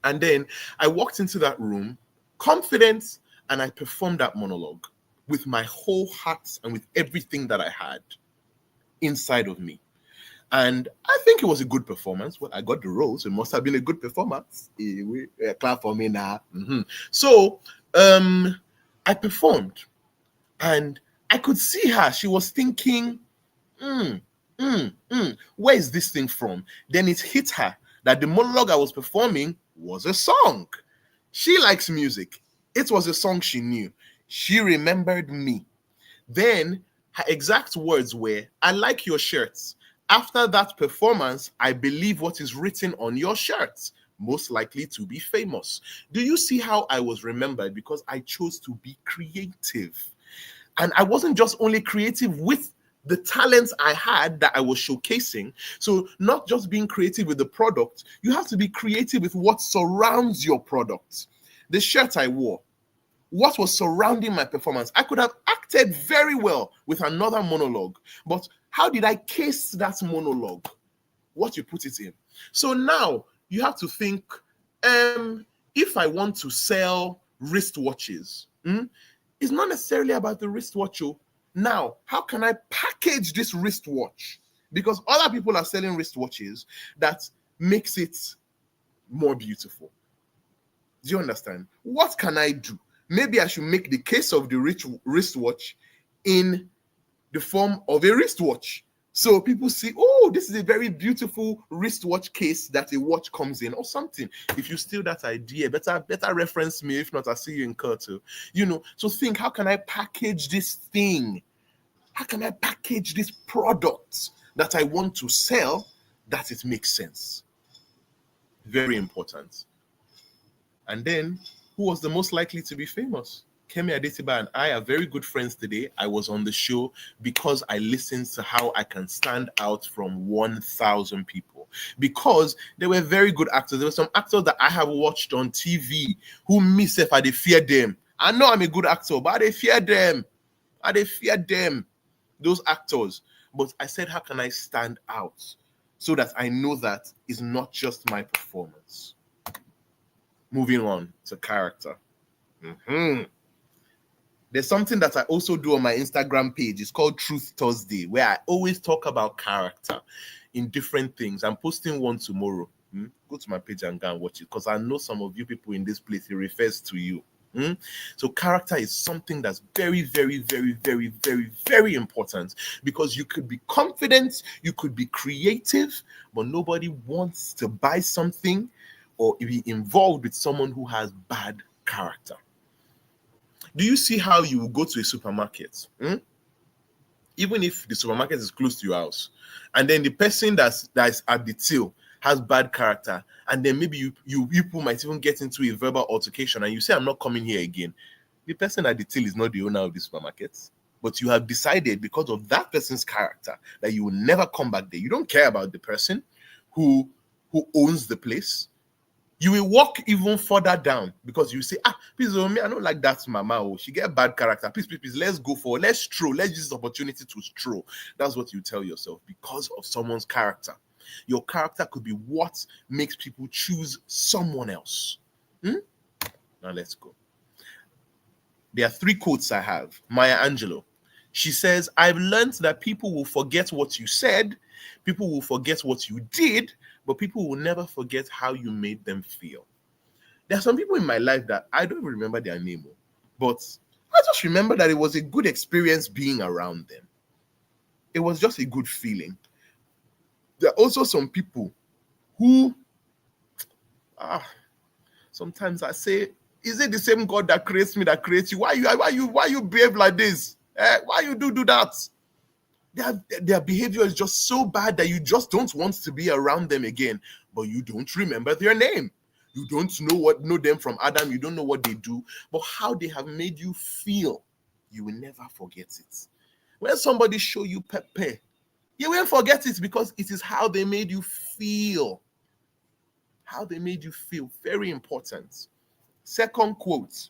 And then I walked into that room confident and I performed that monologue with my whole heart and with everything that I had inside of me. And I think it was a good performance. Well, I got the role, so it must have been a good performance. Clap for me now. So I performed and I could see her. She was thinking, where is this thing from? Then it hit her that the monologue I was performing was a song. She likes music. It was a song she knew. She remembered me. Then her exact words were, I like your shirts. After that performance, I believe what is written on your shirts. most likely to be famous. Do you see how I was remembered? Because I chose to be creative. And I wasn't just only creative with the talents I had that I was showcasing. So not just being creative with the product, you have to be creative with what surrounds your product. The shirt I wore, what was surrounding my performance. I could have acted very well with another monologue, but how did I case that monologue? What you put it in. So now you have to think, if I want to sell wristwatches, it's not necessarily about the wristwatch. Now, how can I package this wristwatch? Because other people are selling wristwatches that makes it more beautiful. Do you understand? What can I do? Maybe I should make the case of the wristwatch in the form of a wristwatch. So people see, oh, this is a very beautiful wristwatch case that a watch comes in or something. If you steal that idea, better reference me. If not, I'll see you in court too. So think, how can I package this thing? How can I package this product that I want to sell that it makes sense? Very important. And then, who was the most likely to be famous? Kemi Adetiba and I are very good friends today. I was on the show because I listened to how I can stand out from 1,000 people. Because they were very good actors. There were some actors that I have watched on TV who miss if I fear them. I know I'm a good actor, but I fear them. Those actors. But I said, how can I stand out so that I know that it's not just my performance? Moving on to character. There's something that I also do on my Instagram page. It's called Truth Thursday, where I always talk about character in different things. I'm posting one tomorrow. Go to my page and go and watch it, because I know some of you people in this place, it refers to you. So character is something that's very, very, very, very, very, very important, because you could be confident, you could be creative, but nobody wants to buy something or be involved with someone who has bad character. Do you see how you will go to a supermarket, even if the supermarket is close to your house, and then the person that's at the till has bad character, and then maybe you people might even get into a verbal altercation, and you say, I'm not coming here again. The person at the till is not the owner of the supermarket, but you have decided because of that person's character that you will never come back there. You don't care about the person who owns the place. You will walk even further down because you say, please, me, I don't like that mama. Oh, she get bad character. Please, let's stroll. Let's use this opportunity to stroll. That's what you tell yourself because of someone's character. Your character could be what makes people choose someone else. Now let's go. There are 3 quotes I have. Maya Angelou. She says, I've learned that people will forget what you said, people will forget what you did, but people will never forget how you made them feel. There are some people in my life that I don't even remember their name, but I just remember that it was a good experience being around them. It was just a good feeling. There are also some people who, sometimes I say, is it the same God that creates me that creates you? Why you behave like this? Why you do that? Their behavior is just so bad that you just don't want to be around them again, but you don't remember their name. You don't know them from Adam. You don't know what they do, but how they have made you feel, you will never forget it. When somebody show you pepper, you won't forget it because it is how they made you feel. How they made you feel, very important. Second quote,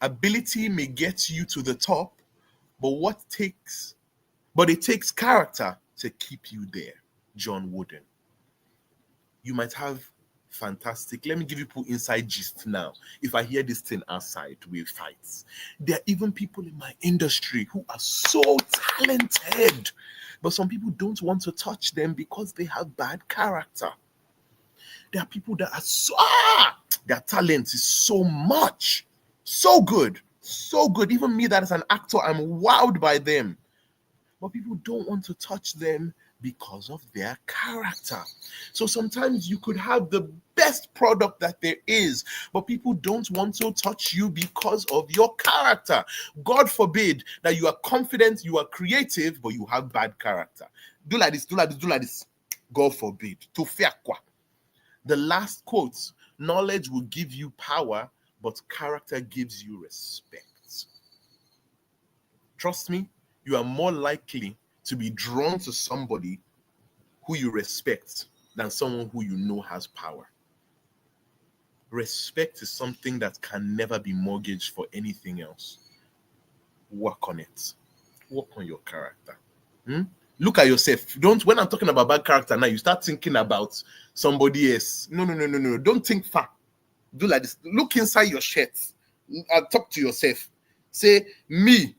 ability may get you to the top, but it takes character to keep you there. John Wooden. You might have fantastic. Let me give you people inside gist now. If I hear this thing outside, we fight. There are even people in my industry who are so talented, but some people don't want to touch them because they have bad character. There are people that are so their talent is so much, so good. Even me, that as an actor, I'm wowed by them. But people don't want to touch them because of their character. So sometimes you could have the best product that there is, but people don't want to touch you because of your character. God forbid that you are confident, you are creative, but you have bad character. Do like this. God forbid. To fear kwa. The last quote, knowledge will give you power, but character gives you respect. Trust me, you are more likely to be drawn to somebody who you respect than someone who you know has power. Respect is something that can never be mortgaged for anything else. Work on it. Work on your character. Look at yourself. Don't, when I'm talking about bad character now, you start thinking about somebody else. No. Don't think far. Do like this. Look inside your shirt and talk to yourself. Say, me.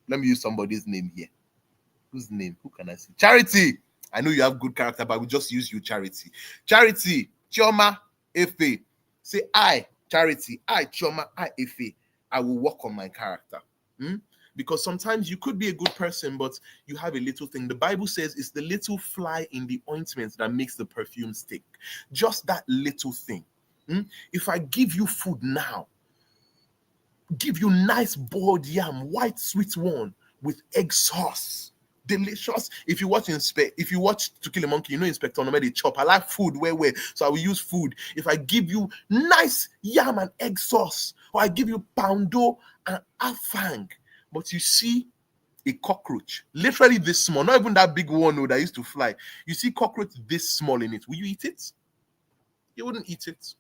Let me use somebody's name here. Whose name? Who can I see? Charity. I know you have good character, but we just use you, Charity. Charity, Chioma, Efe. Say, I, Charity, I, Chioma, I, Efe. I will work on my character. Because sometimes you could be a good person, but you have a little thing. The Bible says it's the little fly in the ointment that makes the perfume stick. Just that little thing. If I give you food now, give you nice boiled yam, white sweet one with egg sauce, delicious. If you watch To Kill a Monkey, you know Inspector Onome they chop. I like food where, so I will use food. If I give you nice yam and egg sauce, or I give you poundo and afang, but you see a cockroach, literally this small, not even that big one that used to fly. You see cockroach this small in it. Will you eat it? You wouldn't eat it.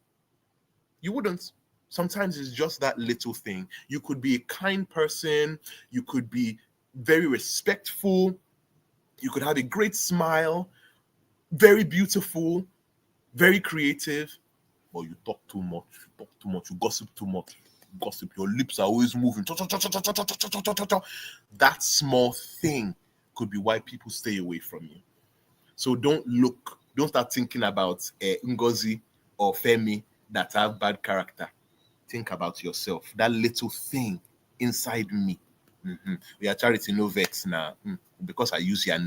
You wouldn't. Sometimes it's just that little thing. You could be a kind person. You could be very respectful. You could have a great smile, very beautiful, very creative, but you talk too much. You gossip too much. Gossip, your lips are always moving. That small thing could be why people stay away from you. So don't start thinking about Ngozi or Femi that have bad character. Think about yourself. That little thing inside me. We are Charity, no vex now. Because I use your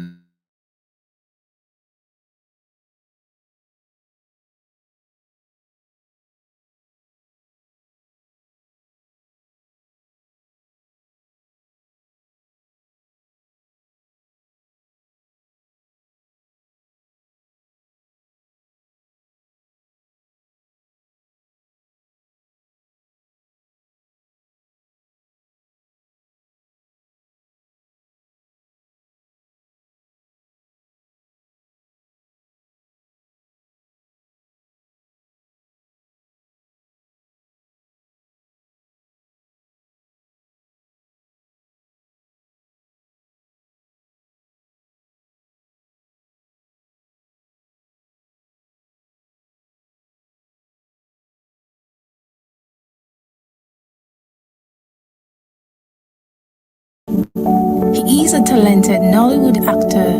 He is a talented Nollywood actor,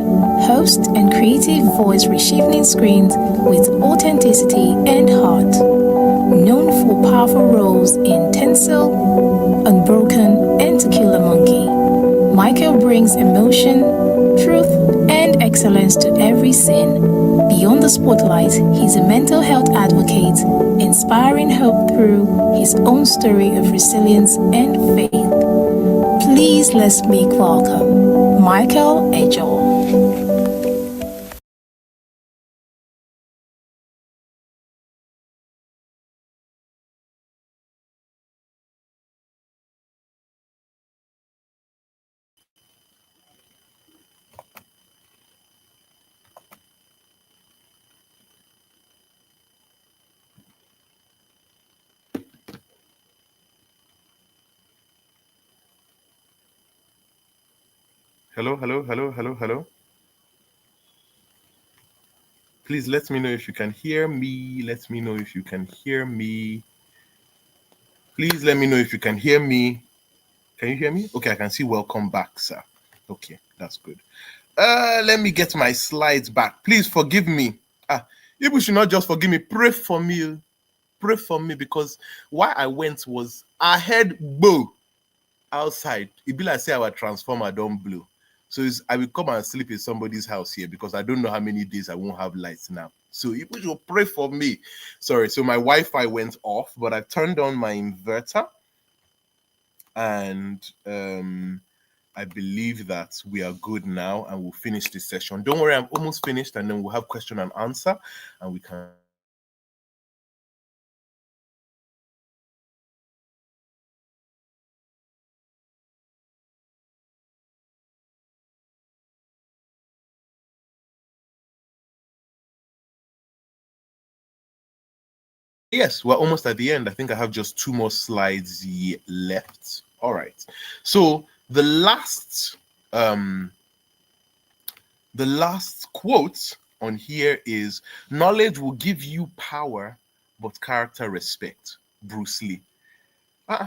host, and creative voice reshaping screens with authenticity and heart. Known for powerful roles in Tencel, Unbroken, and To Kill a Monkey, Michael brings emotion, truth, and excellence to every scene. Beyond the spotlight, he's a mental health advocate, inspiring hope through his own story of resilience and faith. Please let's make welcome Michael Ejo. Hello. Please let me know if you can hear me. Let me know if you can hear me. Please let me know if you can hear me. Can you hear me? Okay, I can see welcome back, sir. Okay, that's good. Let me get my slides back. Please forgive me. You should not just forgive me. Pray for me. Pray for me, because why I went was I heard boo outside. It be like say our transformer don't blow. So I will come and sleep in somebody's house here because I don't know how many days I won't have lights now. So you should pray for me. Sorry, so my Wi-Fi went off, but I turned on my inverter, and I believe that we are good now, and we'll finish this session. Don't worry, I'm almost finished, and then we'll have question and answer, and we can Yes, we're almost at the end. I think I have just 2 more slides left. All right. So the last quote on here is, knowledge will give you power, but character respect. Bruce Lee.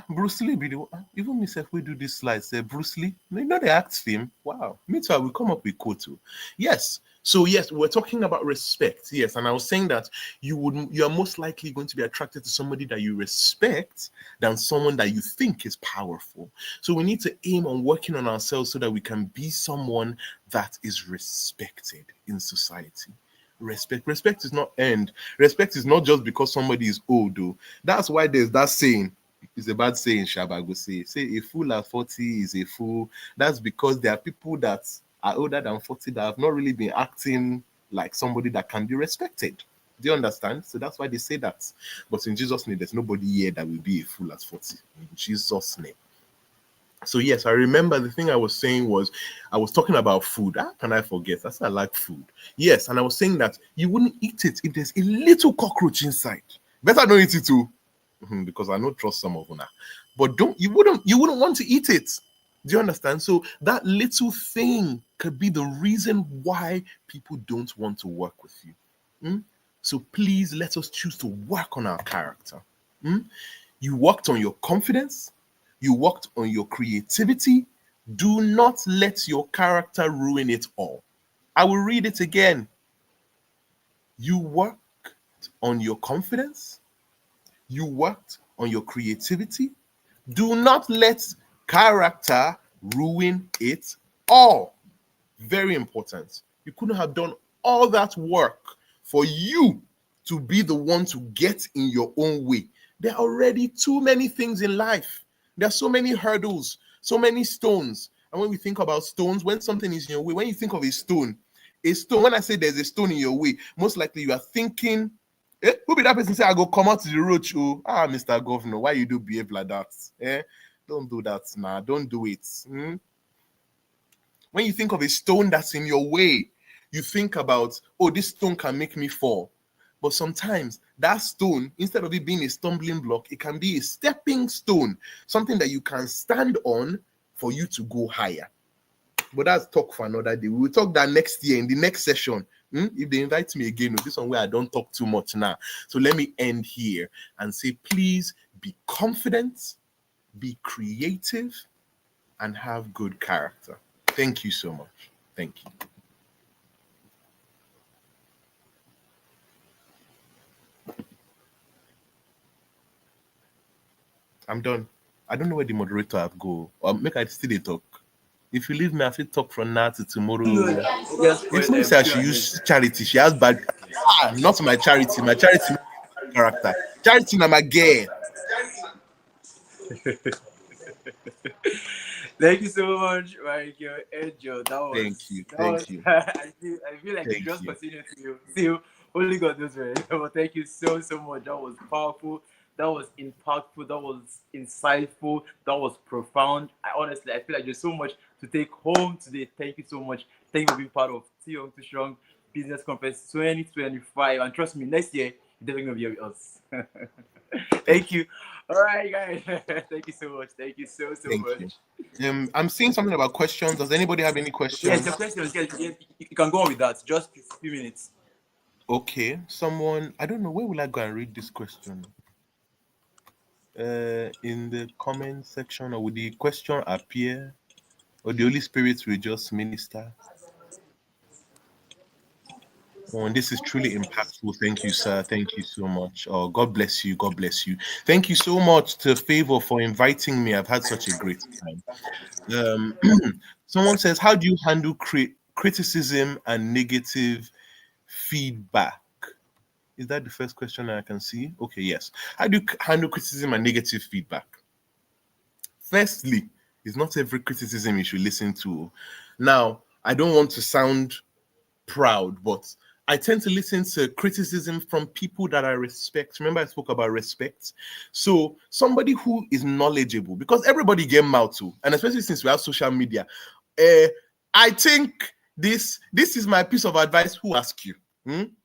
Bruce Lee be the even myself we do this slide say Bruce Lee. You know the act film. Wow. Me too, I will come up with quote too. Yes. So yes, we're talking about respect. Yes, and I was saying that you are most likely going to be attracted to somebody that you respect than someone that you think is powerful. So we need to aim on working on ourselves so that we can be someone that is respected in society. Respect is not earned. Respect is not just because somebody is old, though. That's why there's that saying. It's a bad saying, Shaba go say a fool at 40 is a fool. That's because there are people that are older than 40 that have not really been acting like somebody that can be respected. Do you understand? So that's why they say that. But in Jesus' name, there's nobody here that will be a fool at 40. In Jesus' name. So yes, I remember the thing I was saying was, I was talking about food. How can I forget? That's why I like food. Yes, and I was saying that you wouldn't eat it if there's a little cockroach inside. Better don't eat it too. Because I don't trust some of them. But you wouldn't want to eat it. Do you understand? So that little thing could be the reason why people don't want to work with you. So please let us choose to work on our character. You worked on your confidence. You worked on your creativity. Do not let your character ruin it all. I will read it again. You worked on your confidence. You worked on your creativity. Do not let character ruin it all. Very important. You couldn't have done all that work for you to be the one to get in your own way. There are already too many things in life. There are so many hurdles, so many stones. And when we think about stones, when something is in your way, when you think of a stone, when I say there's a stone in your way, most likely you are thinking, who be that person say I go come out to the road? Mr. Governor, why you do behave like that? Don't do that now. Don't do it. When you think of a stone that's in your way, you think about, this stone can make me fall. But sometimes that stone, instead of it being a stumbling block, it can be a stepping stone, something that you can stand on for you to go higher. But that's talk for another day. We will talk that next year in the next session. If they invite me again, this one where I don't talk too much now. So let me end here and say, please be confident, be creative, and have good character. Thank you so much. Thank you. I'm done. I don't know where the moderator have go. Or make I still talk. If you leave me, I will talk from now to tomorrow. If someone says she use charity, she has bad. Not my charity. My charity character. Charity na my girl. Thank you so much, Michael Angel. Thank you. I feel like you just continue to only God knows where. But thank you so much. That was powerful. That was impactful. That was insightful. That was profound. I feel like there's so much to take home today. Thank you so much. Thank you for being part of Too Young Too Strong Business Conference 2025. And trust me, next year you're definitely gonna be here with us. Thank you. All right, guys. Thank you so much. Thank you so much. I'm seeing something about questions. Does anybody have any questions? Yes, the questions. Yes, you can go on with that. Just a few minutes. Okay. Someone, I don't know, where will I go and read this question? In the comment section, or will the question appear, or the Holy Spirit will just minister? And this is truly impactful. Thank you, sir. Thank you so much. Oh, God bless you. God bless you. Thank you so much to Favor for inviting me. I've had such a great time. Someone says, how do you handle criticism and negative feedback? Is that the first question I can see? Okay, yes. How do you handle criticism and negative feedback? Firstly, it's not every criticism you should listen to. Now, I don't want to sound proud, but I tend to listen to criticism from people that I respect. Remember, I spoke about respect. So somebody who is knowledgeable, because everybody get mouth too, and especially since we have social media. I think this is my piece of advice. Who asked you?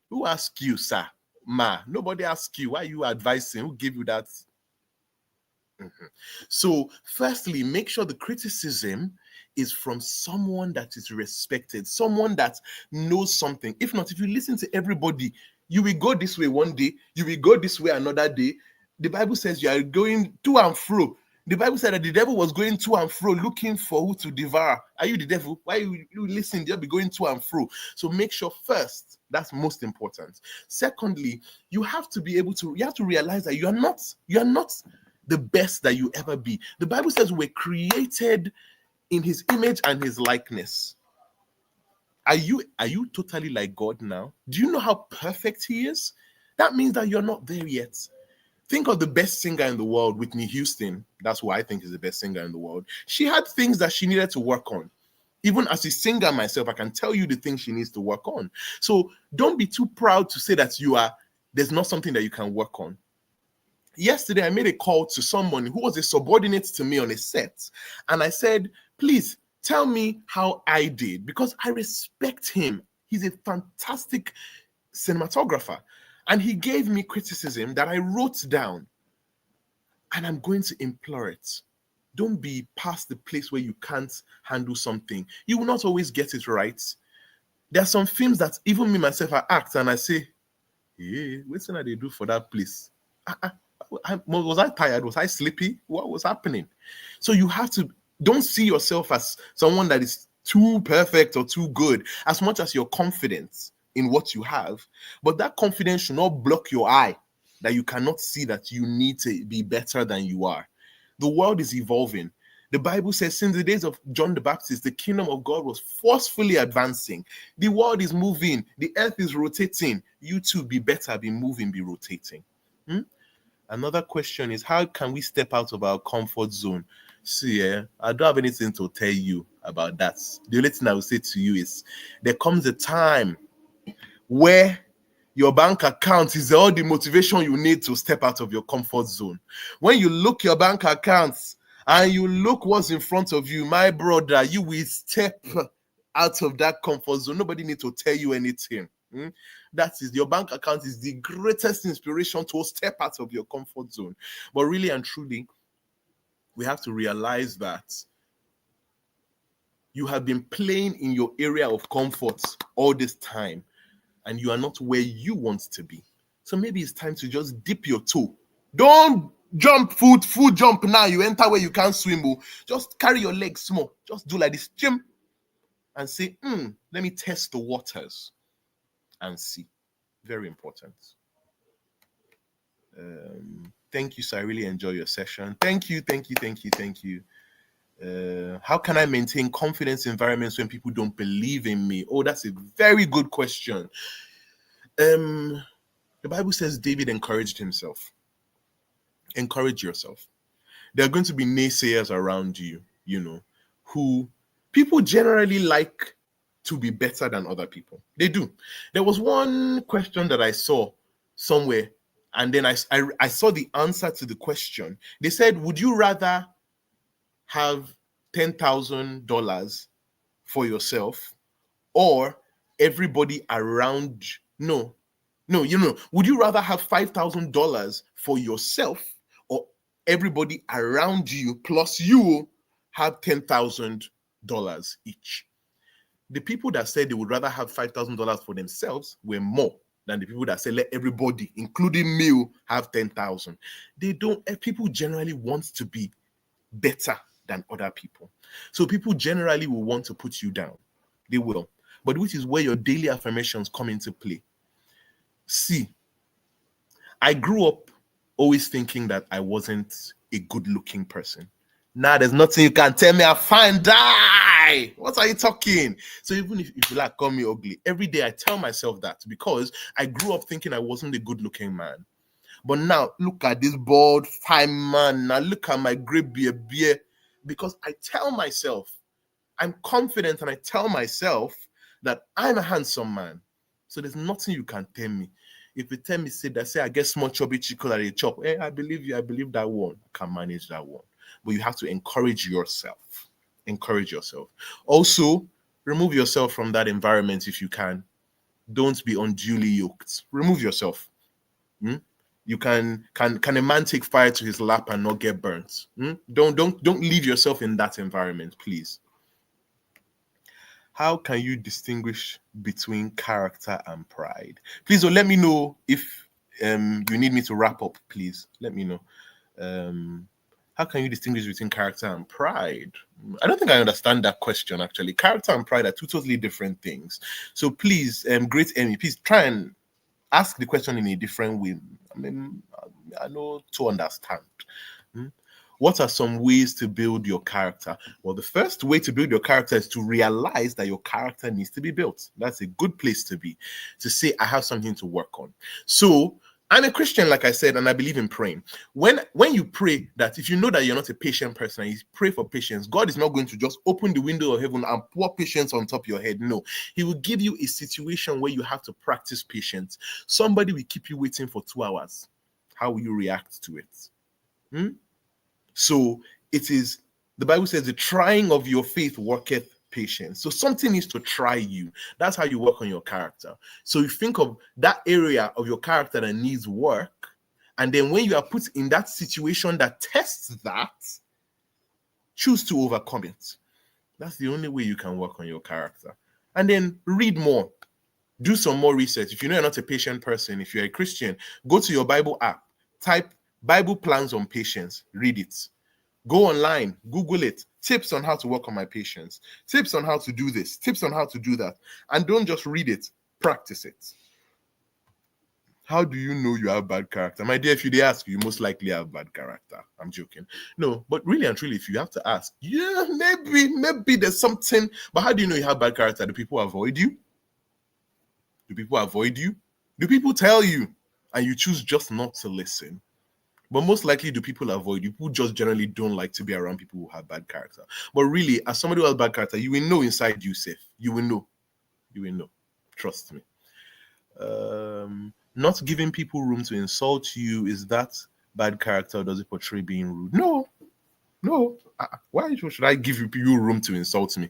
Who asked you, sir? ma. Nobody asked you. Why are you advising? Who gave you that? So, firstly, make sure the criticism is from someone that is respected, someone that knows something. If not, if you listen to everybody, you will go this way one day, you will go this way another day. The Bible says you are going to and fro. The Bible said that the devil was going to and fro looking for who to devour. Are you the devil? Why you listen? You'll be going to and fro. So make sure first, that's most important. Secondly, you have to realize that you are not the best that you ever be. The Bible says we're created in his image and his likeness. Are you totally like God now? Do you know how perfect he is? That means that you're not there yet. Think of the best singer in the world, Whitney Houston. That's who I think is the best singer in the world. She had things that she needed to work on. Even as a singer myself, I can tell you the things she needs to work on. So don't be too proud to say that there's not something that you can work on. Yesterday, I made a call to someone who was a subordinate to me on a set. And I said, please tell me how I did, because I respect him. He's a fantastic cinematographer. And he gave me criticism that I wrote down. And I'm going to implore it. Don't be past the place where you can't handle something. You will not always get it right. There are some films that even me, myself, I act and I say, hey, what's what they do for that place? Was I tired? Was I sleepy? What was happening? So you have to, don't see yourself as someone that is too perfect or too good, as much as you're confident in what you have. But that confidence should not block your eye, that you cannot see that you need to be better than you are. The world is evolving. The Bible says since the days of John the Baptist, the kingdom of God was forcefully advancing. The world is moving. The earth is rotating. You too, be better, be moving, be rotating. Another question is, how can we step out of our comfort zone? See, I don't have anything to tell you about that. The only thing I will say to you is, there comes a time where your bank account is all the motivation you need to step out of your comfort zone. When you look your bank accounts and you look what's in front of you, my brother, you will step out of that comfort zone. Nobody needs to tell you anything. That is, your bank account is the greatest inspiration to step out of your comfort zone. But really and truly, we have to realize that you have been playing in your area of comfort all this time, and you are not where you want to be. So maybe it's time to just dip your toe. Don't jump full jump now. You enter where you can't swim. Just carry your legs small. Just do like this, Jim, and say, let me test the waters and see. Very important. Thank you, sir. I really enjoy your session. Thank you. How can I maintain confidence environments when people don't believe in me? Oh, that's a very good question. The Bible says David encouraged himself. Encourage yourself. There are going to be naysayers around you, who people generally like to be better than other people. They do. There was one question that I saw somewhere, and then I saw the answer to the question. They said, would you rather have $10,000 for yourself or everybody around? No, would you rather have $5,000 for yourself or everybody around you plus you have $10,000 each? The people that said they would rather have $5,000 for themselves were more than the people that said let everybody, including me, have 10,000. People generally want to be better than other people. So people generally will want to put you down. They will. But which is where your daily affirmations come into play. See, I grew up always thinking that I wasn't a good-looking person. Now there's nothing you can tell me I find die. What are you talking? So even if you like call me ugly, every day I tell myself that because I grew up thinking I wasn't a good-looking man. But now look at this bald, fine man. Now look at my gray beard. Because I tell myself, I'm confident, and I tell myself that I'm a handsome man. So there's nothing you can tell me. If you tell me, say I get small chubby chicken at a chop, I believe you. I believe that one. I can manage that one. But you have to encourage yourself. Encourage yourself. Also, remove yourself from that environment if you can. Don't be unduly yoked. Remove yourself. You can a man take fire to his lap and not get burnt? Don't leave yourself in that environment, please. How can you distinguish between character and pride? Please let me know if you need me to wrap up. Please let me know. How can you distinguish between character and pride? I don't think I understand that question, actually. Character and pride are two totally different things. So please, great Emmy, please try and ask the question in a different way. I mean, I know to understand. What are some ways to build your character? Well, the first way to build your character is to realize that your character needs to be built. That's a good place to be, to say, I have something to work on. So I'm a Christian, like I said, and I believe in praying. When you pray, that if you know that you're not a patient person and you pray for patience, God is not going to just open the window of heaven and pour patience on top of your head. No, he will give you a situation where you have to practice patience. Somebody will keep you waiting for 2 hours. How will you react to it? So it is, the Bible says, the trying of your faith worketh patience. So something needs to try you. That's how you work on your character. So you think of that area of your character that needs work, and then when you are put in that situation that tests that, choose to overcome it. That's the only way you can work on your character. And then read more. Do some more research. If you know you're not a patient person, if you're a Christian, go to your Bible app, type Bible plans on patience, read it. Go online, Google it. Tips on how to work on my patience. Tips on how to do this. Tips on how to do that. And don't just read it, practice it. How do you know you have bad character? My dear, if you ask, you most likely have bad character. I'm joking. No, but really and truly, if you have to ask, yeah, maybe there's something. But how do you know you have bad character? Do people avoid you? Do people avoid you? Do people tell you and you choose just not to listen? But most likely, do people avoid you? People just generally don't like to be around people who have bad character. But really, as somebody who has bad character, you will know inside you safe. You will know. You will know. Trust me. Not giving people room to insult you, is that bad character, or does it portray being rude? No. Why should I give you room to insult me?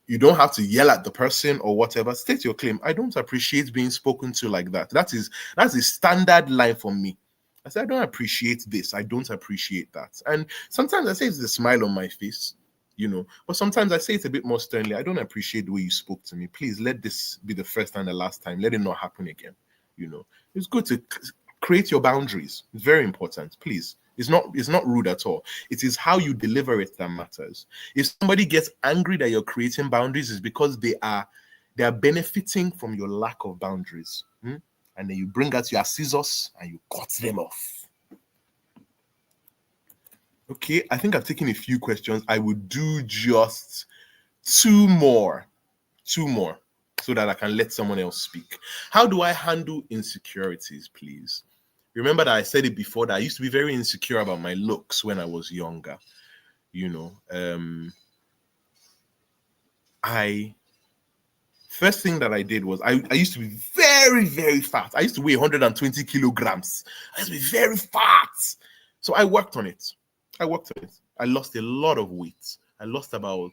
You don't have to yell at the person or whatever. State your claim. I don't appreciate being spoken to like that. That's a standard line for me. I say, I don't appreciate this. I don't appreciate that. And sometimes I say it's a smile on my face, but sometimes I say it a bit more sternly. I don't appreciate the way you spoke to me. Please let this be the first and the last time. Let it not happen again. It's good to create your boundaries. It's very important. Please. It's not rude at all. It is how you deliver it that matters. If somebody gets angry that you're creating boundaries, it's because they are benefiting from your lack of boundaries. And then you bring out your scissors and you cut them off. Okay, I think I've taken a few questions. I would do just two more so that I can let someone else speak. How do I handle insecurities, please? Remember that I said it before, that I used to be very insecure about my looks when I was younger. First thing that I did was I used to be very, very fat. I used to weigh 120 kilograms. I used to be very fat. So I worked on it. I lost a lot of weight. I lost about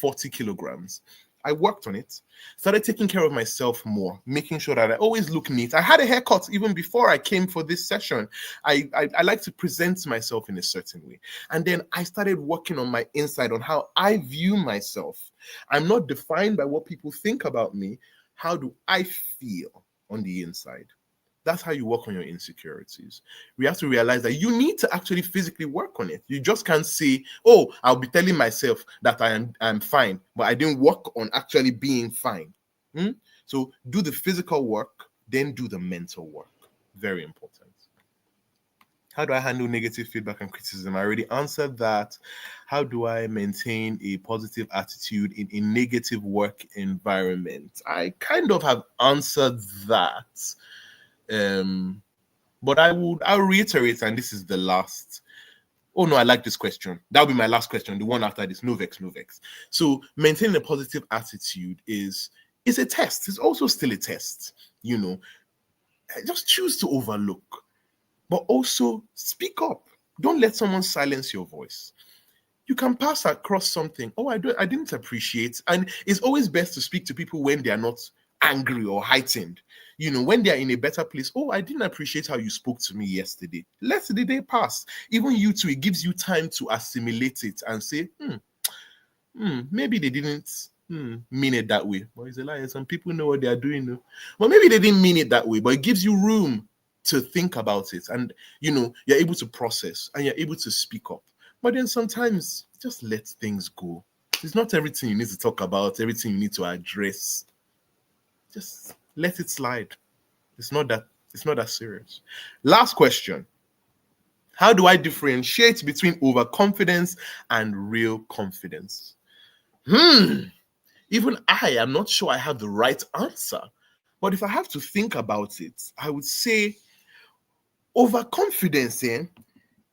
40 kilograms. I worked on it, started taking care of myself more, making sure that I always look neat. I had a haircut even before I came for this session. I like to present myself in a certain way. And then I started working on my inside, on how I view myself. I'm not defined by what people think about me. How do I feel on the inside? That's how you work on your insecurities. We have to realize that you need to actually physically work on it. You just can't say, oh, I'll be telling myself that I'm fine, but I didn't work on actually being fine. So do the physical work, then do the mental work. Very important. How do I handle negative feedback and criticism? I already answered that. How do I maintain a positive attitude in a negative work environment? I kind of have answered that. But I'll reiterate, and this is the last. Oh no, I like this question. That'll be my last question. The one after this, no vex. So maintaining a positive attitude is a test. It's also still a test. Just choose to overlook, but also speak up. Don't let someone silence your voice. You can pass across something. Oh, I didn't appreciate. And it's always best to speak to people when they are not angry or heightened. When they're in a better place, oh, I didn't appreciate how you spoke to me yesterday. Let the day pass. Even you too, it gives you time to assimilate it and say, maybe they didn't mean it that way. But it's a lie. Some people know what they are doing. Though. Well, maybe they didn't mean it that way, but it gives you room to think about it. And, you're able to process and you're able to speak up. But then sometimes just let things go. It's not everything you need to talk about, everything you need to address. Just let it slide. It's not that serious. Last question. How do I differentiate between overconfidence and real confidence? Even I am not sure I have the right answer. But if I have to think about it, I would say overconfidence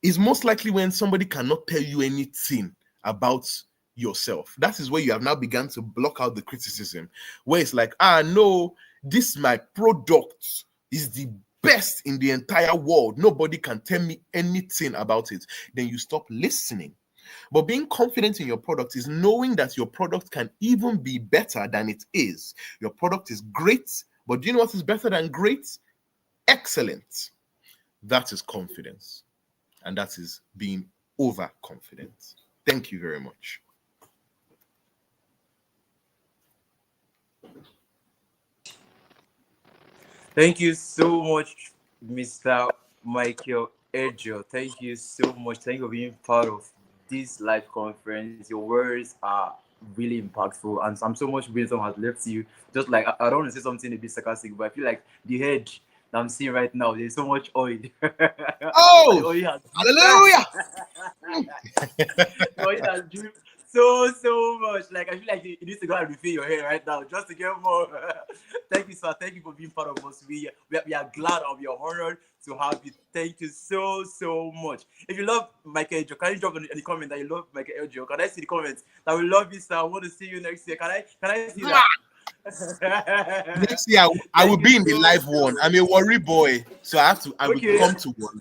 is most likely when somebody cannot tell you anything about yourself. That is where you have now begun to block out the criticism, where it's like, no, this my product is the best in the entire world. Nobody can tell me anything about it. Then you stop listening. But being confident in your product is knowing that your product can even be better than it is. Your product is great, but do you know what is better than great? Excellent. That is confidence. And that is being overconfident. Thank you very much. Thank you so much, Mr. Michael Edjo. Thank you so much. Thank you for being part of this live conference. Your words are really impactful, and I'm so much wisdom has left you. Just like I don't want to say something a bit sarcastic, but I feel like the head that I'm seeing right now, there's so much oil. Oh, the oil has hallelujah! the oil has dripped so much. Like I feel like you need to go and refill your hair right now just to get more. Thank you, sir. Thank you for being part of us. We are glad and we are honored to have you. Thank you so much. If you love Michael Edjo, can you drop in the comment that you love Michael Edjo? Can I see the comments that we love you, sir? I want to see you next year. Can I see that? Next year I will be in the live one. I'm a worry boy, so I will come to one.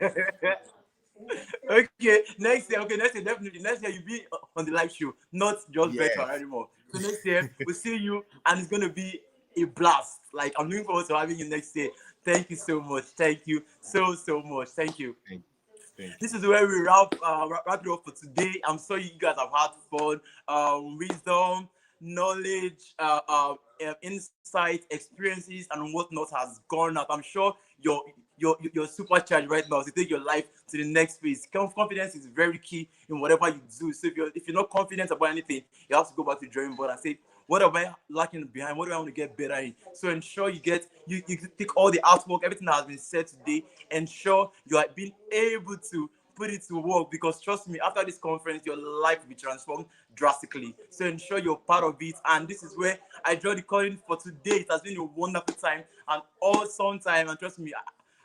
Okay, next year, definitely. Next year, you'll be on the live show, not just virtual anymore. So next year, we'll see you, and it's going to be a blast. Like, I'm looking forward to having you next year. Thank you so much. Thank you so much. Thank you. Thank you. This is where we wrap it up for today. I'm sure you guys have had fun. Wisdom, knowledge, insight, experiences, and whatnot has gone out. I'm sure you're supercharged right now to take your life to the next phase. Confidence is very key in whatever you do. So if you're not confident about anything, you have to go back to the drawing board and say, what am I lacking behind? What do I want to get better in? So ensure you take all the artwork, everything that has been said today. Ensure you are being able to put it to work, because trust me, after this conference, your life will be transformed drastically. So ensure you're part of it. And this is where I draw the curtain for today. It has been a wonderful time and awesome time. And trust me,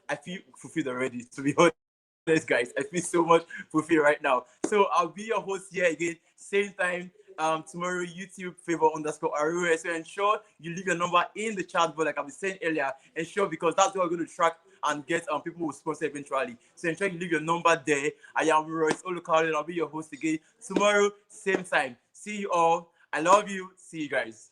I feel fulfilled already, to be honest, guys. I feel so much fulfilled right now. So I'll be your host here again, same time tomorrow, YouTube favor_Arure. So ensure you leave your number in the chat box, like I was saying earlier. Ensure, because that's what we're going to track and get people who sponsor eventually. So ensure you leave your number there. I am Royce Olukalu, and I'll be your host again tomorrow, same time. See you all. I love you. See you guys.